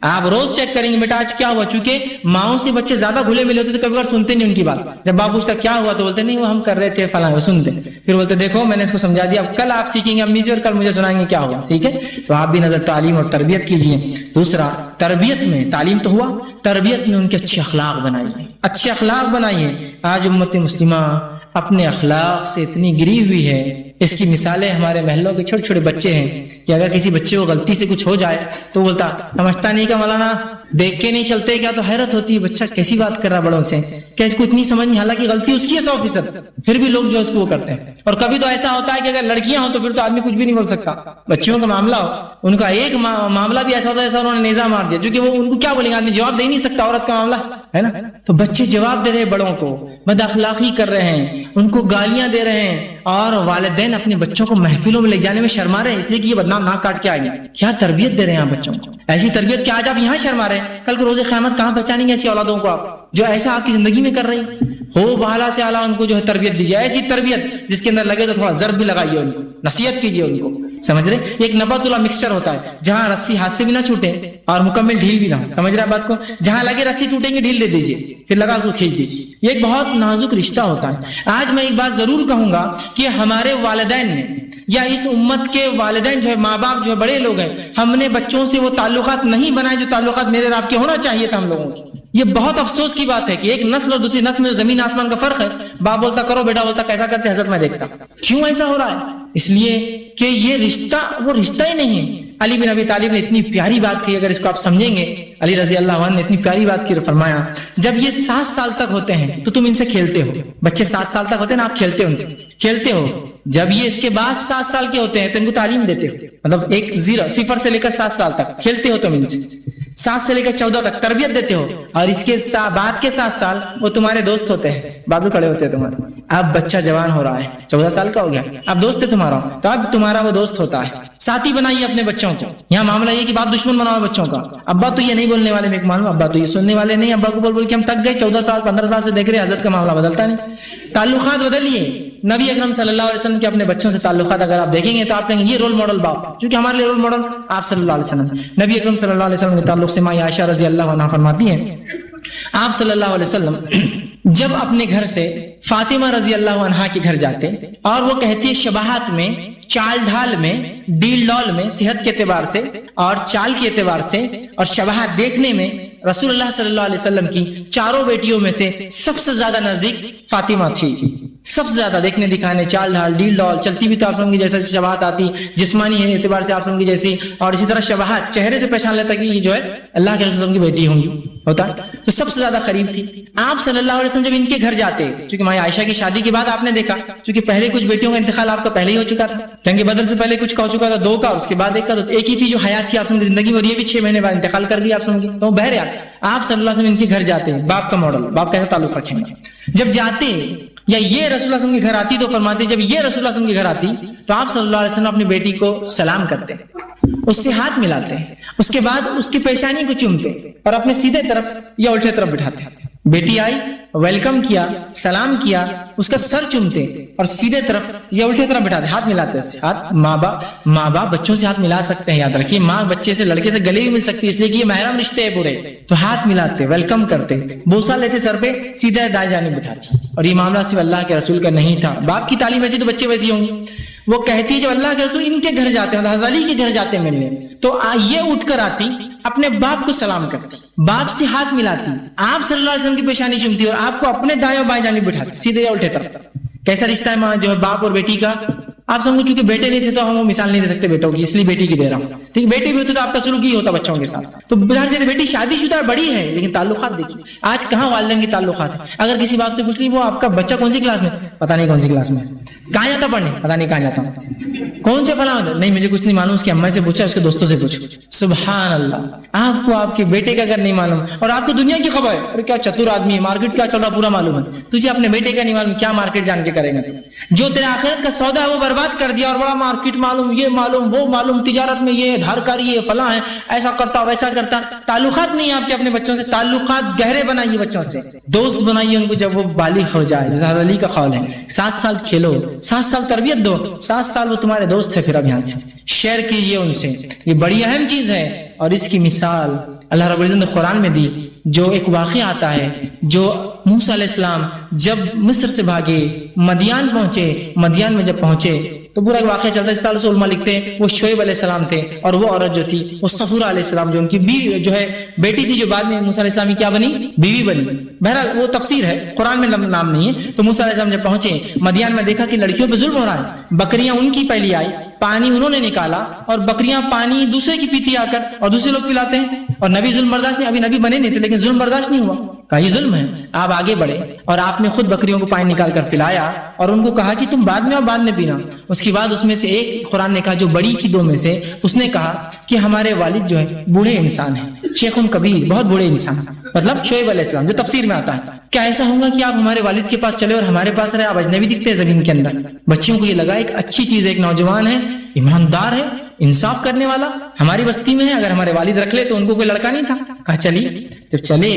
آپ روز چیک کریں گے بیٹا آج کیا ہوا، چونکہ ماؤں سے بچے زیادہ گھلے ملے ہوتے تو کبھی بار سنتے نہیں ان کی بات. جب باپ پوچھتا کیا ہوا تو بولتے نہیں وہ ہم کر رہے تھے فلاں، وہ سنتے، پھر بولتے دیکھو میں نے اس کو سمجھا دیا، اب کل آپ سیکھیں گے امی سے اور کل مجھے سنائیں گے کیا ہوا. ٹھیک ہے. تو آپ بھی نظر تعلیم اور تربیت کیجیے. دوسرا، تربیت میں، تعلیم تو ہوا، تربیت میں ان کے اچھے اخلاق بنائیے، اچھے اخلاق بنائیے. آج امت مسلمہ اپنے اخلاق سے اتنی گری ہوئی ہے. اس کی مثالیں ہمارے محلوں کے چھوٹے چھوٹے بچے ہیں کہ اگر کسی بچے کو غلطی سے کچھ ہو جائے تو بولتا سمجھتا نہیں کہ مولانا دیکھ کے نہیں چلتے کیا. تو حیرت ہوتی ہے بچہ کیسی بات کر رہا بڑوں سے، کیا اس کو اتنی سمجھ نہیں، حالانکہ غلطی اس کی ہے 100%، پھر بھی لوگ جو اس کو وہ کرتے ہیں. اور کبھی تو ایسا ہوتا ہے کہ اگر لڑکیاں ہوں تو پھر تو آدمی کچھ بھی نہیں بول سکتا. بچیوں کا معاملہ ہو، ان کا ایک معاملہ بھی ایسا ہوتا ہے جیسا انہوں نے نیزہ مار دیا، کیونکہ وہ ان کو کیا بولیں گے، آدمی جواب دے ہی نہیں سکتا. عورت کا معاملہ ہے نا. تو بچے جواب دے رہے بڑوں کو، بد اخلاقی کر رہے ہیں، ان کو گالیاں دے رہے ہیں، اور والدین اپنے بچوں کو محفلوں میں لے جانے میں شرما رہے ہیں اس لیے کہ یہ بدنام ناک کاٹ کے آئیں گے. کیا تربیت دے رہے ہیں آپ بچوں کو؟ ایسی تربیت کہ آج آپ یہاں شرما رہے ہیں، کل کو روز قیامت کہاں پہچانیں گے ایسی اولادوں کو آپ جو ایسا آپ کی زندگی میں کر رہی ہو. بالا سے اعلیٰ ان کو جو ہے تربیت دیجیے، ایسی تربیت جس کے اندر لگے تو تھوڑا ضرب بھی لگائیے، ان کو نصیحت کیجیے ان کو. سمجھ رہے؟ ایک نبات اللہ مکسچر ہوتا ہے جہاں رسی ہاتھ سے بھی نہ چھوٹے اور مکمل ڈھیل بھی نہ ہو. سمجھ رہے بات کو؟ جہاں لگے رسی ٹوٹیں گے ڈھیل دے دیجیے، پھر لگا اس کو کھینچ دیجیے. یہ ایک بہت نازک رشتہ ہوتا ہے. آج میں ایک بات ضرور کہوں گا کہ ہمارے والدین نے یا اس امت کے والدین جو ہے، ماں باپ جو ہے، بڑے لوگ ہیں، ہم نے بچوں سے وہ تعلقات نہیں بنائے جو تعلقات میرے اور آپ کے ہونا چاہیے تھا ہم لوگوں کی. یہ بہت افسوس کی بات ہے کہ ایک نسل اور دوسری نسل میں زمین آسمان کا فرق ہے. باپ بولتا کرو، بیٹا بولتا کیسا کرتے حضرت میں دیکھتا. کیوں ایسا ہو رہا ہے؟ اس لیے کہ یہ رشتہ وہ رشتہ ہی نہیں ہے. علی بن ابی طالب نے اتنی پیاری بات کی، اگر اس کو آپ سمجھیں گے، علی رضی اللہ عنہ نے اتنی پیاری بات کی، فرمایا جب یہ 7 سال تک ہوتے ہیں تو تم ان سے کھیلتے ہو. بچے 7 سال تک ہوتے ہیں نا، آپ کھیلتے ہو ان سے، کھیلتے ہو. جب یہ اس کے بعد 7 سال کے ہوتے ہیں تو ان کو تعلیم دیتے ہو، مطلب 0 سے لے کر 7 سال تک کھیلتے ہو تم ان سے، 7 سے لے کر 14 تک تربیت دیتے ہو. اور اس کے بعد کے 7 سال وہ تمہارے دوست ہوتے ہیں، بازو کھڑے ہوتے ہیں تمہارے. اب بچہ جوان ہو رہا ہے، 14 سال کا ہو گیا، اب دوست ہے تمہارا، تو اب تمہارا وہ دوست ہوتا ہے. ساتھی بنائیے اپنے بچوں کو. یہاں معاملہ یہ کہ باپ دشمن بناؤ بچوں کا. ابا تو یہ نہیں بولنے والے، میں معلوم ابا تو یہ سننے والے نہیں، ابا کو بول کے ہم تک گئے، 14 سال 15 سال سے دیکھ رہے حضرت کا معاملہ بدلتا نہیں. تعلقات بدلیے. نبی اکرم صلی اللہ علیہ وسلم کے اپنے بچوں سے تعلقات اگر آپ دیکھیں گے تو آپ کہیں گے یہ رول ماڈل باپ، کیونکہ ہمارے لیے رول ماڈل آپ صلی اللہ علیہ وسلم. نبی اکرم صلی اللہ علیہ وسلم کے تعلق سے ماں عائشہ رضی اللہ عنہا فرماتی ہیں آپ صلی اللہ علیہ وسلم جب اپنے گھر سے فاطمہ رضی اللہ عنہا کے گھر جاتے اور وہ کہتی ہے شباہت میں چال ڈھال میں، ڈیل ڈال میں، صحت کے اعتبار سے اور چال کے اعتبار سے اور شباہت دیکھنے میں رسول اللہ صلی اللہ علیہ وسلم کی چاروں بیٹیوں میں سے سب سے زیادہ نزدیک فاطمہ تھی. سب سے زیادہ دیکھنے دکھانے، چال ڈھال، ڈیل ڈال، چلتی بھی تو آپ کی جیسا شباہت آتی، جسمانی اعتبار سے آپ کی جیسی، اور اسی طرح شباہت چہرے سے پہچان لیتا کہ یہ جو ہے اللہ کے رسول کی بیٹی ہوں گی ہوتا، تو سب سے زیادہ قریب تھی. آپ صلی اللہ علیہ وسلم جب ان کے گھر جاتے، چونکہ ماں عائشہ کی شادی کے بعد آپ نے دیکھا، چونکہ پہلے کچھ بیٹیوں کا انتقال آپ کا پہلے ہی ہو چکا تھا، جنگ بدر سے پہلے کچھ کا ہو چکا تھا، 2 کا، اس کے بعد 1 کا، تو ایک ہی تھی جو حیات تھی آپ کی زندگی میں، اور یہ بھی 6 مہینے بعد انتقال کر گئی آپ سمجھیں. تو بہرحال آپ صلی اللہ علیہ وسلم ان کے گھر جاتے، باپ کا ماڈل، باپ کیسا تعلق رکھیں گے. جب جاتے یا یہ رسول اللہ صلی اللہ علیہ وسلم کے گھر آتی تو فرماتے جب یہ رسول اللہ صلی اللہ علیہ وسلم کے گھر آتی تو آپ صلی اللہ علیہ وسلم اپنی بیٹی کو سلام کرتے، اس سے ہاتھ ملاتے، اس کے بعد اس کی پیشانی کو چومتے اور اپنے سیدھے طرف یا الٹے طرف بٹھاتے. بیٹی آئی، ویلکم کیا، سلام کیا، اس کا سر چومتے اور سیدھے طرف یا الٹے طرف بٹھاتے، ہاتھ ملاتے. اس سے ہاتھ ماں باپ بچوں سے ہاتھ ملا سکتے ہیں، یاد رکھیے، ماں بچے سے، لڑکے سے گلے بھی مل سکتی ہے، اس لیے کہ یہ محرم رشتے ہیں پورے. تو ہاتھ ملاتے، ویلکم کرتے، بوسا لیتے سر پہ، سیدھے دائیں جانب بٹھاتی. اور یہ معاملہ صرف اللہ کے رسول کا نہیں تھا، باپ کی تعلیم ایسی تو بچے ویسی ہوں گے. وہ کہتی ہے جب اللہ کے رسول ان کے گھر جاتے ہیں، حضرت علی کے گھر جاتے ہیں ملنے، تو یہ اٹھ کر آتی، اپنے باپ کو سلام کرتی، باپ سے ہاتھ ملاتی، آپ صلی اللہ علیہ وسلم کی پیشانی چومتی اور آپ کو اپنے دائیں اور بائیں جانب بٹھاتی، سیدھے یا الٹے طرف. کیسا رشتہ ہے ماں جو ہے باپ اور بیٹی کا. آپ سمجھو چونکہ بیٹے نہیں تھے تو ہم وہ مثال نہیں دے سکتے بیٹوں کی، اس لیے بیٹی کی دے رہا ہوں. ٹھیک، بیٹی بھی ہوتی تو آپ کا سلوک ہی ہوتا بچوں کے ساتھ. تو بظاہر سے بیٹی شادی شدہ بڑی ہے، لیکن تعلقات دیکھیے آج کہاں والدین کی تعلقات ہیں. اگر کسی باپ سے پوچھ لی وہ آپ کا بچہ کون سی کلاس میں، پتہ نہیں کون سی کلاس میں، کہاں جاتا پڑھنے، پتہ نہیں کہاں جاتا ہوں، کون سے فلاں، نہیں مجھے کچھ نہیں معلوم، اس کی اما سے پوچھا، اس کے دوستوں سے پوچھو. سبحان اللہ، آپ کو آپ کے بیٹے کا اگر نہیں معلوم اور آپ کو دنیا کی خبر ہے، ارے کیا چتر آدمی ہے، مارکیٹ کیا چل رہا پورا معلوم ہے، تجھے اپنے بیٹے کا نہیں معلوم، کیا مارکیٹ جان کے کرے گا. جو تیرا آخرت کا سودا ہے وہ برباد کر دیا، اور بڑا مارکیٹ معلوم، یہ معلوم، وہ معلوم، تجارت میں یہ دھار کاری ہے، فلاں ہے، ایسا کرتا ویسا کرتا. تعلقات نہیں آپ کے اپنے بچوں سے، تعلقات گہرے بنائیے بچوں سے، دوست بنائیے ان کو جب وہ بالغ ہو جائے. جیسے حضرت علی کا قول ہے 7 سال کھیلو، 7 سال تربیت دو، 7 سال وہ تمہارے دوست ہے، پھر اب یہاں سے شیئر کیجیے ان سے. یہ بڑی اہم چیز ہے، اور اس کی مثال اللہ رب العزت نے قرآن میں دی. جو ایک واقعہ آتا ہے، جو موسیٰ علیہ السلام جب مصر سے بھاگے مدین پہنچے، مدین میں جب پہنچے تو پورا ایک واقعہ چلتا ہے. اس طرح سے علماء لکھتے ہیں وہ شعیب علیہ السلام تھے، اور وہ عورت جو تھی وہ صفورہ علیہ السلام جو ان کی بیوی جو ہے بیٹی تھی، جو بعد میں موسیٰ علیہ السلام کی کیا بنی، بیوی بنی. بہرحال وہ تفسیر ہے، قرآن میں نام نہیں ہے. تو موسیٰ علیہ السلام جب پہنچے مدین میں دیکھا کہ لڑکیوں پہ ظلم ہو رہا ہے، بکریاں ان کی پہلی آئی، پانی انہوں نے نکالا، اور بکریاں پانی دوسرے کی پیتی آ کر، اور دوسرے لوگ پلاتے ہیں، اور نبی ظلم برداشت نہیں، ابھی نبی بنے نہیں تھے لیکن ظلم برداشت نہیں ہوا. کہا یہ ظلم ہے، آپ آگے بڑھے اور آپ نے خود بکریوں کو پانی نکال کر پلایا، اور ان کو کہا کہ تم بعد میں اور بعد میں پینا. اس کے بعد اس میں سے ایک قرآن نے کہا جو بڑی کی 2 میں سے، اس نے کہا کہ ہمارے والد جو ہے بوڑھے انسان ہیں، شیخ کبیر، بہت بوڑھے انسان، مطلب شعیب علیہ السلام، جو تفسیر میں آتا ہے. کیا ایسا ہوگا کہ آپ ہمارے والد کے پاس چلے اور ہمارے پاس رہے، آپ اجنبی دکھتے ہیں زمین کے اندر. بچیوں کو یہ لگا ایک اچھی چیز ہے، ایک نوجوان ہے، ایماندار ہے، انصاف کرنے والا، ہماری بستی میں ہے، اگر ہمارے والد رکھ لے تو ان کو کوئی لڑکا نہیں تھا. کہا چلیے. جب چلے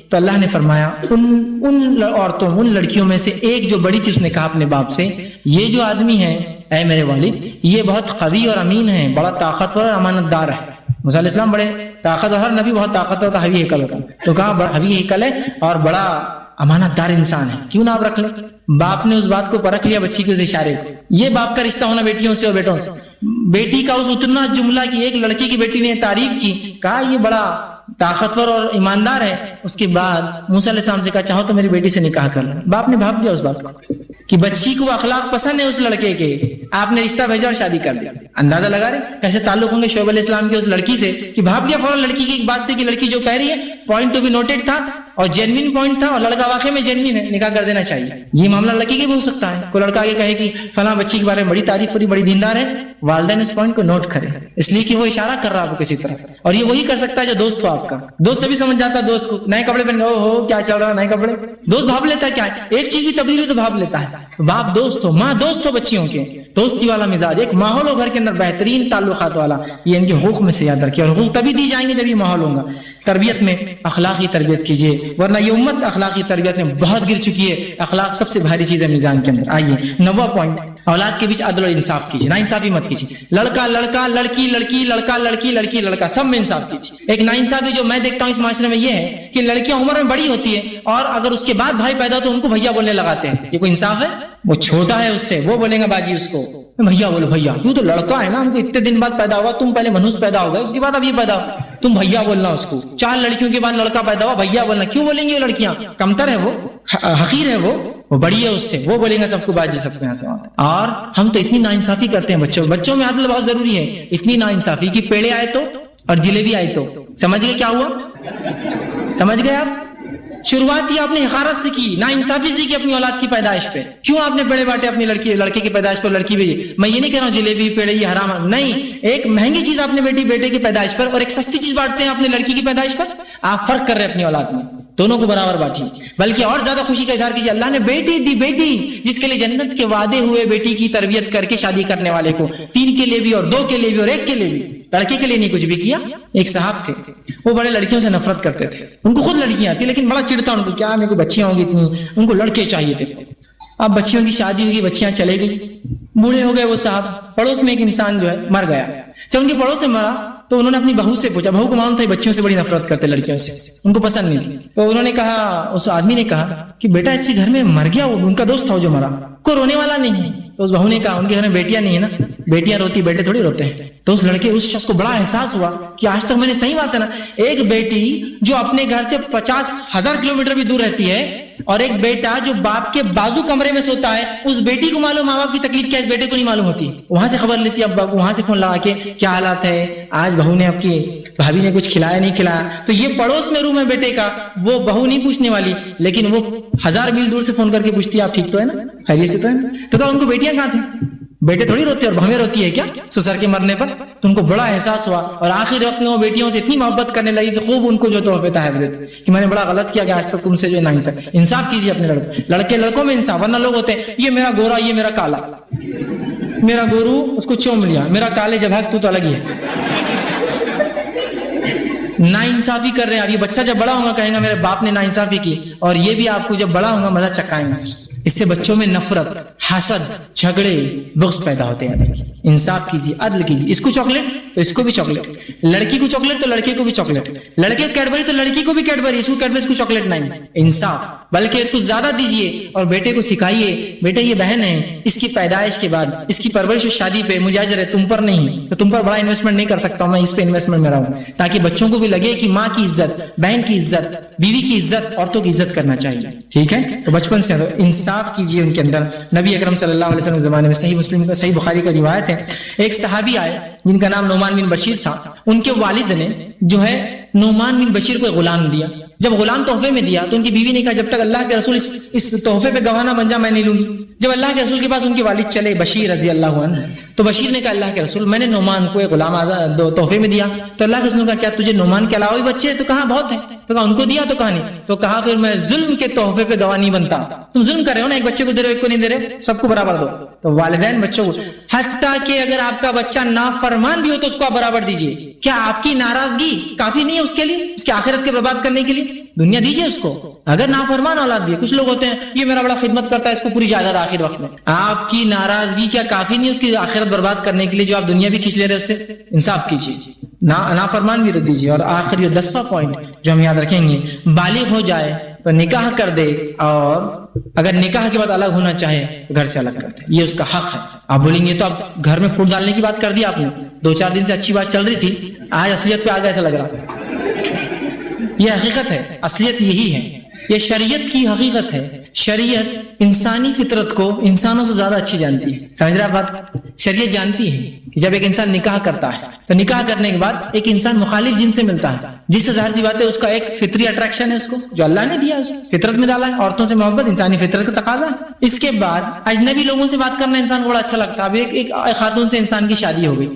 تو اللہ نے فرمایا ان عورتوں، ان لڑکیوں میں سے ایک جو بڑی تھی، اس نے کہا اپنے باپ سے، یہ جو آدمی ہے اے میرے والد، یہ بہت قوی اور امین ہے، بڑا طاقتور اور امانت دار ہے. موسیٰ علیہ السلام بڑے طاقتور، ہر نبی بہت طاقتور ہوتا، حوی ہیکل ہوتا، تو کہا حوی ہیکل ہے اور بڑا امانت دار انسان ہے، کیوں نہ آپ رکھ لیں. باپ نے اس بات کو پرکھ لیا بچی کے اس اشارے کو. یہ باپ کا رشتہ ہونا بیٹیوں سے اور بیٹوں سے. بیٹی کا اس اتنا جملہ کی ایک لڑکی کی بیٹی نے تعریف کی، کہا یہ بڑا طاقتور اور ایماندار ہے. اس کے بعد موسیٰ علیہ السلام سے کہا چاہو تو میری بیٹی سے نکاح کر لو. باپ نے بھاپ دیا اس بات کو کہ بچی کو اخلاق پسند ہے اس لڑکے کے، آپ نے رشتہ بھیجا اور شادی کر دیا. اندازہ لگا رہے کیسے تعلق ہوں گے شعیب علیہ السلام کے اس لڑکی سے کہ بھاپ دیا فوراً لڑکی کی ایک بات سے کہ لڑکی جو کہہ رہی ہے پوائنٹ ٹو بی نوٹڈ تھا اور جینوین پوائنٹ تھا، اور لڑکا واقعی میں جینوین ہے، نکاح کر دینا چاہیے. یہ معاملہ لڑکی کے بھی ہو سکتا ہے. کوئی لڑکا آگے کہے کہ فلاں بچی کے بارے میں بڑی تعریف ہو رہی، بڑی دیندار ہے، والدین اس پوائنٹ کو نوٹ کرے، اس لیے کہ وہ اشارہ کر رہا ہے آپ کو کسی طرف. اور یہ وہی کر سکتا ہے جو دوست ہو آپ کا. دوست سے بھی سمجھ جاتا ہے، دوست کو نئے کپڑے پہن گئے، ہو کیا چل رہا ہے نئے کپڑے، دوست بھاپ لیتا ہے کیا ہے، ایک چیز بھی تبدیل ہو تو بھاپ لیتا ہے. باپ دوست ہو، ماں دوست ہو، بچیوں کے دوستی والا مزاج، ایک ماحول ہو گھر کے اندر بہترین تعلقات والا، یہ ان کے حقوق میں سے یاد رکھیے. اور حقوق تبھی دی جائیں گے جب یہ ماحول ہوگا. تربیت میں اخلاقی تربیت کیجیے، ورنہ یہ امت اخلاقی تربیت میں بہت گر چکی ہے. اخلاق سب سے بھاری چیز ہے میزان کے اندر. آئیے 90واں پوائنٹ، اولاد کے بیچ عدل اور انصاف کیجیے، نا انصافی مت کیجیے. لڑکا لڑکا، لڑکی لڑکی، لڑکا لڑکی، لڑکی لڑکا، سب میں انصاف کیجیے. ایک نا انصافی جو میں دیکھتا ہوں اس معاشرے میں یہ ہے کہ لڑکیاں عمر میں بڑی ہوتی ہے اور اگر اس کے بعد بھائی پیدا ہو تو ان کو بھیا بولنے لگاتے ہیں. یہ کوئی انصاف ہے؟ وہ چھوٹا ہے اس سے، وہ بولیں گا باجی اس کو. بھیا بولو بھیا، تو لڑکا ہے نا، ہم کو اتنے دن بعد پیدا ہوا، تم پہلے منوس پیدا ہو گئے، اس کے بعد اب یہ پیدا ہو، تم بھیا بولنا اس کو. 4 لڑکیوں کے بعد لڑکا پیدا ہوا، بھیا بولنا. کیوں بولیں گے یہ لڑکیاں؟ کمتر ہے وہ، حقیر ہے وہ بڑی ہے اس سے، وہ بولیں گے سب کو باجی سب کو یہاں سے. اور ہم تو اتنی ناانصافی کرتے ہیں بچوں میں عدل بہت ضروری ہے. اتنی ناانصافی کہ پیڑے آئے تو اور جلیبی آئی تو. سمجھ گئے کیا ہوا؟ سمجھ گئے آپ؟ شروعات ہی آپ نے حقارت سے کی، ناانصافی سے کی اپنی اولاد کی پیدائش پہ. کیوں آپ نے پیڑے بانٹے اپنی لڑکے کی پیدائش پر؟ لڑکی بھیجی. میں یہ نہیں کہہ رہا ہوں جلیبی پیڑے یہ حرام نہیں، ایک مہنگی چیز آپ نے بیٹے کی پیدائش پر اور ایک سستی چیز بانٹتے ہیں اپنی لڑکی کی پیدائش پر. آپ فرق کر رہے ہیں اپنی اولاد میں، دونوں کو برابر بانٹیے. بلکہ اور زیادہ خوشی کا اظہار کیجیے، اللہ نے بیٹی دی، بیٹی جس کے لیے جنت کے وعدے ہوئے، بیٹی کی تربیت کر کے شادی کرنے والے کو 3 کے لیے بھی اور 2 کے لیے بھی اور 1 کے لیے بھی، لڑکے کے لیے نہیں کچھ بھی کیا. ایک صاحب تھے، وہ بڑے لڑکیوں سے نفرت کرتے تھے. ان کو خود لڑکیاں تھیں لیکن بڑا چڑتا ان کو، کیا میرے کو بچیاں ہوں گی اتنی، ان کو لڑکے چاہیے تھے. اب بچیوں کی شادی ہوئی، بچیاں چلے گئی، بوڑھے ہو گئے وہ صاحب. پڑوس میں ایک انسان جو ہے مر گیا. جب ان کے پڑوس سے مرا تو انہوں نے اپنی بہو سے پوچھا، بہو کو معلوم تھا بچیوں سے بڑی نفرت کرتے، لڑکیوں سے ان کو پسند نہیں تھی. تو انہوں نے کہا، اس آدمی نے کہا کہ بیٹا اس کے گھر میں مر گیا، وہ ان کا دوست تھا جو مرا، کو رونے والا نہیں ہے. تو اس بہو نے کہا ان کے گھر میں بیٹیاں نہیں ہے نا، بیٹیاں روتی بیٹے تھوڑی روتے ہیں. تو اس شخص کو بڑا احساس ہوا کہ آج تک میں نے، صحیح بات ہے نا، ایک بیٹی جو اپنے گھر سے 50,000 کلومیٹر بھی دور رہتی ہے اور ایک بیٹا جو باپ کے بازو کمرے میں سوتا ہے، اس بیٹی کو معلوم ماں باپ کی تکلیف کیا، اس بیٹے کو نہیں معلوم ہوتی. وہاں سے خبر لیتی ہے، اب وہاں سے فون لگا کے کیا حالات ہے، آج بہو نے، آپ کی بھابھی نے کچھ کھلایا نہیں کھلایا. تو یہ پڑوس میں روم ہے بیٹے کا، وہ بہو نہیں پوچھنے والی، لیکن وہ 1000 میل دور سے فون کر کے پوچھتی ہے آپ ٹھیک تو ہے نا، خیریت سے تو ہے نا. تو کہا ان کو بیٹیاں کہاں تھیں؟ بیٹے تھوڑی روتے اور بہویں روتی ہے کیا سسر کے مرنے پر؟ تو ان کو بڑا احساس ہوا اور آخر وقت میں وہ بیٹیوں سے اتنی محبت کرنے لگی کہ خوب ان کو جو تحفے تحائف دیتے کہ میں نے بڑا غلط کیا کہ آج تک تم سے جو انصاف کیجیے اپنے لڑکوں میں انصاف. ورنہ لوگ ہوتے ہیں یہ میرا گورا یہ میرا کالا، میرا گورو اس کو چوم لیا، میرا کالے جبھاگ تو الگ ہی ہے. ناانصافی کر رہے ہیں آپ. یہ بچہ جب بڑا ہوگا کہیں گا میرے باپ نے ناانصافی کی، اور یہ بھی آپ کو جب بڑا ہوگا مزہ چکائیں گے. اس سے بچوں میں نفرت، حسد، جھگڑے، بغض پیدا ہوتے ہیں. انصاف کیجیے، عدل کیجیے. اس کو چاکلیٹ تو اس کو بھی چاکلیٹ، لڑکی کو چاکلیٹ تو لڑکے کو بھی چاکلیٹ، لڑکے کو کیڈبری تو لڑکی کو بھی کیڈبری، اس کو کیڈبری اس کو چاکلیٹ نہیں. انصاف، بلکہ اس کو زیادہ دیجیے اور بیٹے کو سکھائیے، بیٹا یہ بہن ہے، اس کی پیدائش کے بعد اس کی پرورش و شادی پہ مجھے اجر ہے، تم پر نہیں. تو تم پر بڑا انویسٹمنٹ نہیں کر سکتا ہوں میں، اس پہ انویسٹمنٹ میرا ہوں، تاکہ بچوں کو بھی لگے کہ ماں کی عزت، بہن کی عزت، بیوی کی عزت، عورتوں کی عزت کرنا چاہیے. ٹھیک ہے، تو بچپن سے انصاف کیجیے ان کے اندر. نبی اکرم صلی اللہ علیہ وسلم کے زمانے میں صحیح مسلم کا، صحیح بخاری کا روایت ہے، ایک صحابی آئے جن کا نام نعمان بن بشیر تھا. ان کے والد نے جو ہے نعمان بن بشیر کو غلام دیا. جب غلام تحفے میں دیا تو ان کی بیوی نے کہا جب تک اللہ کے رسول اس تحفے پہ گواہ نہ بن جا میں نہیں لوں گی. جب اللہ کے رسول کے پاس ان کے والد چلے بشیر رضی اللہ عنہ، تو بشیر نے کہا اللہ کے رسول میں نے نعمان کو ایک غلام تحفے میں دیا. تو اللہ کے رسول نے کہا کیا تجھے نعمان کے علاوہ بھی بچے ہیں؟ تو کہا بہت ہیں. تو کہا ان کو دیا؟ تو کہا نہیں. تو کہا پھر میں ظلم کے تحفے پہ گواہ نہیں بنتا. تم ظلم کر رہے ہو نا، ایک بچے کو دے رہے ہو ایک کو نہیں دے رہے، سب کو برابر دو. تو والدین بچوں کو، حتیٰ کہ اگر آپ کا بچہ نافرمان بھی ہو تو اس کو آپ برابر دیجیے. کیا آپ کی ناراضگی کافی نہیں ہے اس کے لیے، اس کی آخرت کے برباد کرنے کے لیے؟ دنیا دیجیے اس کو. اگر نافرمان اولاد بھی ہے، کچھ لوگ ہوتے ہیں یہ میرا بڑا خدمت کرتا ہے اس کو پوری جائیداد آخر وقت میں. آپ کی ناراضگی کیا کافی نہیں ہے اس کی آخرت برباد کرنے کے لیے جو آپ دنیا بھی کھینچ لے رہے اس سے؟ انصاف کیجیے، نافرمان بھی رکھ دیجیے. اور آخر یہ 10واں پوائنٹ جو ہم یاد رکھیں گے، بالغ ہو جائے تو نکاح کر دے، اور اگر نکاح کے بعد الگ ہونا چاہے تو گھر سے الگ کر دے، یہ اس کا حق ہے. آپ بولیں گے تو اب گھر میں پھوٹ ڈالنے کی بات کر دی آپ نے، 2-4 دن سے اچھی بات چل رہی تھی، آج اصلیت پہ آ گیا ایسا لگ رہا. یہ حقیقت ہے، اصلیت یہی ہے، یہ شریعت کی حقیقت ہے. شریعت انسانی فطرت کو انسانوں سے زیادہ اچھی جانتی ہے. سمجھ رہے آپ بات؟ شریعت جانتی ہے کہ جب ایک انسان نکاح کرتا ہے تو نکاح کرنے کے بعد ایک انسان مخالف جن سے ملتا ہے، جس سے ظاہر سی بات ہے اس کا ایک فطری اٹریکشن ہے، اس کو جو اللہ نے دیا، اس فطرت میں ڈالا ہے، عورتوں سے محبت انسانی فطرت کا تقاضا ہے. اس کے بعد اجنبی لوگوں سے بات کرنا انسان کو بڑا اچھا لگتا ہے. اب ایک خاتون سے انسان کی شادی ہو گئی،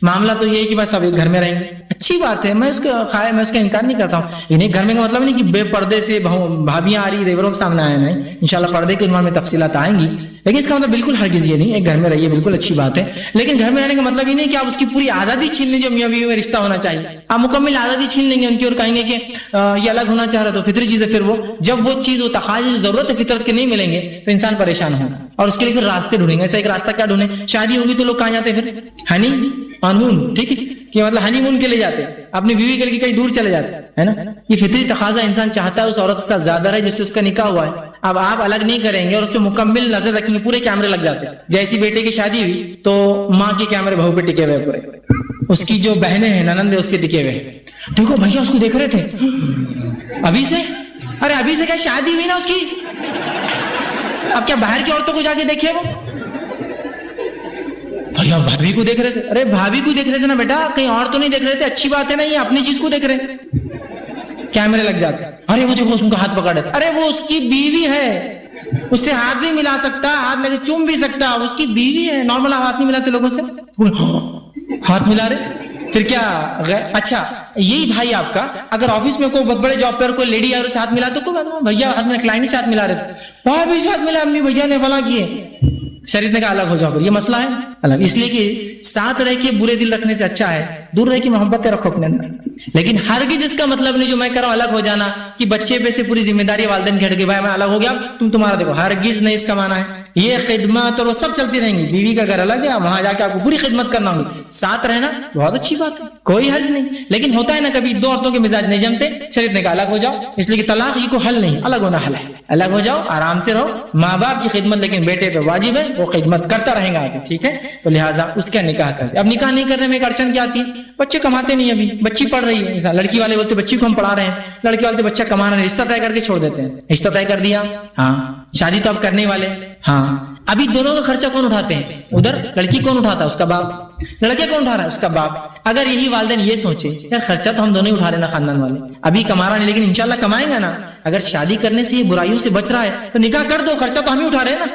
معاملہ تو یہ ہے کہ بس اب گھر میں رہیں گے، اچھی بات ہے، میں اس کا انکار نہیں کرتا ہوں. انہیں گھر میں کا مطلب نہیں کہ بے پردے سے بھابیاں آ رہی دیوروں کے سامنے آئے نہیں، انشاءاللہ پردے کے عنوان میں تفصیلات آئیں گی، لیکن اس کا مطلب بالکل ہرگز یہ نہیں. ایک گھر میں رہیے، بالکل اچھی بات ہے، لیکن گھر میں رہنے کا مطلب یہ نہیں کہ آپ اس کی پوری آزادی چھین لیں جو میاں بیوی میں رشتہ ہونا چاہیے. آپ مکمل آزادی چھین لیں گے ان کی اور کہیں گے کہ یہ الگ ہونا چاہ رہا تو فطری چیز ہے. پھر وہ جب وہ چیز وہ تقاضے ضرورت ہے فطرت کے نہیں ملیں گے تو انسان پریشان ہوگا، اور اس کے لیے پھر راستے ڈھونڈیں گے. ایسا ایک راستہ کیا ڈھونڈیں؟ شادی ہوگی تو لوگ کہاں جاتے پھر؟ ہے نہیں قانون، ٹھیک ہے، کہ مطلب ہنی مون کے لیے جاتے ہیں, اپنی بیوی کے لیے کہیں دور چلے جاتے ہیں نا. یہ فطری تقاضا, انسان چاہتا ہے اس عورت کے ساتھ زیادہ رہے جس سے اس کا نکاح ہوا ہے. اب آپ الگ نہیں کریں گے اور اس پہ مکمل نظر رکھیں گے, پورے کیمرے لگ جاتے ہیں. جیسی بیٹے کی شادی ہوئی تو ماں کے کیمرے بہو پہ ٹکے ہوئے پورے, اس کی جو بہنیں ہیں ننند ہے اس کے ٹکے ہوئے, دیکھو بھیا اس کو دیکھ رہے تھے ابھی سے, ارے ابھی سے کیا شادی ہوئی نا اس کی, اب کیا باہر کی عورتوں کو جا کے دیکھے وہ بھیا بھابھی کو دیکھ رہے تھے, ارے بھابھی کو دیکھ رہے تھے نا بیٹا, کہیں اور تو نہیں دیکھ رہے تھے, اچھی بات ہے نا, یہ اپنی چیز کو دیکھ رہے تھے. کیمرے لگ جاتے, ارے وہ جو اس کا ہاتھ پکڑے, ارے وہ اس کی بیوی ہے, اس سے ہاتھ بھی ملا سکتا, ہاتھ لگے چوم بھی سکتا, اس کی بیوی ہے. نارمل ہاتھ نہیں ملاتے لوگوں سے, ہاتھ ملا رہے, پھر کیا اچھا یہی بھائی آپ کا اگر آفس میں کوئی بہت بڑے جاب پر کوئی لیڈی اور ساتھ ملا تو کوئی بھیا ہاتھ میں کلائنٹ ساتھ ملا رہے تھے, وہاں بھی ساتھ ملا, امی بھیا نے فلاں کیے. شریعت نے کہا الگ ہو جاؤ, یہ مسئلہ ہے الگ, اس لیے کہ ساتھ رہ کے برے دل رکھنے سے اچھا ہے دور رہ کے محبتیں رکھو اپنے اندر. لیکن ہرگز اس کا مطلب نہیں جو میں کر رہا ہوں الگ ہو جانا کہ بچے پہ سے پوری ذمہ داری والدین کی ہٹ گئی, بھائی میں الگ ہو گیا تم تمہارا دیکھو, ہرگز نہیں اس کا معنی ہے. یہ خدمت اور وہ سب چلتی رہیں گی, بیوی کا گھر الگ ہے, وہاں جا کے آپ کو پوری خدمت کرنا ہوگی, ساتھ رہنا بہت اچھی بات ہے, کوئی حرج نہیں. لیکن ہوتا ہے نا کبھی دو عورتوں کے مزاج نہیں جمتے, شریعت نے کہا الگ ہو جاؤ, اس لیے کہ طلاق یہ کوئی حل نہیں, الگ ہونا حل ہے. الگ ہو جاؤ, آرام سے رہو, ماں باپ کی خدمت لیکن بیٹے پہ واجب ہے, وہ خدمت کرتا رہے گا آگے, ٹھیک ہے. تو لہٰذا اس کا نکاح کر دیں. اب نکاح نہیں کرنے میں ایک اڑچن کیا آتی ہے, بچے کماتے نہیں, ابھی بچی پڑھ رہی ہے, لڑکی والے بولتے بچی کو ہم پڑھا رہے ہیں, لڑکے والے بچہ کمانا نہیں, رشتہ طے کر کے چھوڑ دیتے ہیں. رشتہ طے کر دیا, ہاں شادی تو اب کرنے والے, ہاں ابھی دونوں کا خرچہ کون اٹھاتے ہیں, ادھر لڑکی کون اٹھاتا ہے, اس کا باپ, لڑکے کون اٹھا رہا ہے, اس کا باپ. اگر یہی والدین یہ سوچے یار خرچہ تو ہم دونوں ہی اٹھا رہے نا خاندان والے, ابھی کما رہا نہیں لیکن انشاءاللہ کمائیں گا نا, اگر شادی کرنے سے یہ برائیوں سے بچ رہا ہے تو نکاح کر دو, خرچہ تو ہم ہی اٹھا رہے ہیں نا.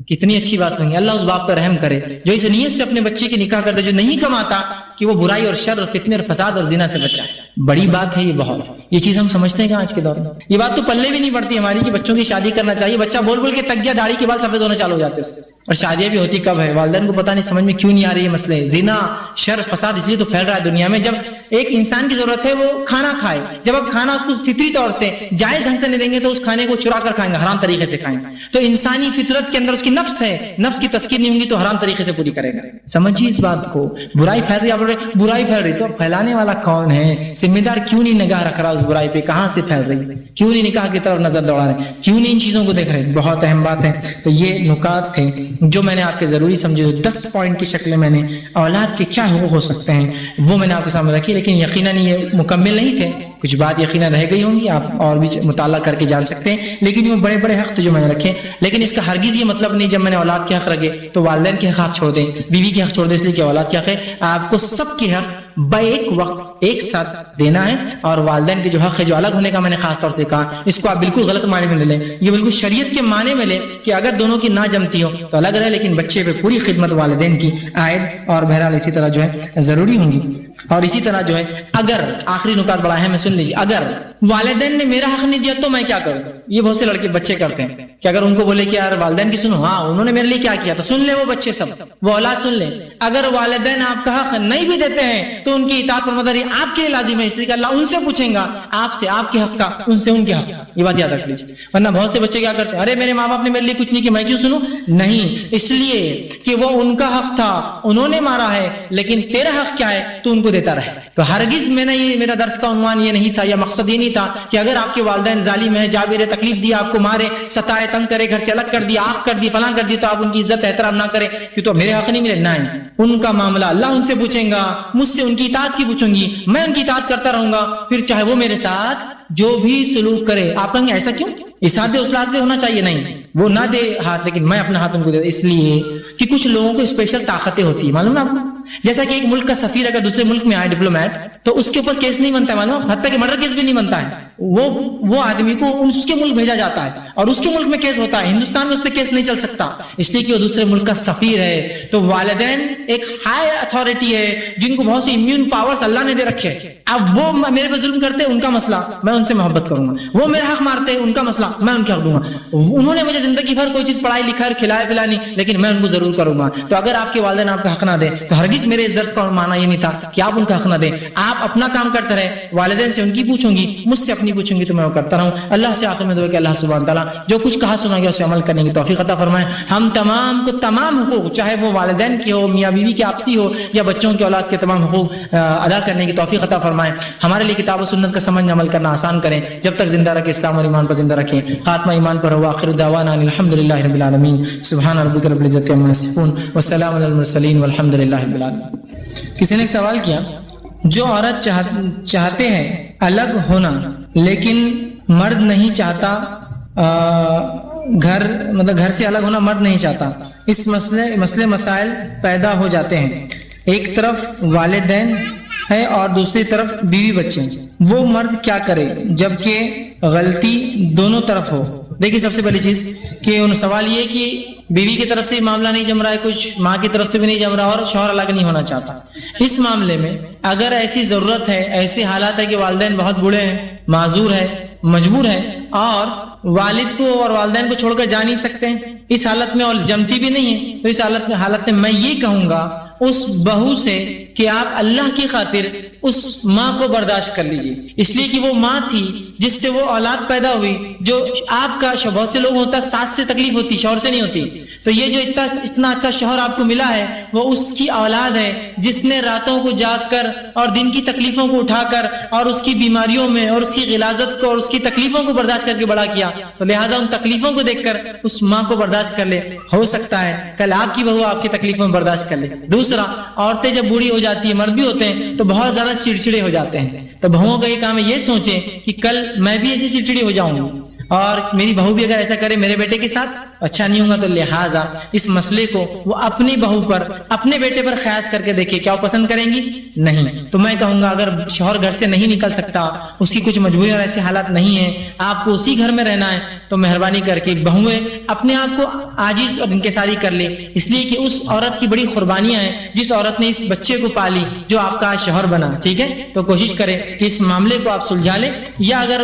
کتنی اچھی بات ہوگی. اللہ اس باپ پر رحم کرے جو اس نیت سے اپنے بچے کی نکاح کرتے, جو نہیں کماتا کہ وہ برائی اور شر اور فتنے اور فساد اور زنا سے بچا. بڑی بات ہے یہ بہت, یہ چیز ہم سمجھتے ہیں کہ آج کے دور میں یہ بات تو پلے بھی نہیں پڑتی ہماری کہ بچوں کی شادی کرنا چاہیے. بچہ بول بول کے تک گیا, داڑھی کے بال سفید ہونے چالو ہو جاتے ہیں, اور شادیاں بھی ہوتی کب ہے والدین کو پتہ نہیں, سمجھ میں کیوں نہیں آ رہی یہ مسئلے. زنا شر فساد اس لیے تو پھیل رہا ہے دنیا میں, جب ایک انسان کی ضرورت ہے وہ کھانا کھائے, جب اب کھانا اس کو فطری طور سے جائز ڈھنگ سے نہیں دیں گے تو اس کھانے کو چرا کر کھائیں گے, حرام طریقے سے کھائیں گے. تو انسانی فطرت کے اندر اس کی نفس ہے, نفس کی تذکیر نہیں ہوگی تو حرام طریقے سے پوری کرے گا. سمجھیے اس بات کو. برائی پھیل رہی, آپ برائی پھیل رہی تو پھیلانے والا کون ہے, ذمہ دار کیوں نہیں نگاہ رکھ رہا اس برائی پہ, کہاں سے پھیل رہی, کیوں نہیں نکاح کی طرف نظر دوڑا رہے, کیوں نہیں ان چیزوں کو دیکھ رہے. بہت اہم بات ہے. تو یہ نکات تھے جو میں نے آپ کے ضروری سمجھے, 10 پوائنٹ کی شکل میں نے اولاد کے کیا حقوق ہو سکتے ہیں وہ میں نے آپ کے سامنے رکھی, لیکن یقیناً یہ مکمل نہیں تھے, کچھ بات یقیناً رہ گئی ہوں گی, آپ اور بھی مطالعہ کر کے جان سکتے ہیں. لیکن یہ بڑے بڑے حق تھے جو میں نے رکھے, لیکن اس کا ہرگز یہ مطلب نہیں جب میں نے اولاد کے حق رکھے تو والدین کے حق آپ چھوڑ دیں, بیوی کے حق چھوڑ دیں, اس لیے کہ اولاد کے حق ہے. آپ کو سب کے حق ایک وقت ایک ساتھ دینا ہے. اور والدین کے جو حق ہے جو الگ ہونے کا میں نے خاص طور سے کہا, اس کو آپ بالکل غلط معنی میں لے لیں, یہ بالکل شریعت کے معنی میں لیں کہ اگر دونوں کی نہ جمتی ہو تو الگ رہے, لیکن بچے پہ پوری خدمت والدین کی عائد, اور بہرحال اسی طرح جو ہے ضروری ہوں گی. اور اسی طرح جو ہے اگر آخری نکات بڑا ہے, میں سن لیجیے, اگر والدین نے میرا حق نہیں دیا تو میں کیا کروں. یہ بہت سے لڑکے بچے کرتے ہیں کہ اگر ان کو بولے کہ یار والدین کی سنو, ہاں انہوں نے میرے لیے کیا کیا, تو سن لے وہ بچے سب, وہ اولاد سن لیں. اگر والدین آپ کا حق نہیں بھی دیتے ہیں تو ان کی اطاعت فرمانداری آپ کے لیے لازم ہے, اس لیے کہ اللہ ان سے پوچھیں گا آپ سے آپ کے حق کا, ان سے ان کے حق. یہ بات یاد رکھ لیجیے. ورنہ بہت سے بچے کیا کرتے ہیں, ارے میرے ماں باپ نے میرے لیے کچھ نہیں کیا میں کیوں سنوں. نہیں, اس لیے کہ وہ ان کا حق تھا, انہوں نے مارا ہے, لیکن تیرا حق کیا ہے تو ان کو دیتا رہے. تو ہرگز میں نے یہ, میرا درس کا عنوان یہ نہیں تھا یا مقصد یہ نہیں تھا کہ اگر آپ کے والدین ظالم ہے, جابر, تکلیف دیا, آپ کو مارے, ستائے, تنگ کرے, گھر سے الگ کر دیا, آنکھ کر دی, فلاں کر دی, تو آپ ان کی عزت احترام نہ کریں کہ تو میرے حق نہیں ملے. نہیں, ان کا معاملہ اللہ ان سے پوچھیں گا, مجھ سے ان کی اطاعت کی پوچھوں گی, میں ان کی اطاعت کرتا رہوں گا, پھر چاہے وہ میرے ساتھ جو بھی سلوک کرے. آپ کہیں گے ایسا کیوں, اساتذہ اصلاح بھی ہونا چاہیے. نہیں, وہ نہ دے ہاتھ لیکن میں اپنا ہاتھ ان کو دے, اس لیے کہ کچھ لوگوں کو اسپیشل طاقتیں ہوتی ہیں, معلوم نا آپ کو. جیسا کہ ایک ملک کا سفیر اگر دوسرے ملک میں آئے, ڈپلومیٹ, تو اس کے اوپر کیس نہیں بنتا ہے, معلوم, حتیٰ کہ مرڈر کیس بھی نہیں بنتا ہے. وہ آدمی کو اس کے ملک بھیجا جاتا ہے اور اس کے ملک میں کیس ہوتا ہے. ہندوستان میں اس پہ کیس نہیں چل سکتا, اس لیے کہ وہ دوسرے ملک کا سفیر ہے. تو والدین ایک ہائی اتھارٹی ہے جن کو بہت سی امیون پاورز اللہ نے دے رکھے. اب وہ میرے پہ ظلم کرتے, ان کا مسئلہ, میں ان سے محبت کروں گا. وہ میرا حق مارتے, ان کا مسئلہ, میں ان کے حق دوں گا. انہوں نے مجھے زندگی بھر کوئی چیز پڑھائی لکھائی کھلائے پلانی, لیکن میں ان کو ضرور کروں گا. تو اگر آپ کے والدین آپ کا حق نہ دے تو ہرگز ہرگز میرے اس درس کا معنی یہ نہیں تھا کہ آپ ان کا حق نہ دیں. آپ اپنا کام کرتے رہے, والدین سے ان کی پوچھوں گی, مجھ سے اپنی پوچھوں گی تو میں وہ کرتا رہوں. اللہ سے آخر میں دعا کہ اللہ سبحانہ تعالیٰ جو کچھ کہا سنا گیا اس پہ عمل کرنے کی توفیق عطا فرمائے. ہم تمام کو تمام حقوق, چاہے وہ والدین کی ہو, میاں بیوی کی آپسی ہو, یا بچوں کی اولاد کے تمام حقوق ادا کرنے کی توفیق عطا فرمائے. ہمارے لیے کتاب و سنت کا سمجھنا عمل کرنا آسان کریں. جب تک زندہ رکھے اسلام اور ایمان پر زندہ رکھیں. خاتمہ ایمان پر ہو. آخر دعوانا الحمدللہ رب العالمین. سبحان ربک رب العزت عما یصفون والسلام علی المرسلین والحمدللہ رب العالمین. کسی نے ایک سوال کیا, جو عورت چاہتے ہیں الگ ہونا لیکن مرد نہیں چاہتا, گھر سے الگ ہونا مرد نہیں چاہتا, اس مسئلے مسائل پیدا ہو جاتے ہیں. ایک طرف والدین ہے اور دوسری طرف بیوی بچے, وہ مرد کیا کرے جبکہ غلطی دونوں طرف ہو؟ دیکھیے سب سے پہلی چیز کہ سوال یہ کہ بیوی کی طرف سے معاملہ نہیں جم رہا ہے, کچھ ماں کی طرف سے بھی نہیں جم رہا اور شوہر الگ نہیں ہونا چاہتا. اس معاملے میں اگر ایسی ضرورت ہے, ایسے حالات ہے کہ والدین بہت بوڑھے ہیں, معذور ہے, مجبور ہے, اور والد کو اور والدین کو چھوڑ کر جا نہیں سکتے ہیں, اس حالت میں اور جمتی بھی نہیں ہے, تو اس حالت میں یہ کہوں گا اس بہو سے کہ آپ اللہ کی خاطر اس ماں کو برداشت کر لیجیے, اس لیے کہ وہ ماں تھی جس سے وہ اولاد پیدا ہوئی. جو آپ کا بہت سے لوگ ہوتا ہے ساس سے تکلیف ہوتی, شوہر سے نہیں ہوتی, تو یہ جو اتنا اچھا شوہر آپ کو ملا ہے وہ اس کی اولاد ہے جس نے راتوں کو جاگ کر اور دن کی تکلیفوں کو اٹھا کر اور اس کی بیماریوں میں اور اس کی غلاظت کو اور اس کی تکلیفوں کو برداشت کر کے بڑا کیا. تو لہٰذا ان تکلیفوں کو دیکھ کر اس ماں کو برداشت کر لے. ہو سکتا ہے کل آپ کی بہو آپ کی تکلیفوں میں برداشت کر لے. دوسرا, عورتیں جب بوڑھی ہو جاتی ہے, مرد بھی ہوتے ہیں, تو بہت زیادہ چڑچڑے ہو جاتے ہیں. تو بہوؤں کا یہ کام ہے یہ سوچیں کہ کل میں بھی ایسی چڑچڑی ہو جاؤں گی اور میری بہو بھی اگر ایسا کرے میرے بیٹے کے ساتھ اچھا نہیں ہوگا. تو لہٰذا اس مسئلے کو وہ اپنی بہو پر, اپنے بیٹے پر خیاس کر کے دیکھے, کیا وہ پسند کریں گی؟ نہیں. تو میں کہوں گا اگر شوہر گھر سے نہیں نکل سکتا, اس کی کچھ مجبوری اور ایسے حالات نہیں ہیں, آپ کو اسی گھر میں رہنا ہے, تو مہربانی کر کے بہویں اپنے آپ کو عاجز اور انکساری کر لے, اس لیے کہ اس عورت کی بڑی قربانیاں ہیں جس عورت نے اس بچے کو پالی جو آپ کا شوہر بنا. ٹھیک ہے, تو کوشش کریں کہ اس معاملے کو آپ سلجھا لیں, یا اگر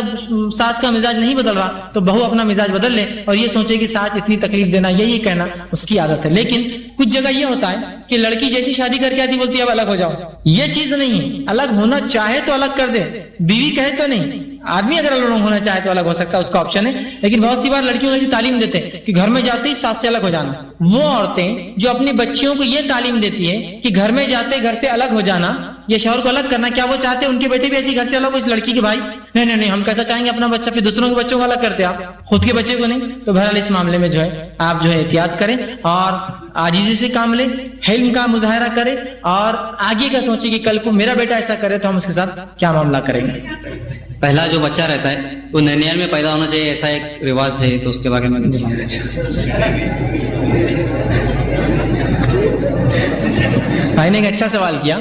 ساس کا مزاج نہیں بدل رہا تو بہو اپنا مزاج بدل لے اور یہ سوچے کہ ساس اتنی تکلیف دینا, یہی کہنا اس کی عادت ہے. لیکن کچھ جگہ یہ ہوتا ہے کہ لڑکی جیسی شادی کر کے آتی بولتی ہے اب الگ ہو جاؤ. یہ چیز نہیں ہے, الگ ہونا چاہے تو الگ کر دے, بیوی کہے تو نہیں. آدمی اگر الگ ہونا چاہے تو الگ ہو سکتا ہے, اس کا آپشن ہے. لیکن بہت سی بار لڑکیوں کو ایسی تعلیم دیتے ہیں کہ گھر میں جاتے ہی ساس سے الگ ہو جانا. وہ عورتیں جو اپنی بچیوں کو یہ تعلیم دیتی ہے کہ گھر میں جاتے گھر سے الگ ہو جانا یا شوہر کو الگ کرنا, کیا وہ چاہتے ہیں ان کے بیٹے بھی ایسی گھر سے الگ ہو؟ اس لڑکی کے بھائی نہیں, ہم کیسا چاہیں گے اپنا بچہ, پھر دوسروں کے بچوں کو الگ کرتے, آپ خود کے بچے کو نہیں. تو بہرحال اس معاملے میں جو ہے آپ جو ہے احتیاط کریں اور عاجزی سے کام لیں, حلم کا مظاہرہ کریں اور آگے کا سوچیں کہ کل کو میرا بیٹا ایسا کرے تو ہم اس کے ساتھ کیا معاملہ کریں گے. پہلا جو بچہ رہتا ہے وہ نینیال میں پیدا ہونا چاہیے, ایسا ایک رواج ہے, تو اس کے بارے میں بھائی نے ایک اچھا سوال کیا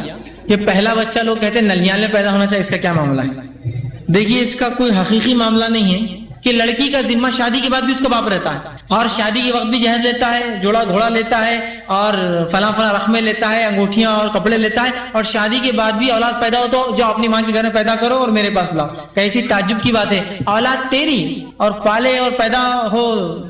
کہ پہلا بچہ لوگ کہتے ہیں ننیال میں پیدا ہونا چاہیے, اس کا کیا معاملہ ہے؟ دیکھیے اس کا کوئی حقیقی معاملہ نہیں ہے کہ لڑکی کا ذمہ شادی کے بعد بھی اس کا باپ رہتا ہے اور شادی کے وقت بھی جہیز لیتا ہے, جوڑا گھوڑا لیتا ہے اور فلاں رقمیں لیتا ہے, انگوٹھیاں اور کپڑے لیتا ہے, اور شادی کے بعد بھی اولاد پیدا ہو تو جاؤ اپنی ماں کے گھر میں پیدا کرو اور میرے پاس لاؤ. کیسی تعجب کی بات ہے, اولاد تیری اور پالے اور پیدا ہو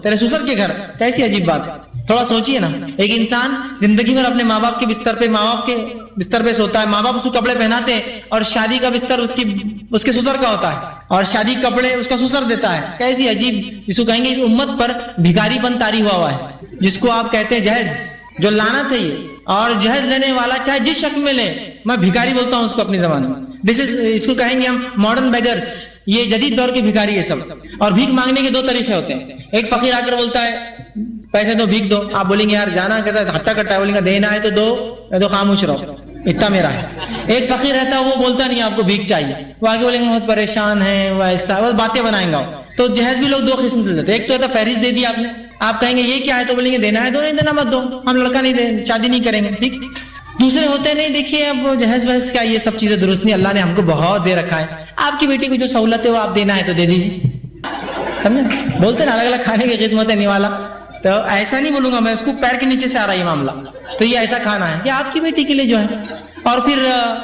تیرے سسر کے گھر, کیسی عجیب بات ہے. تھوڑا سوچئے نا, ایک انسان زندگی بھر اپنے ماں باپ کے بستر پہ, ماں باپ کے بستر پہ سوتا ہے, ماں باپ اس کو کپڑے پہناتے ہیں, اور شادی کا بستر اس کے سسر کا ہوتا ہے اور شادی کے کپڑے اس کا سسر دیتا ہے. کیسی عجیب, جس کو کہیں گے امت پر بھکاری پن طاری ہوا ہے, جس کو آپ کہتے ہیں جہیز, جو لعنت ہے یہ. اور جہیز لینے والا چاہے جس شکل میں لے, میں بھکاری بولتا ہوں اس کو اپنی زبان میں. اس کو کہیں گے ہم ماڈرن بیگرز, یہ جدید دور کے بھکاری ہے سب. اور بھیک مانگنے کے دو طریقے ہوتے ہیں. ایک فقیر آ کر بولتا ہے پیسے دو, بھیک دو. آپ بولیں گے یار جانا کیسا ہٹا کٹا ہے, بولیں گے دینا ہے تو دو, تو خاموش رہو, اتنا میرا ہے. ایک فقیر رہتا ہے وہ بولتا نہیں آپ کو بھیک چاہیے, وہ آگے بولیں گے بہت پریشان ہیں, وہ ایسا باتیں بنائیں گا. تو جہیز بھی لوگ دو قسم سے دیتے ہیں. ایک تو فہرست دے دی آپ نے, آپ کہیں گے یہ کیا ہے, تو بولیں گے دینا ہے دو, نہیں دینا مت دو, ہم لڑکا نہیں دے, شادی نہیں کریں گے. ٹھیک. دوسرے ہوتے نہیں, دیکھیے اب جہیز وہیز کیا, یہ سب چیزیں درست نہیں, اللہ نے ہم کو بہت دے رکھا ہے, آپ کی بیٹی کو جو سہولت ہے وہ آپ دینا ہے تو دے دیجیے. سمجھے, بولتے نا الگ الگ کھانے کی قسمت ہے نوالا. تو ایسا نہیں بولوں گا میں, اس کو پیر کے نیچے سے آ رہا ہے یہ معاملہ, تو یہ ایسا کھانا ہے, یہ آپ کی بیٹی کے لیے جو ہے اور پھر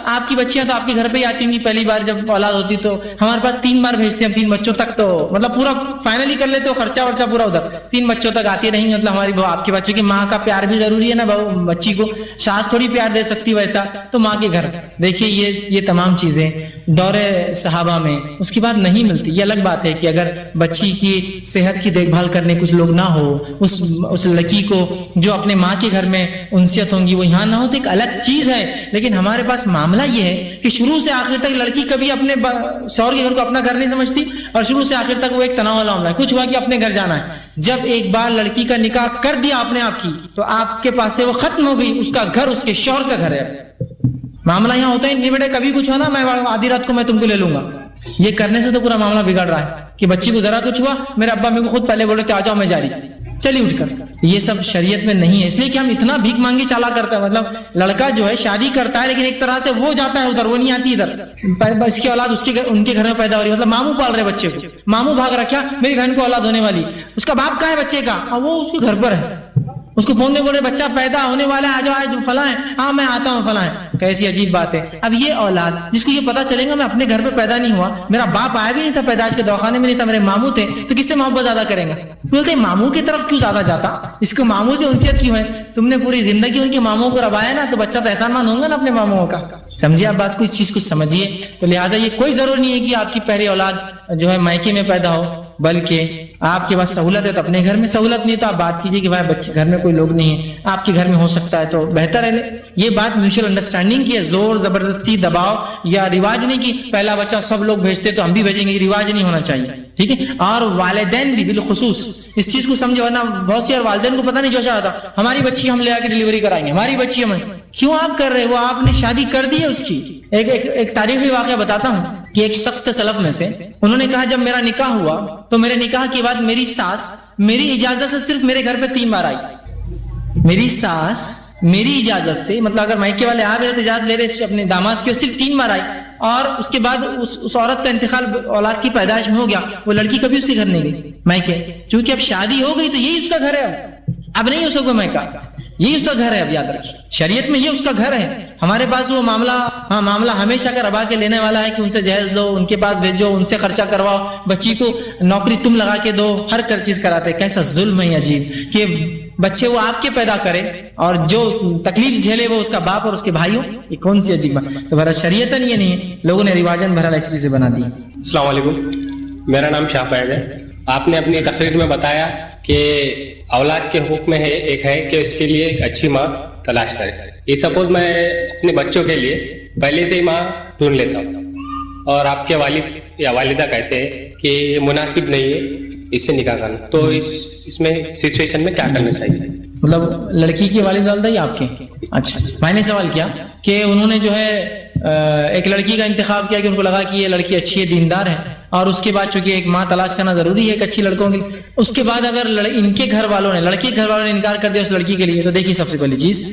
آپ کی بچیاں تو آپ کے گھر پہ ہی آتی ہوں گی پہلی بار جب اولاد ہوتی تو ہمارے پاس 3 بار بھیجتے ہیں 3 بچوں تک تو مطلب پورا فائنلی کر لیتے ہو خرچہ ورچہ پورا ادھر 3 بچوں تک آتی رہیں مطلب ہماری آپ کے بچوں کی ماں کا پیار بھی ضروری ہے نا بچی کو ساس تھوڑی پیار دے سکتی ویسا تو ماں کے گھر دیکھیے یہ تمام چیزیں دور صحابہ میں اس کی بات نہیں ملتی. یہ الگ بات ہے کہ اگر بچی کی صحت کی دیکھ بھال کرنے کچھ لوگ نہ ہو اس لڑکی کو جو اپنے ماں کے گھر میں انسیت ہوں گی وہ یہاں نہ ہو تو ایک الگ چیز ہے. لیکن ہمارے پاس معاملہ یہ ہے کہ شروع سے آخر تک لڑکی کبھی اپنے شوہر کے گھر کو اپنا گھر نہیں سمجھتی اور شروع سے آخر تک وہ ایک تناؤ والا معاملہ ہے. کچھ ہوا کہ اپنے گھر جانا ہے. جب ایک بار لڑکی کا نکاح کر دیا آپ نے آپ کی تو آپ کے پاس سے وہ ختم ہو گئی. اس کا گھر اس کے شوہر کا گھر ہے. معاملہ یہاں ہوتا ہے نہیں بیٹے کبھی کچھ ہوا نا میں آدھی رات کو میں تم کو لے لوں گا. یہ کرنے سے تو پورا معاملہ بگڑ رہا ہے کہ بچی کو ذرا کچھ ہوا میرے ابا میرے کو خود پہلے بولے کہ آ جاؤ میں جاری چلی اٹھ کر. یہ سب شریعت میں نہیں ہے. اس لیے کہ ہم اتنا بھیک مانگی چالا کرتے ہیں. مطلب لڑکا جو ہے شادی کرتا ہے لیکن ایک طرح سے وہ جاتا ہے ادھر وہ نہیں آتی ادھر. اس کی اولاد ان کے گھر میں پیدا ہو رہی ہے. مطلب ماموں پال رہے بچے کو. ماموں بھاگ رکھا میری بہن کو اولاد ہونے والی. اس کا باپ کہاں ہے بچے کا؟ وہ اس کے گھر پر ہے. اس کو فون میں بولے بچہ پیدا ہونے والا ہے آ جاؤ فلاں ہے. ہاں میں آتا ہوں فلاں ہے. کیسی عجیب بات ہے. اب یہ اولاد جس کو یہ پتا چلے گا میں اپنے گھر پہ پیدا نہیں ہوا میرا باپ آیا بھی نہیں تھا پیدائش کے دواخانے میں نہیں تھا میرے ماموں تھے تو کس سے محبت زیادہ کریں گا؟ بولتے ماموں کی طرف کیوں زیادہ جاتا اس کو ماموں سے انسیت کیوں ہے؟ تم نے پوری زندگی ان کے ماموں کو روایا نا تو بچہ تو احسان مان ہوگا نا اپنے ماموں کا. سمجھے آپ بات کو اس چیز کو سمجھیے. تو لہٰذا یہ کوئی ضرور نہیں ہے کہ آپ کی پہلی اولاد جو ہے مائکے میں پیدا ہو بلکہ آپ کے پاس سہولت ہے تو اپنے گھر میں سہولت نہیں تو آپ بات کیجیے کہ بھائی بچے گھر میں کوئی لوگ نہیں ہے آپ کے گھر میں ہو سکتا ہے تو بہتر ہے. یہ بات میوچل انڈرسٹینڈنگ کی ہے. زور زبردستی دباؤ یا رواج نہیں کہ پہلا بچہ سب لوگ بھیجتے تو ہم بھی بھیجیں گے. یہ رواج نہیں ہونا چاہیے. ٹھیک ہے. اور والدین بھی بالخصوص اس چیز کو سمجھے ورنہ بہت سی اور والدین کو پتہ نہیں جوشا ہوتا ہماری بچی ہم لے آ کے ڈلیوری کرائیں گے ہماری بچی ہمیں. کیوں آپ کر رہے وہ آپ نے شادی کر دی ہے اس کی. ایک تاریخی واقعہ بتاتا ہوں کہ ایک شخص تھے سلف میں سے انہوں نے کہا جب میرا نکاح ہوا تو میرے نکاح کے بعد میری ساس میری اجازت سے صرف میرے گھر پہ 3 بار آئی. میری ساس میری اجازت سے مطلب اگر مائکے والے آ رہے تو اجازت لے رہے اپنے داماد کی صرف 3 بار آئی اور اس کے بعد اس عورت کا انتقال اولاد کی پیدائش میں ہو گیا. وہ لڑکی کبھی اس کے گھر نہیں گئی مائکے چونکہ اب شادی ہو گئی تو یہی اس کا گھر ہے. اب نہیں اس کو مائکا یہی اس کا گھر ہے. اب یاد رکھیے شریعت میں یہ اس کا گھر ہے. ہمارے پاس وہ معاملہ ہمیشہ کا ربا کے لینے والا ہے کہ ان سے جہیز دو ان کے پاس بھیجو ان سے خرچہ کرواؤ بچی کو نوکری تم لگا کے دو ہر چیز کراتے. کیسا ظلم ہے عجیب کہ بچے وہ آپ کے پیدا کرے اور جو تکلیف جھیلے وہ اس کا باپ اور اس کے بھائیوں. یہ کون سی عجیب بات. تو بھرا شریعتاً یہ نہیں ہے لوگوں نے رواجن بھرا ایسی چیزیں بنا دی. السلام علیکم میرا نام شاہ فیض ہے. آپ نے اپنی تقریر میں بتایا کہ اولاد کے حقوق میں ایک ہے کہ اس کے لیے ایک اچھی ماں تلاش کرے. یہ سپوز میں اپنے بچوں کے لیے پہلے سے ہی ماں ڈھونڈ لیتا ہوں اور آپ کے والد یا والدہ کہتے ہیں کہ یہ مناسب نہیں ہے اس سے نکاح کرنا تو اس میں سچویشن میں کیا کرنا چاہیے؟ مطلب لڑکی کے والد والدہ ہی آپ کے. اچھا میں نے سوال کیا کہ انہوں نے جو ہے ایک لڑکی کا انتخاب کیا کہ ان کو لگا کہ یہ لڑکی اچھی ہے دیندار ہے اور اس کے بعد چونکہ ایک ماں تلاش کرنا ضروری ہے ایک اچھی لڑکوں کے لیے. اس کے بعد اگر ان کے گھر والوں نے لڑکی کے گھر والوں نے انکار کر دیا اس لڑکی کے لیے تو دیکھیے سب سے پہلی چیز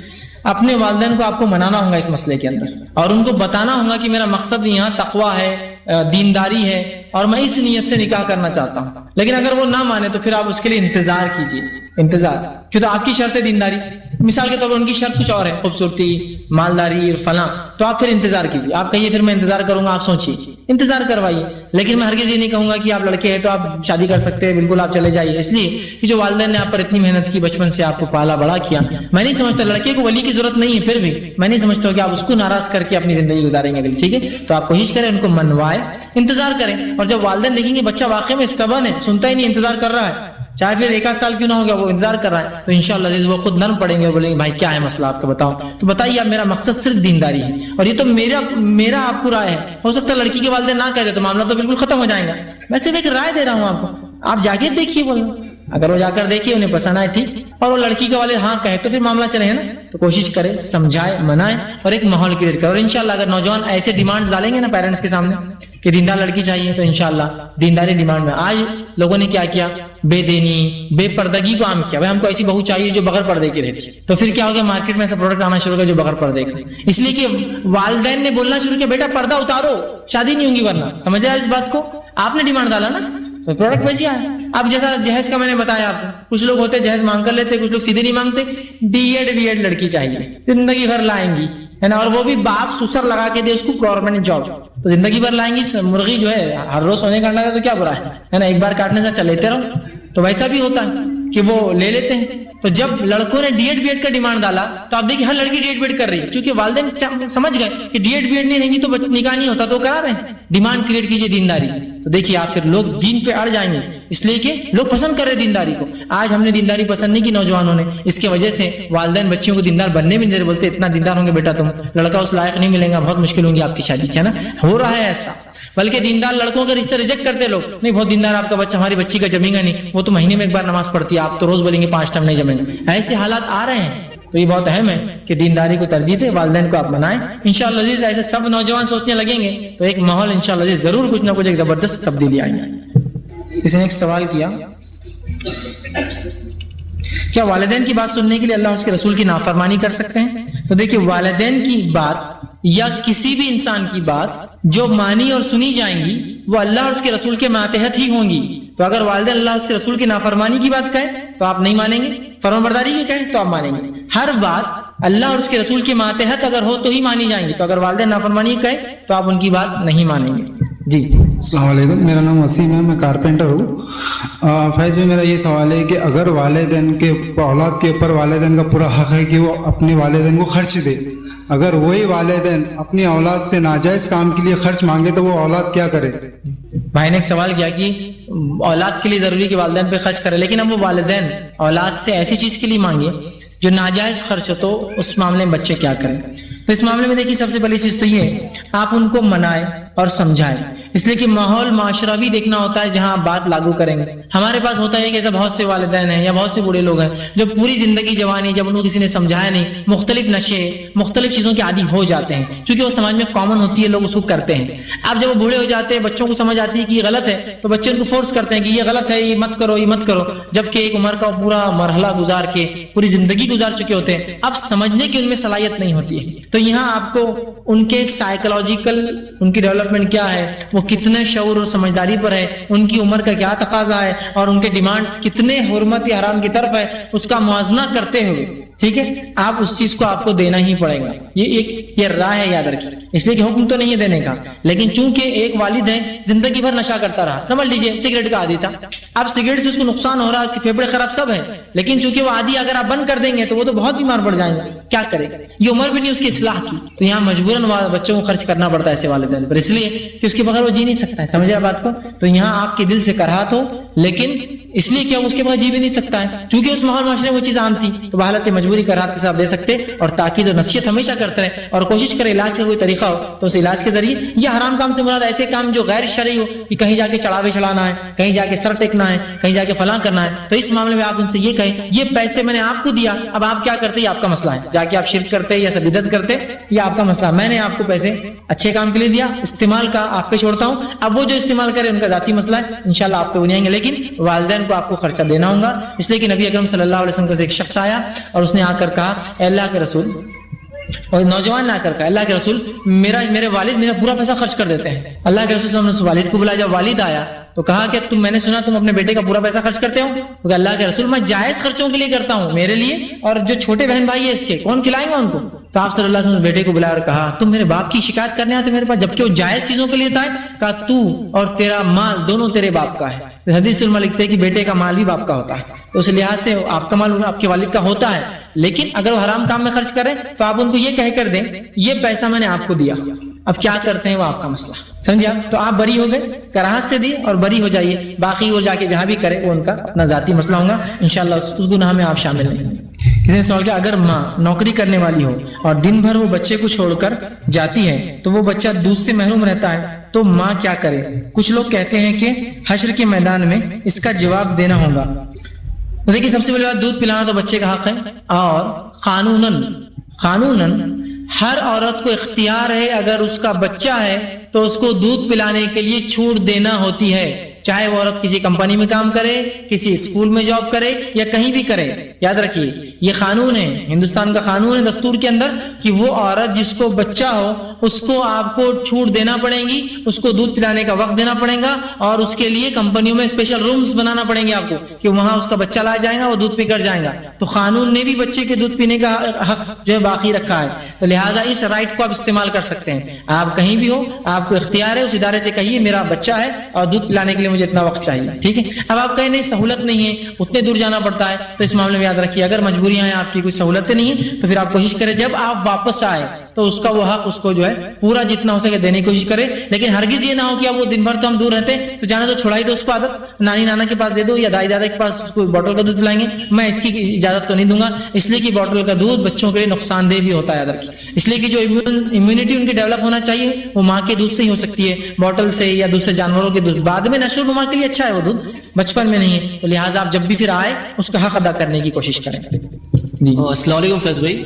اپنے والدین کو آپ کو منانا ہوگا اس مسئلے کے اندر اور ان کو بتانا ہوگا کہ میرا مقصد یہاں تقوی ہے دینداری ہے اور میں اس نیت سے نکاح کرنا چاہتا ہوں. لیکن اگر وہ نہ مانے تو پھر آپ اس کے لیے انتظار کیجیے. انتظار کیوں تو آپ کی شرط ہے دینداری مثال کے طور پر ان کی شرط کچھ اور ہے خوبصورتی مالداری اور فلاں تو آپ پھر انتظار کیجیے. آپ کہیے پھر میں انتظار کروں گا آپ سوچیے انتظار کروائیے. لیکن میں ہرگز یہ نہیں کہوں گا کہ آپ لڑکے ہیں تو آپ شادی کر سکتے ہیں بالکل آپ چلے جائیے. اس لیے کہ جو والدین نے آپ پر اتنی محنت کی بچپن سے آپ کو پالا بڑا کیا میں نہیں سمجھتا لڑکے کو ولی کی ضرورت نہیں ہے پھر بھی میں نہیں سمجھتا کہ آپ اس کو ناراض کر کے اپنی زندگی گزاریں گے. ٹھیک ہے تو آپ کوشش کریں ان کو منوائے انتظار کریں اور جب والدین دیکھیں گے بچہ واقعی میں اسٹبن ہے سنتا ہی نہیں انتظار کر رہا ہے چاہے پھر 1 سال کیوں نہ ہو گیا وہ انتظار کر رہا ہے تو انشاءاللہ وہ خود نرم پڑیں گے اور بولیں گے بھائی کیا ہے مسئلہ آپ کو بتاؤ تو بتائیے آپ میرا مقصد صرف دینداری ہے اور یہ تو میرا آپ کو رائے ہے. ہو سکتا ہے لڑکی کے والدین نہ کہہ دے تو معاملہ تو بالکل ختم ہو جائے گا. میں صرف ایک رائے دے رہا ہوں آپ کو آپ جا کے دیکھیے بولو اگر وہ جا کر دیکھیے انہیں پسند آئی تھی اور وہ لڑکی کے والد ہاں کہے تو پھر معاملہ چلے ہے نا تو کوشش کرے سمجھائے منائے اور ایک ماحول کریٹ کرے. اور انشاءاللہ اگر نوجوان ایسے ڈیمانڈز ڈالیں گے نا پیرنٹس کے سامنے کہ دیندار لڑکی چاہیے تو انشاءاللہ دینداری ڈیمانڈ میں. آج لوگوں نے کیا بے دینی بے پردگی کو عام کیا. بھائی ہم کو ایسی بہو چاہیے جو بغیر پردے کی رہتی تو پھر کیا ہو گیا مارکیٹ میں ایسا پروڈکٹ آنا شروع ہو گیا جو بغیر پردے کا. اس لیے کہ والدین نے بولنا شروع کیا بیٹا پردہ اتارو شادی نہیں ہوگی ورنہ. سمجھ رہے اس بات کو آپ نے ڈیمانڈ ڈالا نا تو پروڈکٹ ویسے آیا. اب جیسا جہیز کا میں نے بتایا آپ کو کچھ لوگ ہوتے جہیز مانگ کر لیتے کچھ لوگ سیدھے نہیں مانگتے. بی ایڈ لڑکی چاہیے زندگی بھر لائیں گی ہے نا, اور وہ بھی باپ سسر لگا کے دے اس کو گورنمنٹ جاب, تو زندگی بھر لائیں گی مرغی جو ہے ہر روز سونے کا انڈا ہے تو کیا برا ہے نا, ایک بار کاٹنے سے چلیتے رہو. تو ویسا بھی ہوتا ہے کہ وہ لے لیتے ہیں. تو جب لڑکوں نے ڈی ایڈ بی ایڈ کا ڈیمانڈ ڈالا تو آپ دیکھیے ہر لڑکی ڈی ایڈ بی ایڈ کر رہی ہے, کیونکہ والدین سمجھ گئے کہ ڈی ایڈ بی ایڈ نہیں رہیں گی تو نکاح نہیں ہوتا, تو کرا رہے ہیں. ڈیمانڈ کریٹ کیجیے دینداری, تو دیکھیے آپ پھر لوگ دین پہ اڑ جائیں گے, اس لیے کہ لوگ پسند کر رہے دینداری کو. آج ہم نے دینداری پسند نہیں کی نوجوانوں نے, اس کی وجہ سے والدین بچیوں کو دیندار بننے بھی نہیں دے, بولتے اتنا دیندار ہوں گے بیٹا تم, لڑکا اس لائق نہیں ملے گا, بہت مشکل ہوں گی آپ کی شادی, ہے نا. ہو رہا ہے ایسا, بلکہ دیندار لڑکوں کا رشتہ ریجیکٹ کرتے لوگ, نہیں بہت دیندار آپ کا بچہ, ہماری بچی کا جمے گا نہیں, وہ تو مہینے میں ایک بار نماز پڑھتی ہے, آپ تو روز بولیں گے 5 ٹائم نہیں جمیں گے. ایسے حالات آ رہے ہیں. تو یہ بہت اہم ہے کہ دینداری کو ترجیح دے, والدین کو آپ منائیں. انشاءاللہ عزیز ایسے سب نوجوان سوچنے لگیں گے تو ایک ماحول انشاءاللہ عزیز ضرور کچھ نہ کچھ ایک زبردست تبدیلی آئیں گی. کسی نے ایک سوال کیا, کیا والدین کی بات سننے کے لیے اللہ اور اس کے رسول کی نافرمانی کر سکتے ہیں؟ تو دیکھیے والدین کی بات یا کسی بھی انسان کی بات جو مانی اور سنی جائیں گی وہ اللہ اور اس کے رسول کے ماتحت ہی ہوں گی. تو اگر والدین اللہ اور اس کے رسول کی نافرمانی کی بات کہیں تو آپ نہیں مانیں گے, فرمانبرداری کی کہیں تو آپ مانیں گے. ہر بات اللہ اور اس کے رسول کے ماتحت اگر ہو تو ہی مانی جائیں گی. تو اگر والدین نافرمانی کہیں تو آپ ان کی بات نہیں مانیں گے. جی السلام علیکم, میرا نام وسیم ہے, میں کارپینٹر ہوں. فیض میں میرا یہ سوال ہے کہ اگر والدین کے اولاد کے اوپر والدین کا پورا حق ہے کہ وہ اپنے والدین کو خرچ دے, اگر وہی والدین اپنی اولاد سے ناجائز کام کے لیے خرچ مانگے تو وہ اولاد کیا کرے؟ بھائی نے ایک سوال کیا کہ اولاد کے لیے ضروری کہ والدین پہ خرچ کرے, لیکن اب وہ والدین اولاد سے ایسی چیز کے لیے مانگے جو ناجائز خرچ ہو, تو اس معاملے میں بچے کیا کریں؟ تو اس معاملے میں دیکھیے سب سے پہلی چیز تو یہ آپ ان کو منائیں اور سمجھائیں, اس لیے کہ ماحول معاشرہ بھی دیکھنا ہوتا ہے جہاں آپ بات لاگو کریں گے. ہمارے پاس ہوتا ہے کہ ایسا بہت سے والدین ہیں یا بہت سے بوڑھے لوگ ہیں جو پوری زندگی جوانی جب ان کو کسی نے سمجھایا نہیں, مختلف نشے مختلف چیزوں کے عادی ہو جاتے ہیں, چونکہ وہ سماج میں کامن ہوتی ہے, لوگ اس کو کرتے ہیں. اب جب وہ بوڑھے ہو جاتے ہیں بچوں کو سمجھ آتی ہے کہ یہ غلط ہے تو بچے ان کو فورس کرتے ہیں کہ یہ غلط ہے, یہ مت کرو, یہ مت کرو, جبکہ ایک عمر کا پورا مرحلہ گزار کے پوری زندگی گزار چکے ہوتے ہیں, اب سمجھنے کی ان میں صلاحیت نہیں ہوتی ہے. تو یہاں آپ کو ان کے سائیکولوجیکل ان کی ڈیولپمنٹ کیا ہے, وہ کتنے شعور اور سمجھداری پر ہے, ان کی عمر کا کیا تقاضا ہے, اور ان کے ڈیمانڈز کتنے حرمت یا حرام کی طرف ہے, اس کا موازنہ کرتے ہوئے ٹھیک ہے آپ اس چیز کو آپ کو دینا ہی پڑے گا. یہ راہ ہے, یاد رکھیے. اس لیے کہ حکم تو نہیں ہے دینے کا, لیکن چونکہ ایک والد ہے زندگی بھر نشہ کرتا رہا, سمجھ لیجئے سگریٹ کا عادی تھا, اب سگریٹ سے اس کو نقصان ہو رہا ہے, اس کے پھیپھڑے خراب سب ہے, لیکن چونکہ وہ عادی اگر آپ بند کر دیں گے تو وہ تو بہت بیمار پڑ جائیں گے, کیا کرے, یہ عمر بھی نہیں اس کی اصلاح کی. تو یہاں مجبوراً بچوں کو خرچ کرنا پڑتا ہے ایسے والدین پر, اس لیے کہ اس کے بغیر وہ جی نہیں سکتا ہے. سمجھے بات کو؟ تو یہاں آپ کے دل سے کراہت ہو, لیکن اس لیے کہ اس کے بغیر جی بھی نہیں سکتا ہے, کیونکہ اس ماحول معاشرے میں وہ چیز عام تھی, تو بحالت مجبوری کراہت کے ساتھ دے سکتے, اور تاکید اور نصیحت ہمیشہ کرتے رہے, اور کوشش کرے علاج کا کوئی طریقہ ہو تو اس علاج کے ذریعے. یا حرام کام سے مراد ایسے کام جو غیر شرعی ہو, کہ کہیں جا کے چڑھاوے چڑھانا ہے, کہیں جا کے سر ٹیکنا ہے, کہیں جا کے فلاں کرنا ہے, تو اس معاملے میں آپ ان سے یہ کہیں یہ پیسے میں نے آپ کو دیا, اب آپ کیا کرتے یہ آپ کا مسئلہ ہے, جا کے آپ شرک کرتے یا بدعت کرتے یہ آپ کا مسئلہ, میں نے آپ کو پیسے اچھے کام کے لیے دیا, استعمال کا آپ پہ چھوڑتا ہوں, اب وہ جو استعمال کرے ان کا ذاتی مسئلہ ہے, انشاءاللہ آپ پہ ہو جائیں گے, لیکن والدین کو آپ کو خرچہ دینا ہوگا. اس لیے کہ نبی اکرم صلی اللہ علیہ وسلم کا ایک شخص آیا اور اس نے آ کر کہا اے اللہ کے رسول, اور نوجوان نے آ کر کہا اللہ کے رسول میرے والد میرا پورا پیسہ خرچ کر دیتے ہیں. اللہ کے رسول صلی اللہ علیہ وسلم نے والد کو بلایا, جب والد آیا تو کہا کہ میں نے سنا تم اپنے بیٹے کا پورا پیسہ خرچ کرتے ہو, تو کہ اللہ کے رسول میں جائز خرچوں کے لیے کرتا ہوں, میرے لیے اور جو چھوٹے بہن بھائی ہیں اس کے, کون کھلائیں گا ان کو. تو آپ صلی اللہ علیہ وسلم بیٹے کو بلایا اور کہا تم میرے باپ کی شکایت کرنے آتے میرے پاس, جبکہ وہ جائز چیزوں کے لیے تھا, کہا تو اور تیرا مال دونوں تیرے باپ کا ہے. حدیث میں لکھتے ہیں کہ بیٹے کا مال بھی باپ کا ہوتا ہے, اس لحاظ سے آپ کا مال آپ کے والد کا ہوتا ہے, لیکن اگر وہ حرام کام میں خرچ کریں تو آپ ان کو یہ کہہ کر دیں یہ پیسہ میں نے آپ کو دیا, اب کیا کرتے ہیں وہ آپ کا مسئلہ, سمجھے آپ. تو آپ بری ہو گئے, کراہت سے دی اور بری ہو جائیے, باقی وہ جا کے جہاں بھی کرے وہ ان کا اپنا ذاتی مسئلہ ہوگا, انشاءاللہ اس گناہ میں آپ شامل نہیں. کسی نے سوال کیا اگر ماں نوکری کرنے والی ہو اور دن بھر وہ بچے کو چھوڑ کر جاتی ہے تو وہ بچہ دودھ سے محروم رہتا ہے, تو ماں کیا کرے؟ کچھ لوگ کہتے ہیں کہ حشر کے میدان میں اس کا جواب دینا ہوگا. تو دیکھیے سب سے پہلے بات دودھ پلانا تو بچے کا حق ہے, اور قانوناً ہر عورت کو اختیار ہے اگر اس کا بچہ ہے تو اس کو دودھ پلانے کے لیے چھوٹ دینا ہوتی ہے, چاہے وہ عورت کسی کمپنی میں کام کرے, کسی اسکول میں جاب کرے یا کہیں بھی کرے. یاد رکھیے یہ قانون ہے, ہندوستان کا قانون ہے دستور کے اندر کہ وہ عورت جس کو بچہ ہو اس کو آپ کو چھوٹ دینا پڑے گی, اس کو دودھ پلانے کا وقت دینا پڑے گا, اور اس کے لیے کمپنیوں میں اسپیشل رومز بنانا پڑیں گے آپ کو کہ وہاں اس کا بچہ لایا جائے گا, وہ دودھ پی کر جائے گا. تو قانون نے بھی بچے کے دودھ پینے کا حق جو ہے باقی رکھا ہے, تو لہٰذا اس رائٹ کو آپ استعمال کر سکتے ہیں. آپ کہیں بھی ہو, آپ کو اختیار ہے, اس ادارے سے کہیے میرا بچہ ہے اور دودھ پلانے کے لیے مجھے اتنا وقت چاہیے. ٹھیک ہے. اب آپ کہیں نہیں سہولت نہیں ہے, اتنے دور جانا پڑتا ہے, تو اس معاملے میں یاد رکھیے اگر مجبوریاں ہیں آپ کی, کوئی سہولتیں نہیں ہیں, تو پھر آپ کوشش کریں جب آپ واپس آئے تو اس کا وہ حق اس کو جو ہے پورا جتنا ہو سکے دینے کی کوشش کرے. لیکن ہرگز یہ نہ ہو کہ اب وہ دن بھر تو ہم دور رہتے تو جانا تو چھوڑائی دو اس کو عادت, نانی نانا کے پاس دے دو یا دائی دادا کے پاس اس کو بوٹل کا دودھ پلائیں گے. میں اس کی اجازت تو نہیں دوں گا, اس لیے کہ بوٹل کا دودھ بچوں کے لیے نقصان دہ بھی ہوتا ہے. یاد رکھیے اس لیے کہ جو امیونٹی ان کی ڈیولپ ہونا چاہیے وہ ماں کے دودھ سے ہی ہو سکتی ہے, بوٹل سے یا دوسرے جانوروں کے دودھ. بعد میں نشو و نما کے لیے اچھا ہے وہ دودھ, بچپن میں نہیں ہے. تو لہٰذا آپ جب بھی پھر آئے اس کا حق ادا کرنے کی کوشش کریں. جی السلام علیکم فیض بھائی.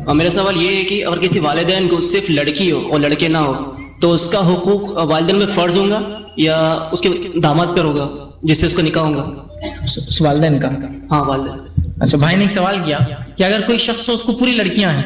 میرا سوال یہ ہے کہ اگر کسی والدین کو صرف لڑکی ہو اور لڑکے نہ ہو تو اس کا حقوق والدین میں فرض ہوگا یا اس کے داماد پر ہوگا جس سے اس کا نکاح ہوگا؟ والدین کا؟ ہاں والدین. اچھا, بھائی نے ایک سوال کیا کہ اگر کوئی شخص ہو اس کو پوری لڑکیاں ہیں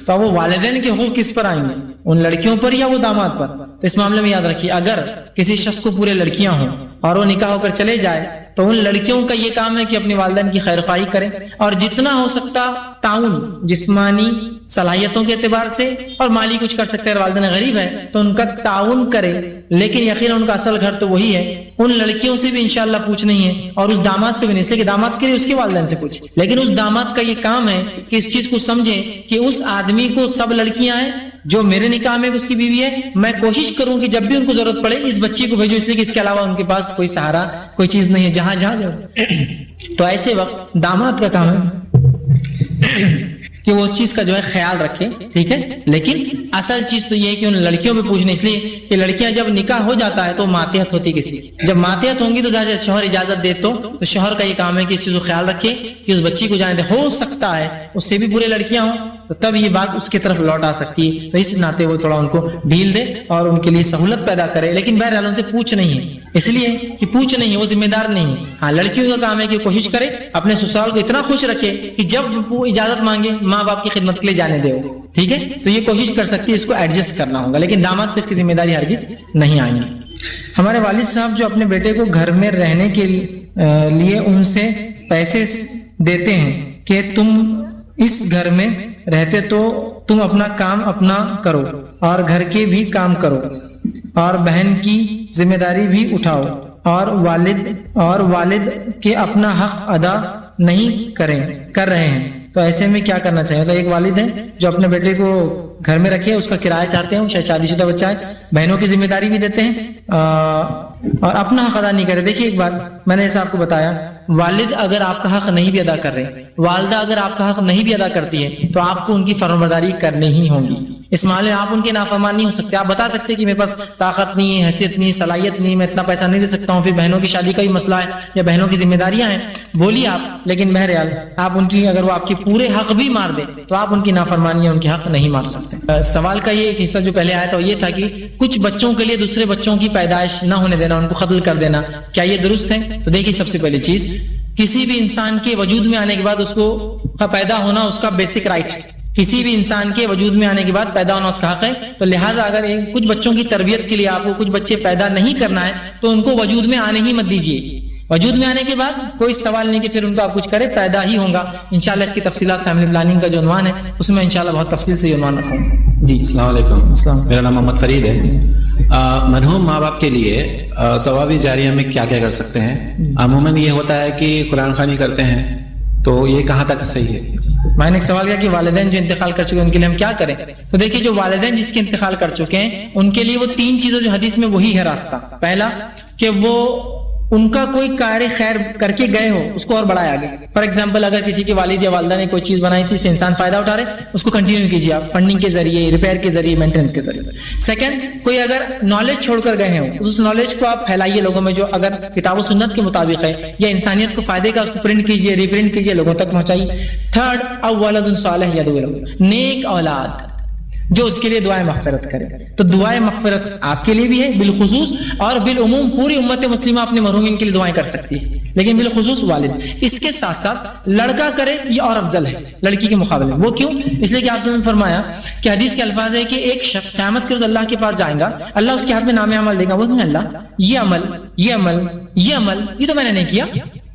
تو وہ والدین کے حقوق کس پر آئیں گے, ان لڑکیوں پر یا وہ داماد پر؟ تو اس معاملے میں یاد رکھیے اگر کسی شخص کو پورے لڑکیاں ہوں اور وہ نکاح ہو کر چلے جائے تو ان لڑکیوں کا یہ کام ہے کہ اپنے والدین کی خیر خواہی کریں اور جتنا ہو سکتا تعاون, جسمانی صلاحیتوں کے اعتبار سے اور مالی کچھ کر سکتے ہیں. والدین غریب ہے تو ان کا تعاون کرے, لیکن یقینا ان کا اصل گھر تو وہی ہے. ان لڑکیوں سے بھی انشاءاللہ پوچھ نہیں ہے اور اس داماد سے بھی نہیں, اس لیے کہ داماد کے لیے اس کے والدین سے پوچھے, لیکن اس داماد کا یہ کام ہے کہ اس چیز کو سمجھے کہ اس آدمی کو سب لڑکیاں ہیں جو میرے نکاح میں اس کی بیوی ہے, میں کوشش کروں کہ جب بھی ان کو ضرورت پڑے اس بچی کو بھیجو, اس لیے کہ اس کے علاوہ ان کے پاس کوئی سہارا کوئی چیز نہیں ہے جہاں جہاں جاؤ. تو ایسے وقت داماد کا کام ہے کہ وہ اس چیز کا جو ہے خیال رکھے. ٹھیک ہے, لیکن اصل چیز تو یہ ہے کہ ان لڑکیوں پہ پوچھنے, اس لیے کہ لڑکیاں جب نکاح ہو جاتا ہے تو ماتحت ہوتی کسی, جب ماتحت ہوں گی تو ظاہر شوہر اجازت دے تو شوہر کا یہ کام ہے کہ اس چیز کو خیال رکھے کہ اس بچی کو جانے دے. ہو سکتا ہے اس سے بھی پورے لڑکیاں ہوں تو تب یہ بات اس کی طرف لوٹ آ سکتی ہے, تو اس ناطے وہ تھوڑا ان کو ڈھیل دے اور ان کے لیے سہولت پیدا کرے. لیکن بہرحال ان سے پوچھ نہیں ہے, اس لیے کہ پوچھ نہیں ہے, وہ ذمہ دار نہیں ہے. ہاں لڑکیوں کا کام ہے کہ کوشش کرے اپنے سسرال کو اتنا خوش رکھے کہ جب وہ اجازت مانگے ماں باپ کی خدمت کے لیے جانے دے. ٹھیک ہے, تو یہ کوشش کر سکتی ہے, اس کو ایڈجسٹ کرنا ہوگا, لیکن داماد پہ اس کی ذمہ داری ہرگز نہیں آئیں گی. ہمارے والد صاحب جو اپنے بیٹے کو گھر میں رہنے کے لیے ان سے پیسے دیتے ہیں کہ تم اس گھر میں رہتے تو تم اپنا کام اپنا کرو اور گھر کے بھی کام کرو اور بہن کی ذمہ داری بھی اٹھاؤ اور والد کے اپنا حق ادا نہیں کر رہے ہیں, تو ایسے میں کیا کرنا چاہیے؟ تو ایک والد ہے جو اپنے بیٹے کو گھر میں رکھے, اس کا کرایہ چاہتے ہیں, شاید شادی شدہ بچہ ہے, بہنوں کی ذمہ داری بھی دیتے ہیں اور اپنا حق ادا نہیں کرے. دیکھیے ایک بات میں نے ایسا آپ کو بتایا, والد اگر آپ کا حق نہیں بھی ادا کر رہے, والدہ اگر آپ کا حق نہیں بھی ادا کرتی ہے تو آپ کو ان کی فرمانبرداری کرنی ہی ہوگی. اس معاملے میں آپ ان کے نافرمان نہیں ہو سکتے. آپ بتا سکتے کہ میرے پاس طاقت نہیں ہے, حیثیت نہیں, صلاحیت نہیں, میں اتنا پیسہ نہیں دے سکتا ہوں, پھر بہنوں کی شادی کا بھی مسئلہ ہے یا بہنوں کی ذمہ داریاں ہیں, بولیے آپ. لیکن بہرحال آپ ان کی اگر وہ آپ کے پورے حق بھی مار دے تو آپ ان کی نافرمانی ان کے حق نہیں مار سکتے. سوال کا یہ ایک حصہ جو پہلے آیا تھا یہ تھا کہ کچھ بچوں کے لیے دوسرے بچوں کی پیدائش نہ ہونے دینا, ان کو قتل کر دینا, کیا یہ درست ہے؟ تو دیکھیے سب سے پہلی چیز, کسی بھی انسان کے وجود میں آنے کے بعد اس کو پیدا ہونا اس کا بیسک رائٹ ہے. کسی بھی انسان کے وجود میں آنے کے بعد پیدا ہونا اس کا حق ہے. تو لہٰذا اگر کچھ بچوں کی تربیت کے لیے آپ کو کچھ بچے پیدا نہیں کرنا ہے تو ان کو وجود میں آنے ہی مت دیجیے. وجود میں آنے کے بعد کوئی سوال نہیں کہ پھر ان کو آپ کچھ کرے, پیدا ہی ہوگا. انشاءاللہ اس کی تفصیلات فیملی پلاننگ کا جو عنوان ہے اس میں انشاءاللہ بہت تفصیل سے یہ عنوان رکھوں گا. جی السلام علیکم. میرا نام محمد فرید ہے. مرحوم ماں باپ کے لیے ثواب جاریہ میں کیا کیا کر سکتے ہیں؟ عموماً یہ ہوتا ہے کہ قرآن خوانی کرتے ہیں, تو یہ کہاں تک صحیح ہے؟ میں نے ایک سوال کیا کہ والدین جو انتقال کر چکے ہیں ان کے لیے ہم کیا کریں؟ تو دیکھیے جو والدین جس کے انتقال کر چکے ہیں ان کے لیے وہ 3 چیزوں جو حدیث میں وہی ہے راستہ. پہلا کہ وہ ان کا کوئی کار خیر کر کے گئے ہو اس کو اور بڑھایا گیا. فار ایگزامپل اگر کسی کے والد یا والدہ نے کوئی چیز بنائی تھی, اس سے انسان فائدہ اٹھا رہے, اس کو کنٹینیو کیجیے آپ, فنڈنگ کے ذریعے, ریپیئر کے ذریعے, مینٹیننس کے ذریعے. سیکنڈ, کوئی اگر نالج چھوڑ کر گئے ہیں اس نالج کو آپ پھیلائیے لوگوں میں, جو اگر کتاب و سنت کے مطابق ہے یا انسانیت کو فائدے کا, اس کو پرنٹ کیجیے, ریپرنٹ کیجیے, لوگوں تک پہنچائیے. تھرڈ, او ولد صالح یدعو لہ, نیک اولاد. جو اس کے لیے دعائیں مغفرت کرے. تو دعائیں مغفرت آپ کے لیے بھی ہے بالخصوص, اور بالعموم پوری امت مسلمہ اپنے مرحومین کے لیے دعائیں کر سکتی ہے, لیکن بالخصوص والد. اس کے ساتھ ساتھ لڑکا کرے یہ اور افضل ہے لڑکی کے مقابلے میں. وہ کیوں؟ اس لیے کہ آپ نے فرمایا کہ حدیث کے الفاظ ہے کہ ایک شخص قیامت کے روز اللہ کے پاس جائے گا, اللہ اس کے ہاتھ میں نام عمل دے گا, وہ اللہ یہ عمل یہ عمل یہ عمل یہ تو میں نے نہیں کیا,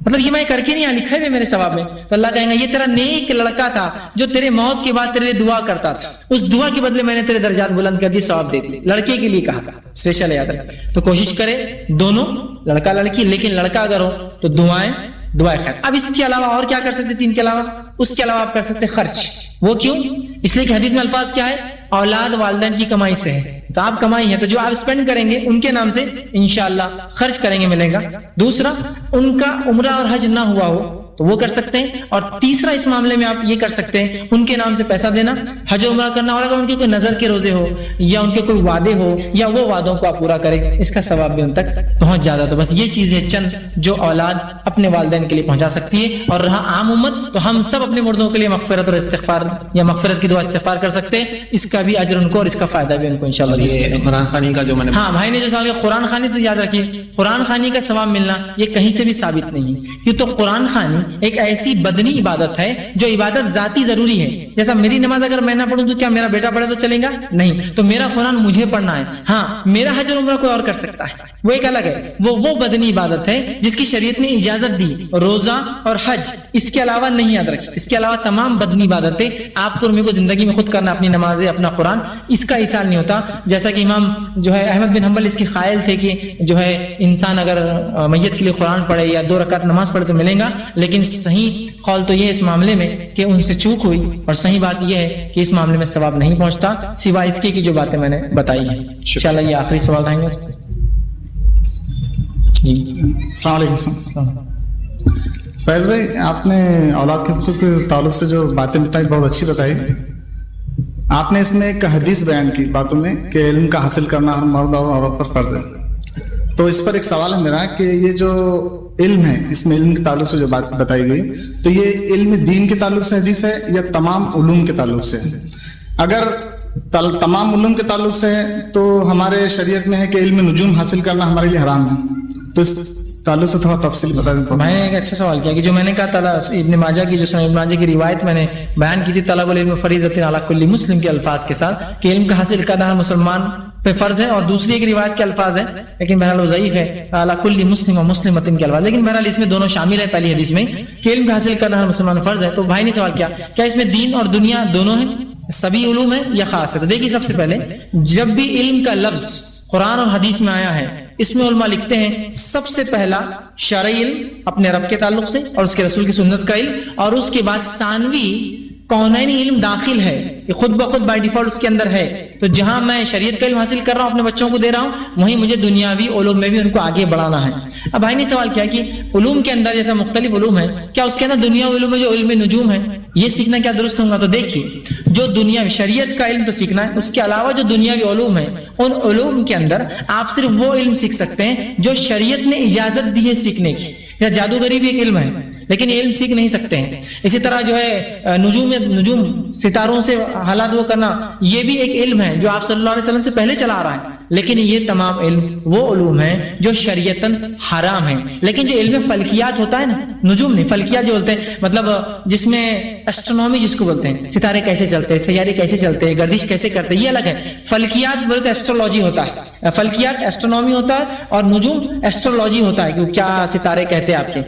مطلب یہ میں کر کے نہیں لکھا ہے میرے ثواب میں. تو اللہ کہیں گا یہ تیرا نیک لڑکا تھا جو تیرے موت کے بعد تیرے لیے دعا کرتا تھا, اس دعا کے بدلے میں نے تیرے درجات بلند کر دی, ثواب دے دی. لڑکے کے لیے کہا اسپیشل یاد رکھ. تو کوشش کرے دونوں لڑکا لڑکی, لیکن لڑکا اگر ہو تو دعائیں خیر. اب اس کے علاوہ اور کیا کر سکتے تین کے علاوہ؟ اس کے علاوہ آپ کر سکتے خرچ. وہ کیوں؟ اس لیے کہ حدیث میں الفاظ کیا ہے؟ اولاد والدین کی کمائی سے ہے. تو آپ کمائی ہے تو جو آپ اسپینڈ کریں گے ان کے نام سے انشاءاللہ خرچ کریں گے ملے گا. دوسرا, ان کا عمرہ اور حج نہ ہوا ہو تو وہ کر سکتے ہیں. اور تیسرا اس معاملے میں آپ یہ کر سکتے ہیں ان کے نام سے پیسہ دینا, حج و عمرہ کرنا, اور اگر ان کے کوئی نظر کے روزے ہو یا ان کے کوئی وعدے ہو یا وہ وعدوں کو آپ پورا کریں, اس کا ثواب بھی ان تک پہنچ جاتا. تو بس یہ چیزیں چند جو اولاد اپنے والدین کے لیے پہنچا سکتی ہے. اور رہا عام امت, تو ہم سب اپنے مردوں کے لیے مغفرت اور استغفار یا مغفرت کی دعا استغفار کر سکتے ہیں. اس کا بھی اجر ان کو اور اس کا فائدہ بھی ان کو انشاءاللہ. یہ قرآن خوانی کا جو میں نے ہاں بھائی نے جو سوال کیا قرآن خوانی, تو یاد رکھیے قرآن خوانی کا ثواب ملنا یہ کہیں سے بھی ثابت نہیں ہے. کیوں تو قرآن خوانی ایک ایسی بدنی عبادت ہے جو عبادت ذاتی ضروری ہے. جیسا میری نماز اگر میں نہ پڑھوں تو کیا میرا بیٹا پڑھے تو چلے گا؟ نہیں. تو میرا قرآن مجھے پڑھنا ہے. ہاں میرا حج اور عمرہ کوئی اور کر سکتا ہے, وہ ایک الگ ہے. وہ بدنی عبادت ہے جس کی شریعت نے اجازت دی. روزہ اور حج اس کے علاوہ نہیں یاد رکھیں. اس کے علاوہ تمام بدنی عبادتیں آپ کو اور میرے کو زندگی میں خود کرنا, اپنی نمازیں اپنا قرآن, اس کا ایصال نہیں ہوتا. جیسا کہ امام جو ہے احمد بن حنبل اس کے قائل تھے کہ جو ہے انسان اگر میت کے لیے قرآن پڑھے یا 2 رکعت نماز پڑھے تو ملے گا, لیکن صحیح قول تو یہ ہے اس معاملے میں کہ ان سے چوک ہوئی, اور صحیح بات یہ ہے کہ اس معاملے میں ثواب نہیں پہنچتا سوائے اس کی جو باتیں میں نے بتائی ہیں. انشاءاللہ یہ آخری سوال رہیں گے. جی السلام علیکم. فیض بھائی, آپ نے اولاد کے حقوق کے تعلق سے جو باتیں بتائی بہت اچھی بتائی. آپ نے اس میں ایک حدیث بیان کی باتوں میں کہ علم کا حاصل کرنا ہر مرد اور عورت پر فرض ہے. تو اس پر ایک سوال ہے میرا کہ یہ جو علم ہے, اس میں علم کے تعلق سے جو بات بتائی گئی, تو یہ علم دین کے تعلق سے حدیث ہے یا تمام علوم کے تعلق سے؟ اگر تمام علوم کے تعلق سے ہے تو ہمارے شریعت میں ہے کہ علم نجوم حاصل کرنا ہمارے لیے حرام ہے. تو اس تعلق سے تھوڑا تفصیل بتا دیں. میں نے ایک اچھا سوال کیا کہ جو میں نے کہا ابن ماجہ کی, جو سنن ابن ماجہ کی روایت میں نے بیان کی تھی, طلب العلم فریضۃ علی کل مسلم کے الفاظ کے ساتھ کہ علم کا حاصل کرنا ہر مسلمان پہ فرض ہے, اور دوسری ایک روایت کے الفاظ ہیں لیکن بہرحال وہ ضعیف ہے, علی کل مسلم و مسلمۃ کے الفاظ, لیکن بہرحال اس میں دونوں شامل ہے پہلی حدیث میں کہ علم کا حاصل کرنا ہر مسلمان فرض ہے. تو بھائی نے سوال کیا اس میں دین اور دنیا دونوں ہیں, سبھی علوم ہیں یا خاص ہے؟ تو دیکھیے سب سے پہلے جب بھی علم کا لفظ قرآن اور حدیث میں آیا ہے, اس میں علماء لکھتے ہیں سب سے پہلا شرعی علم اپنے رب کے تعلق سے اور اس کے رسول کی سنت کا علم, اور اس کے بعد ثانوی کونینی علم داخل ہے, یہ خود بخود بائی ڈیفالٹ اس کے اندر ہے. تو جہاں میں شریعت کا علم حاصل کر رہا ہوں اپنے بچوں کو دے رہا ہوں, وہیں مجھے دنیاوی علوم میں بھی ان کو آگے بڑھانا ہے. اب بھائی نے سوال کیا کہ علوم کے اندر جیسا مختلف علوم ہیں, کیا اس کے اندر دنیاوی علوم ہے جو علم نجوم ہے, یہ سیکھنا کیا درست ہوگا؟ تو دیکھیے جو دنیا شریعت کا علم تو سیکھنا ہے, اس کے علاوہ جو دنیاوی علوم ہیں ان علوم کے اندر آپ صرف وہ علم سیکھ سکتے ہیں جو شریعت نے اجازت دی ہے سیکھنے کی. یا جادوگری بھی ایک علم ہے لیکن یہ علم سیکھ نہیں سکتے ہیں. اسی طرح جو ہے نجوم ستاروں سے حالات وہ کرنا, یہ بھی ایک علم ہے جو آپ صلی اللہ علیہ وسلم سے پہلے چلا آ رہا ہے, لیکن یہ تمام علم وہ علوم ہیں جو شریعتاً حرام ہیں. لیکن جو علم فلکیات ہوتا ہے نا, نجوم نہیں فلکیات جو بولتے ہیں, مطلب جس میں اسٹرونومی جس کو بولتے ہیں, ستارے کیسے چلتے ہیں, سیارے کیسے چلتے ہیں, گردش کیسے کرتے ہیں, یہ الگ ہے. فلکیات بولے تو ایسٹرولوجی ہوتا ہے, فلکیات ایسٹرونومی ہوتا ہے, اور نجوم ایسٹرولوجی ہوتا ہے کہ کیا ستارے کہتے ہیں آپ کے.